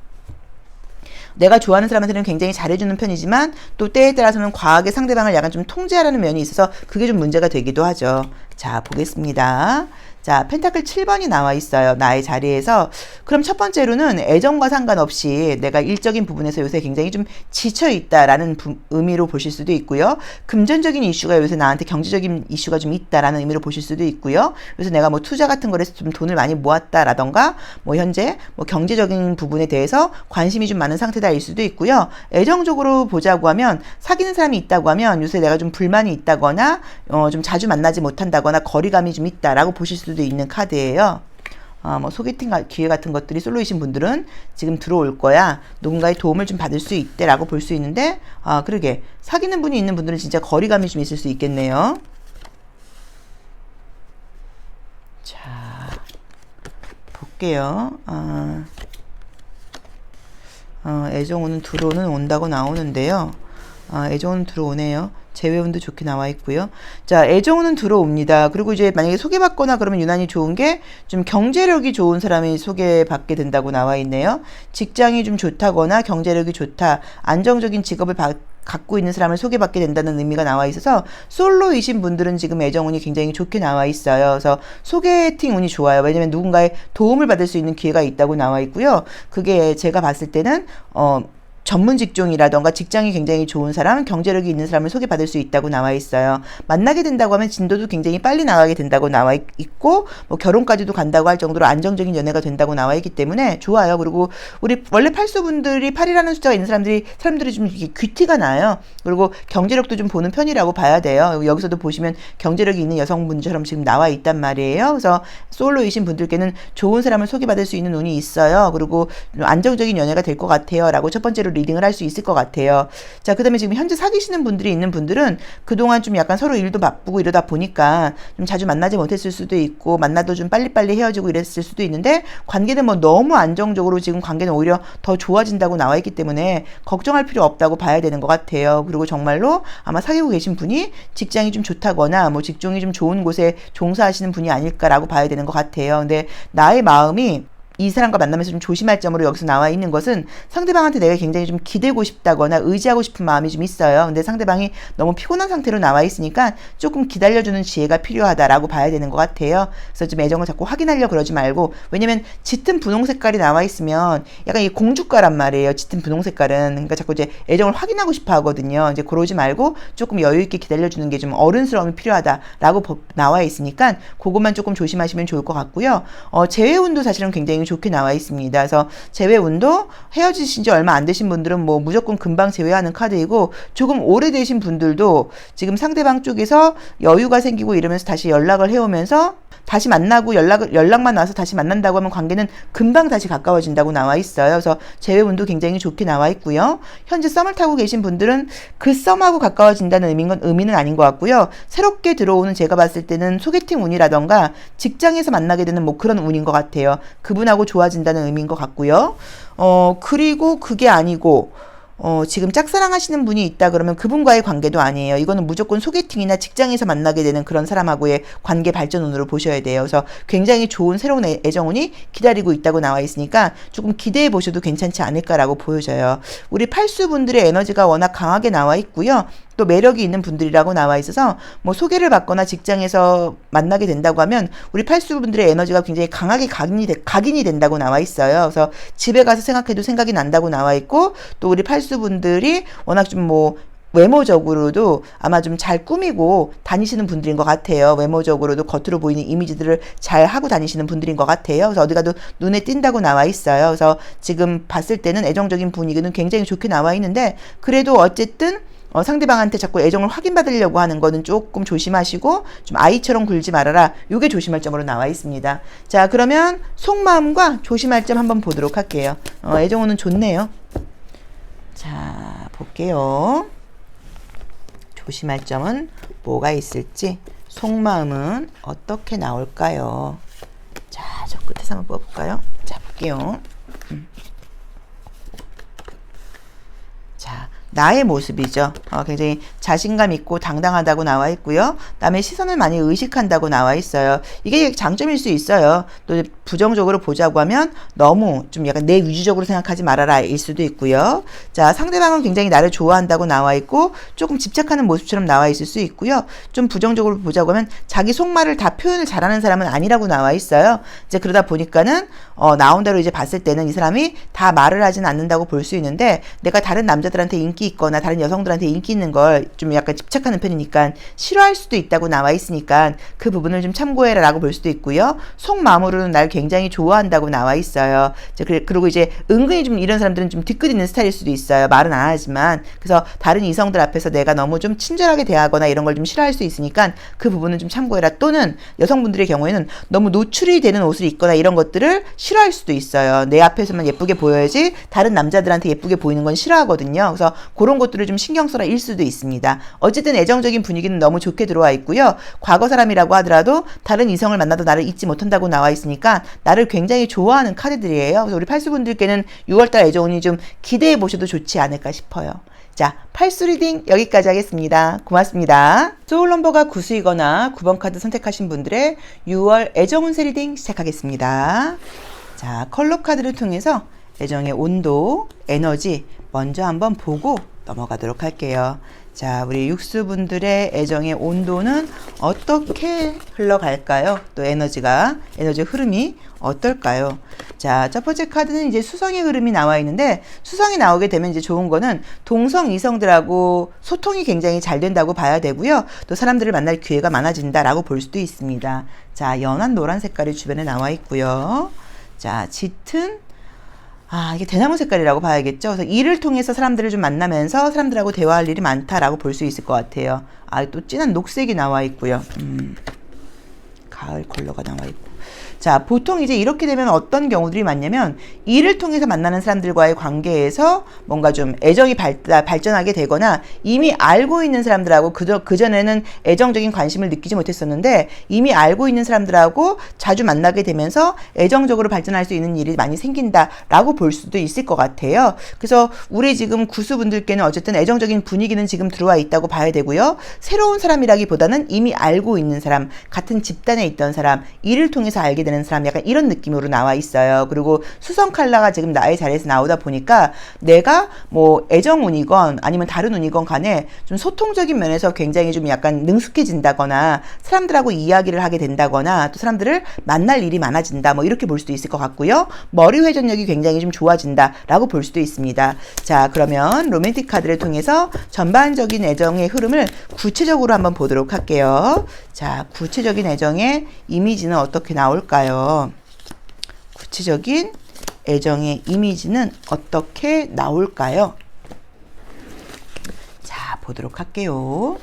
내가 좋아하는 사람한테는 굉장히 잘해주는 편이지만 또 때에 따라서는 과하게 상대방을 약간 좀 통제하려는 면이 있어서 그게 좀 문제가 되기도 하죠. 자, 보겠습니다. 자, 펜타클 7번이 나와 있어요. 나의 자리에서. 그럼 첫 번째로는 애정과 상관없이 내가 일적인 부분에서 요새 굉장히 좀 지쳐있다라는 의미로 보실 수도 있고요. 금전적인 이슈가 요새 나한테 경제적인 이슈가 좀 있다라는 의미로 보실 수도 있고요. 그래서 내가 뭐 투자 같은 거에서 좀 돈을 많이 모았다라던가 뭐 현재 뭐 경제적인 부분에 대해서 관심이 좀 많은 상태다일 수도 있고요. 애정적으로 보자고 하면 사귀는 사람이 있다고 하면 요새 내가 좀 불만이 있다거나 좀 자주 만나지 못한다거나 거리감이 좀 있다라고 보실 수도 있는 카드예요. 뭐 소개팅 기회 같은 것들이 솔로이신 분들은 지금 들어올 거야. 누군가의 도움을 좀 받을 수 있대라고 볼 수 있는데, 그러게 사귀는 분이 있는 분들은 진짜 거리감이 좀 있을 수 있겠네요. 자, 볼게요. 애정운은 들어오는 온다고 나오는데요. 애정운은 들어오네요. 재회운도 좋게 나와 있고요. 자, 애정운은 들어옵니다. 그리고 이제 만약에 소개받거나 그러면 유난히 좋은 게 좀 경제력이 좋은 사람이 소개받게 된다고 나와 있네요. 직장이 좀 좋다거나 경제력이 좋다, 안정적인 직업을 갖고 있는 사람을 소개받게 된다는 의미가 나와 있어서 솔로이신 분들은 지금 애정운이 굉장히 좋게 나와 있어요. 그래서 소개팅 운이 좋아요. 왜냐면 누군가의 도움을 받을 수 있는 기회가 있다고 나와 있고요. 그게 제가 봤을 때는 전문 직종이라던가 직장이 굉장히 좋은 사람, 경제력이 있는 사람을 소개받을 수 있다고 나와 있어요. 만나게 된다고 하면 진도도 굉장히 빨리 나가게 된다고 나와 있고, 뭐 결혼까지도 간다고 할 정도로 안정적인 연애가 된다고 나와 있기 때문에 좋아요. 그리고 우리 원래 8수분들이 8이라는 숫자가 있는 사람들이 좀 귀티가 나요. 그리고 경제력도 좀 보는 편이라고 봐야 돼요. 여기서도 보시면 경제력이 있는 여성분처럼 지금 나와 있단 말이에요. 그래서 솔로이신 분들께는 좋은 사람을 소개받을 수 있는 운이 있어요. 그리고 안정적인 연애가 될 것 같아요. 라고 첫 번째로 상태로 리딩을 할 수 있을 것 같아요. 자, 그 다음에 지금 현재 사귀시는 분들이 있는 분들은 그동안 좀 약간 서로 일도 바쁘고 이러다 보니까 좀 자주 만나지 못했을 수도 있고, 만나도 좀 빨리빨리 헤어지고 이랬을 수도 있는데, 관계는 뭐 너무 안정적으로 지금 관계는 오히려 더 좋아진다고 나와 있기 때문에 걱정할 필요 없다고 봐야 되는 것 같아요. 그리고 정말로 아마 사귀고 계신 분이 직장이 좀 좋다거나 뭐 직종이 좀 좋은 곳에 종사하시는 분이 아닐까라고 봐야 되는 것 같아요. 근데 나의 마음이 이 사람과 만나면서 좀 조심할 점으로 여기서 나와 있는 것은, 상대방한테 내가 굉장히 좀 기대고 싶다거나 의지하고 싶은 마음이 좀 있어요. 근데 상대방이 너무 피곤한 상태로 나와 있으니까 조금 기다려주는 지혜가 필요하다라고 봐야 되는 것 같아요. 그래서 좀 애정을 자꾸 확인하려고 그러지 말고, 왜냐면 짙은 분홍 색깔이 나와 있으면 약간 이 공주가란 말이에요. 짙은 분홍 색깔은. 그러니까 자꾸 이제 애정을 확인하고 싶어 하거든요. 이제 그러지 말고 조금 여유 있게 기다려주는 게 좀 어른스러움이 필요하다라고 나와 있으니까 그것만 조금 조심하시면 좋을 것 같고요. 재회운도 사실은 굉장히 좋게 나와 있습니다. 그래서 재회운도 헤어지신 지 얼마 안 되신 분들은 뭐 무조건 금방 재회하는 카드이고, 조금 오래되신 분들도 지금 상대방 쪽에서 여유가 생기고 이러면서 다시 연락을 해오면서 다시 만나고 연락만 와서 다시 만난다고 하면 관계는 금방 다시 가까워진다고 나와 있어요. 그래서 재회운도 굉장히 좋게 나와 있고요. 현재 썸을 타고 계신 분들은 그 썸하고 가까워진다는 의미는 아닌 것 같고요. 새롭게 들어오는, 제가 봤을 때는 소개팅 운이라던가 직장에서 만나게 되는 뭐 그런 운인 것 같아요. 그분하고 좋아진다는 의미인 것 같고요. 그리고 그게 아니고, 지금 짝사랑하시는 분이 있다 그러면 그분과의 관계도 아니에요. 이거는 무조건 소개팅이나 직장에서 만나게 되는 그런 사람하고의 관계 발전운으로 보셔야 돼요. 그래서 굉장히 좋은 새로운 애정운이 기다리고 있다고 나와 있으니까 조금 기대해 보셔도 괜찮지 않을까라고 보여져요. 우리 팔수분들의 에너지가 워낙 강하게 나와 있고요. 또 매력이 있는 분들이라고 나와 있어서 뭐 소개를 받거나 직장에서 만나게 된다고 하면 우리 팔수분들의 에너지가 굉장히 강하게 각인이 된다고 나와 있어요. 그래서 집에 가서 생각해도 생각이 난다고 나와 있고, 또 우리 팔수분들이 워낙 좀 뭐 외모적으로도 아마 좀 잘 꾸미고 다니시는 분들인 것 같아요. 외모적으로도 겉으로 보이는 이미지들을 잘 하고 다니시는 분들인 것 같아요. 그래서 어디 가도 눈에 띈다고 나와 있어요. 그래서 지금 봤을 때는 애정적인 분위기는 굉장히 좋게 나와 있는데, 그래도 어쨌든 상대방한테 자꾸 애정을 확인받으려고 하는 거는 조금 조심하시고, 좀 아이처럼 굴지 말아라. 요게 조심할 점으로 나와 있습니다. 자, 그러면 속마음과 조심할 점 한번 보도록 할게요. 애정운은 좋네요. 자, 볼게요. 조심할 점은 뭐가 있을지, 속마음은 어떻게 나올까요? 자, 저 끝에서 한번 뽑아볼까요? 자, 볼게요. 자, 나의 모습이죠. 굉장히 자신감 있고 당당하다고 나와 있고요. 남의 시선을 많이 의식한다고 나와 있어요. 이게 장점일 수 있어요. 또 부정적으로 보자고 하면 너무 좀 약간 내 위주적으로 생각하지 말아라 일 수도 있고요. 자, 상대방은 굉장히 나를 좋아한다고 나와 있고 조금 집착하는 모습처럼 나와 있을 수 있고요. 좀 부정적으로 보자고 하면 자기 속말을 다 표현을 잘하는 사람은 아니라고 나와 있어요. 이제 그러다 보니까는 나온 대로 이제 봤을 때는 이 사람이 다 말을 하진 않는다고 볼 수 있는데, 내가 다른 남자들한테 인기 있거나 다른 여성들한테 인기 있는 걸 좀 약간 집착하는 편이니까 싫어할 수도 있다고 나와 있으니까 그 부분을 좀 참고해라 라고 볼 수도 있고요. 속마음으로는 날 굉장히 좋아한다고 나와 있어요. 그리고 이제 은근히 좀 이런 사람들은 좀 뒤끝 있는 스타일일 수도 있어요. 말은 안 하지만. 그래서 다른 이성들 앞에서 내가 너무 좀 친절하게 대하거나 이런 걸 좀 싫어할 수 있으니까 그 부분은 좀 참고해라. 또는 여성분들의 경우에는 너무 노출이 되는 옷을 입거나 이런 것들을 싫어할 수도 있어요. 내 앞에서만 예쁘게 보여야지 다른 남자들한테 예쁘게 보이는 건 싫어하거든요. 그래서 그런 것들을 좀 신경 써라 일 수도 있습니다. 어쨌든 애정적인 분위기는 너무 좋게 들어와 있고요. 과거 사람이라고 하더라도 다른 이성을 만나도 나를 잊지 못한다고 나와 있으니까 나를 굉장히 좋아하는 카드들이에요. 그래서 우리 팔수분들께는 6월달 애정운이 좀 기대해 보셔도 좋지 않을까 싶어요. 자, 팔수 리딩 여기까지 하겠습니다. 고맙습니다. 소울 넘버가 9수이거나 9번 카드 선택하신 분들의 6월 애정운세 리딩 시작하겠습니다. 자, 컬러 카드를 통해서 애정의 온도, 에너지 먼저 한번 보고 넘어가도록 할게요. 자, 우리 육수분들의 애정의 온도는 어떻게 흘러갈까요? 또 에너지 흐름이 어떨까요? 자, 첫 번째 카드는 이제 수성의 흐름이 나와 있는데, 수성이 나오게 되면 이제 좋은 거는 동성 이성들하고 소통이 굉장히 잘 된다고 봐야 되고요. 또 사람들을 만날 기회가 많아진다라고 볼 수도 있습니다. 자, 연한 노란 색깔이 주변에 나와 있고요. 자, 짙은 이게 대나무 색깔이라고 봐야겠죠. 그래서 이를 통해서 사람들을 좀 만나면서 사람들하고 대화할 일이 많다라고 볼 수 있을 것 같아요. 또 진한 녹색이 나와 있고요. 가을 컬러가 나와 있고. 자, 보통 이제 이렇게 되면 어떤 경우들이 많냐면 일을 통해서 만나는 사람들과의 관계에서 뭔가 좀 애정이 발전하게 되거나 이미 알고 있는 사람들하고 그전에는 애정적인 관심을 느끼지 못했었는데 이미 알고 있는 사람들하고 자주 만나게 되면서 애정적으로 발전할 수 있는 일이 많이 생긴다라고 볼 수도 있을 것 같아요. 그래서 우리 지금 구수분들께는 어쨌든 애정적인 분위기는 지금 들어와 있다고 봐야 되고요. 새로운 사람이라기보다는 이미 알고 있는 사람, 같은 집단에 있던 사람, 일을 통해서 알게 되는 사람, 약간 이런 느낌으로 나와 있어요. 그리고 수성 컬러가 지금 나의 자리에서 나오다 보니까 내가 뭐 애정운이건 아니면 다른 운이건 간에 좀 소통적인 면에서 굉장히 좀 약간 능숙해진다거나 사람들하고 이야기를 하게 된다거나 또 사람들을 만날 일이 많아진다, 뭐 이렇게 볼 수도 있을 것 같고요. 머리 회전력이 굉장히 좀 좋아진다라고 볼 수도 있습니다. 자, 그러면 로맨틱 카드를 통해서 전반적인 애정의 흐름을 구체적으로 한번 보도록 할게요. 자, 구체적인 애정의 이미지는 어떻게 나올까요? 구체적인 애정의 이미지는 어떻게 나올까요? 자, 보도록 할게요.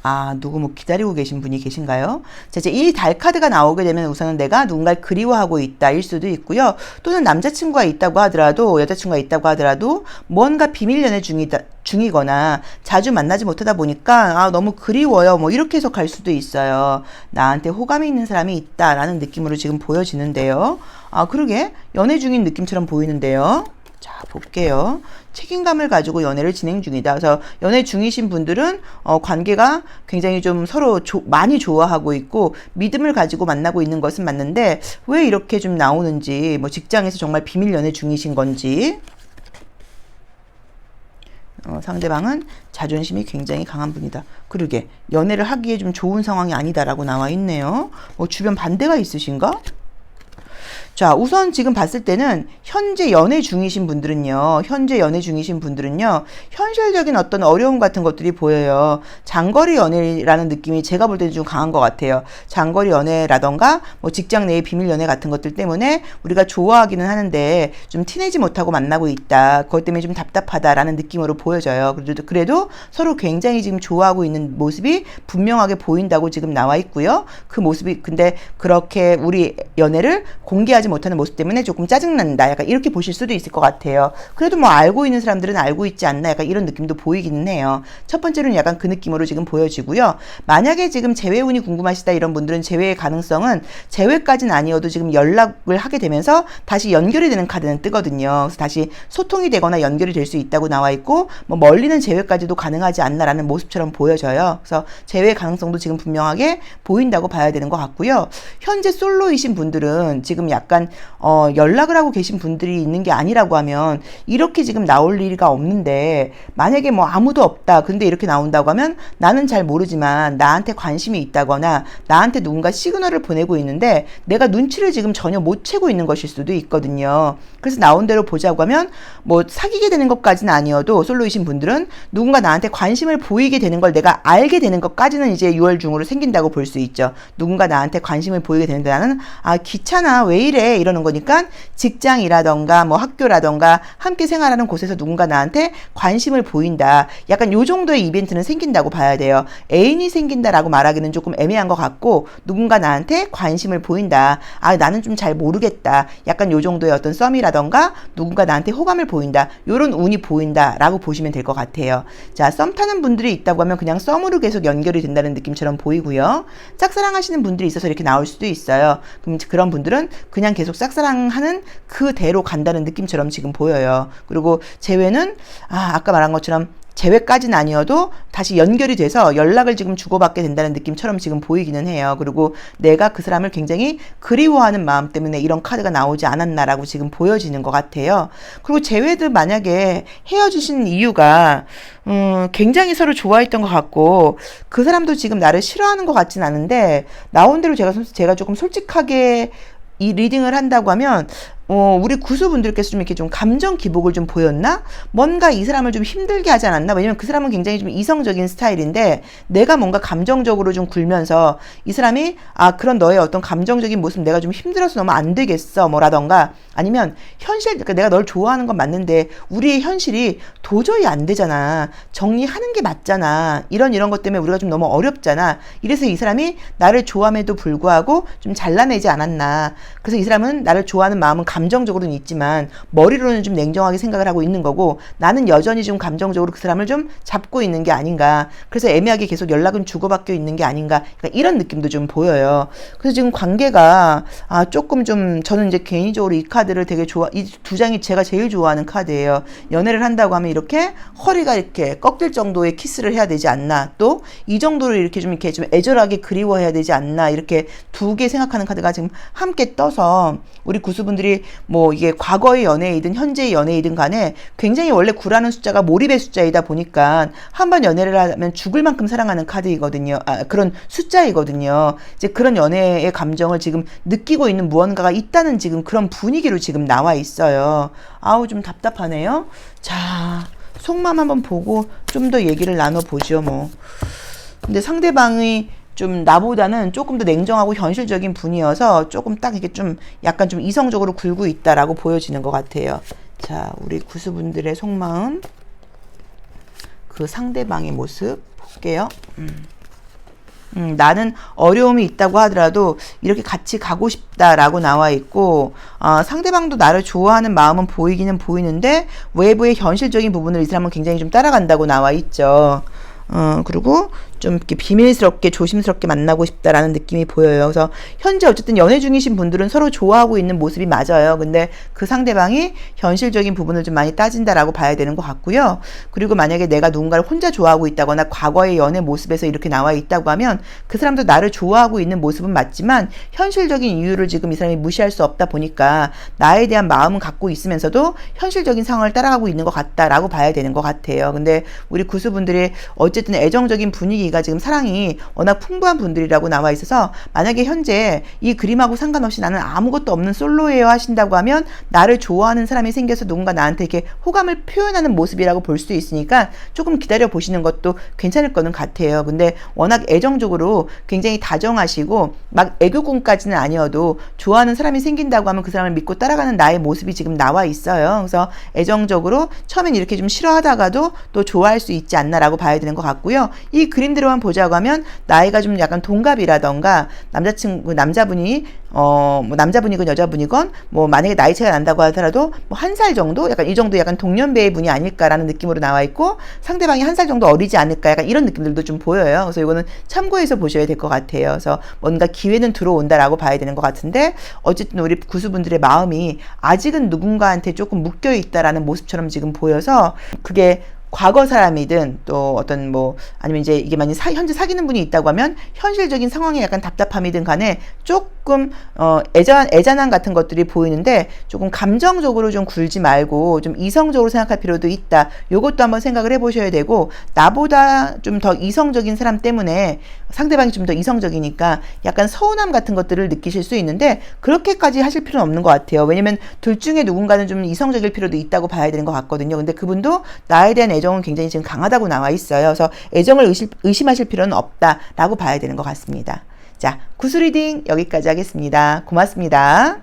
아, 누구 뭐 기다리고 계신 분이 계신가요? 자, 이제 이 달 카드가 나오게 되면 우선은 내가 누군가를 그리워하고 있다일 수도 있고요. 또는 남자친구가 있다고 하더라도, 여자친구가 있다고 하더라도 뭔가 비밀 연애 중이거나 자주 만나지 못하다 보니까 아, 너무 그리워요. 뭐 이렇게 해석할 수도 있어요. 나한테 호감이 있는 사람이 있다라는 느낌으로 지금 보여지는데요. 아, 그러게 연애 중인 느낌처럼 보이는데요. 자, 볼게요. 책임감을 가지고 연애를 진행 중이다. 그래서 연애 중이신 분들은 관계가 굉장히 좀 서로 많이 좋아하고 있고 믿음을 가지고 만나고 있는 것은 맞는데 왜 이렇게 좀 나오는지, 뭐 직장에서 정말 비밀 연애 중이신 건지, 상대방은 자존심이 굉장히 강한 분이다. 그러게 연애를 하기에 좀 좋은 상황이 아니다라고 나와 있네요. 뭐 주변 반대가 있으신가? 자, 우선 지금 봤을 때는 현재 연애 중이신 분들은요, 현실적인 어떤 어려움 같은 것들이 보여요. 장거리 연애라는 느낌이 제가 볼 때는 좀 강한 것 같아요. 장거리 연애라던가 뭐 직장 내의 비밀 연애 같은 것들 때문에 우리가 좋아하기는 하는데 좀 티내지 못하고 만나고 있다. 그것 때문에 좀 답답하다라는 느낌으로 보여져요. 그래도 서로 굉장히 지금 좋아하고 있는 모습이 분명하게 보인다고 지금 나와 있고요. 그 모습이 근데 그렇게 우리 연애를 공개하지 못하는 모습 때문에 조금 짜증난다, 약간 이렇게 보실 수도 있을 것 같아요. 그래도 뭐 알고 있는 사람들은 알고 있지 않나, 약간 이런 느낌도 보이기는 해요. 첫 번째로는 약간 그 느낌으로 지금 보여지고요. 만약에 지금 재회운이 궁금하시다 이런 분들은 재회의 가능성은 재회까지는 아니어도 지금 연락을 하게 되면서 다시 연결이 되는 카드는 뜨거든요. 그래서 다시 소통이 되거나 연결이 될 수 있다고 나와 있고 뭐 멀리는 재회까지도 가능하지 않나라는 모습처럼 보여져요. 그래서 재회 가능성도 지금 분명하게 보인다고 봐야 되는 것 같고요. 현재 솔로이신 분들은 지금 약간 연락을 하고 계신 분들이 있는 게 아니라고 하면 이렇게 지금 나올 리가 없는데, 만약에 뭐 아무도 없다 근데 이렇게 나온다고 하면 나는 잘 모르지만 나한테 관심이 있다거나 나한테 누군가 시그널을 보내고 있는데 내가 눈치를 지금 전혀 못 채고 있는 것일 수도 있거든요. 그래서 나온 대로 보자고 하면 뭐 사귀게 되는 것까지는 아니어도 솔로이신 분들은 누군가 나한테 관심을 보이게 되는 걸 내가 알게 되는 것까지는 이제 6월 중으로 생긴다고 볼 수 있죠. 누군가 나한테 관심을 보이게 되는데 나는 아, 귀찮아 왜 이래 이러는 거니까 직장이라던가 뭐 학교라던가 함께 생활하는 곳에서 누군가 나한테 관심을 보인다, 약간 요 정도의 이벤트는 생긴다고 봐야 돼요. 애인이 생긴다라고 말하기는 조금 애매한 것 같고 누군가 나한테 관심을 보인다, 아 나는 좀 잘 모르겠다, 약간 요 정도의 어떤 썸이라던가 누군가 나한테 호감을 보인다, 요런 운이 보인다 라고 보시면 될 것 같아요. 자, 썸 타는 분들이 있다고 하면 그냥 썸으로 계속 연결이 된다는 느낌처럼 보이고요. 짝사랑하시는 분들이 있어서 이렇게 나올 수도 있어요. 그럼 그런 분들은 그냥 계속 짝사랑하는 그대로 간다는 느낌처럼 지금 보여요. 그리고 재회는 아까 말한 것처럼 재회까지는 아니어도 다시 연결이 돼서 연락을 지금 주고받게 된다는 느낌처럼 지금 보이기는 해요. 그리고 내가 그 사람을 굉장히 그리워하는 마음 때문에 이런 카드가 나오지 않았나라고 지금 보여지는 것 같아요. 그리고 재회도 만약에 헤어지신 이유가 굉장히 서로 좋아했던 것 같고 그 사람도 지금 나를 싫어하는 것 같진 않은데 나온 대로 제가 조금 솔직하게 이 리딩을 한다고 하면 우리 구수분들께서 좀 이렇게 좀 감정 기복을 좀 보였나? 뭔가 이 사람을 좀 힘들게 하지 않았나? 왜냐면 그 사람은 굉장히 좀 이성적인 스타일인데 내가 뭔가 감정적으로 좀 굴면서 이 사람이 그런 너의 어떤 감정적인 모습 내가 좀 힘들어서 너무 안 되겠어 뭐라던가 아니면 그러니까 내가 널 좋아하는 건 맞는데 우리의 현실이 도저히 안 되잖아. 정리하는 게 맞잖아. 이런 것 때문에 우리가 좀 너무 어렵잖아. 이래서 이 사람이 나를 좋아함에도 불구하고 좀 잘라내지 않았나. 그래서 이 사람은 나를 좋아하는 마음은 감정적으로는 있지만 머리로는 좀 냉정하게 생각을 하고 있는 거고 나는 여전히 좀 감정적으로 그 사람을 좀 잡고 있는 게 아닌가. 그래서 애매하게 계속 연락은 주고받고 있는 게 아닌가. 그러니까 이런 느낌도 좀 보여요. 그래서 지금 관계가 조금 좀 저는 이제 개인적으로 이 카드를 되게 이 두 장이 제가 제일 좋아하는 카드예요. 연애를 한다고 하면 이렇게 허리가 이렇게 꺾일 정도의 키스를 해야 되지 않나. 또 이 정도로 이렇게 좀 애절하게 그리워해야 되지 않나. 이렇게 두 개 생각하는 카드가 지금 함께 떠서 우리 구수분들이 뭐 이게 과거의 연애이든 현재의 연애이든 간에 굉장히 원래 9라는 숫자가 몰입의 숫자이다 보니까 한번 연애를 하면 죽을 만큼 사랑하는 카드이거든요. 그런 숫자이거든요. 이제 그런 연애의 감정을 지금 느끼고 있는 무언가가 있다는 지금 그런 분위기로 지금 나와 있어요. 좀 답답하네요. 자, 속마음 한번 보고 좀 더 얘기를 나눠보죠, 뭐. 근데 상대방이 좀 나보다는 조금 더 냉정하고 현실적인 분이어서 조금 딱 이게 좀 약간 좀 이성적으로 굴고 있다라고 보여지는 것 같아요. 자, 우리 구수분들의 속마음, 그 상대방의 모습 볼게요. 나는 어려움이 있다고 하더라도 이렇게 같이 가고 싶다라고 나와 있고 상대방도 나를 좋아하는 마음은 보이기는 보이는데 외부의 현실적인 부분을 이 사람은 굉장히 좀 따라간다고 나와 있죠. 그리고 좀 이렇게 비밀스럽게 조심스럽게 만나고 싶다라는 느낌이 보여요. 그래서 현재 어쨌든 연애 중이신 분들은 서로 좋아하고 있는 모습이 맞아요. 근데 그 상대방이 현실적인 부분을 좀 많이 따진다라고 봐야 되는 것 같고요. 그리고 만약에 내가 누군가를 혼자 좋아하고 있다거나 과거의 연애 모습에서 이렇게 나와 있다고 하면 그 사람도 나를 좋아하고 있는 모습은 맞지만 현실적인 이유를 지금 이 사람이 무시할 수 없다 보니까 나에 대한 마음은 갖고 있으면서도 현실적인 상황을 따라가고 있는 것 같다라고 봐야 되는 것 같아요. 근데 우리 구수분들이 어쨌든 애정적인 분위기가 지금 사랑이 워낙 풍부한 분들이라고 나와 있어서 만약에 현재 이 그림하고 상관없이 나는 아무것도 없는 솔로예요 하신다고 하면 나를 좋아하는 사람이 생겨서 누군가 나한테 이렇게 호감을 표현하는 모습이라고 볼 수 있으니까 조금 기다려 보시는 것도 괜찮을 거는 같아요. 근데 워낙 애정적으로 굉장히 다정하시고 막 애교꾼까지는 아니어도 좋아하는 사람이 생긴다고 하면 그 사람을 믿고 따라가는 나의 모습이 지금 나와 있어요. 그래서 애정적으로 처음엔 이렇게 좀 싫어하다가도 또 좋아할 수 있지 않나라고 봐야 되는 것 같고요. 이 그림대로만 보자고 하면 나이가 좀 약간 동갑이라던가 남자분이 뭐 남자분이건 여자분이건 뭐 만약에 나이 차이가 난다고 하더라도 뭐 한 살 정도 약간 이 정도 약간 동년배의 분이 아닐까라는 느낌으로 나와 있고 상대방이 한 살 정도 어리지 않을까 약간 이런 느낌들도 좀 보여요. 그래서 이거는 참고해서 보셔야 될 것 같아요. 그래서 뭔가 기회는 들어온다라고 봐야 되는 것 같은데 어쨌든 우리 구수분들의 마음이 아직은 누군가한테 조금 묶여 있다라는 모습처럼 지금 보여서 그게 과거 사람이든 또 어떤 뭐 아니면 이제 이게 만약 현재 사귀는 분이 있다고 하면 현실적인 상황에 약간 답답함이든 간에 조금 애잔함 같은 것들이 보이는데 조금 감정적으로 좀 굴지 말고 좀 이성적으로 생각할 필요도 있다. 요것도 한번 생각을 해보셔야 되고 나보다 좀 더 이성적인 사람 때문에 상대방이 좀 더 이성적이니까 약간 서운함 같은 것들을 느끼실 수 있는데 그렇게까지 하실 필요는 없는 것 같아요. 왜냐면 둘 중에 누군가는 좀 이성적일 필요도 있다고 봐야 되는 것 같거든요. 근데 그분도 나에 대한 애정은 굉장히 지금 강하다고 나와 있어요. 그래서 애정을 의심하실 필요는 없다라고 봐야 되는 것 같습니다. 자, 구슬리딩 여기까지 하겠습니다. 고맙습니다.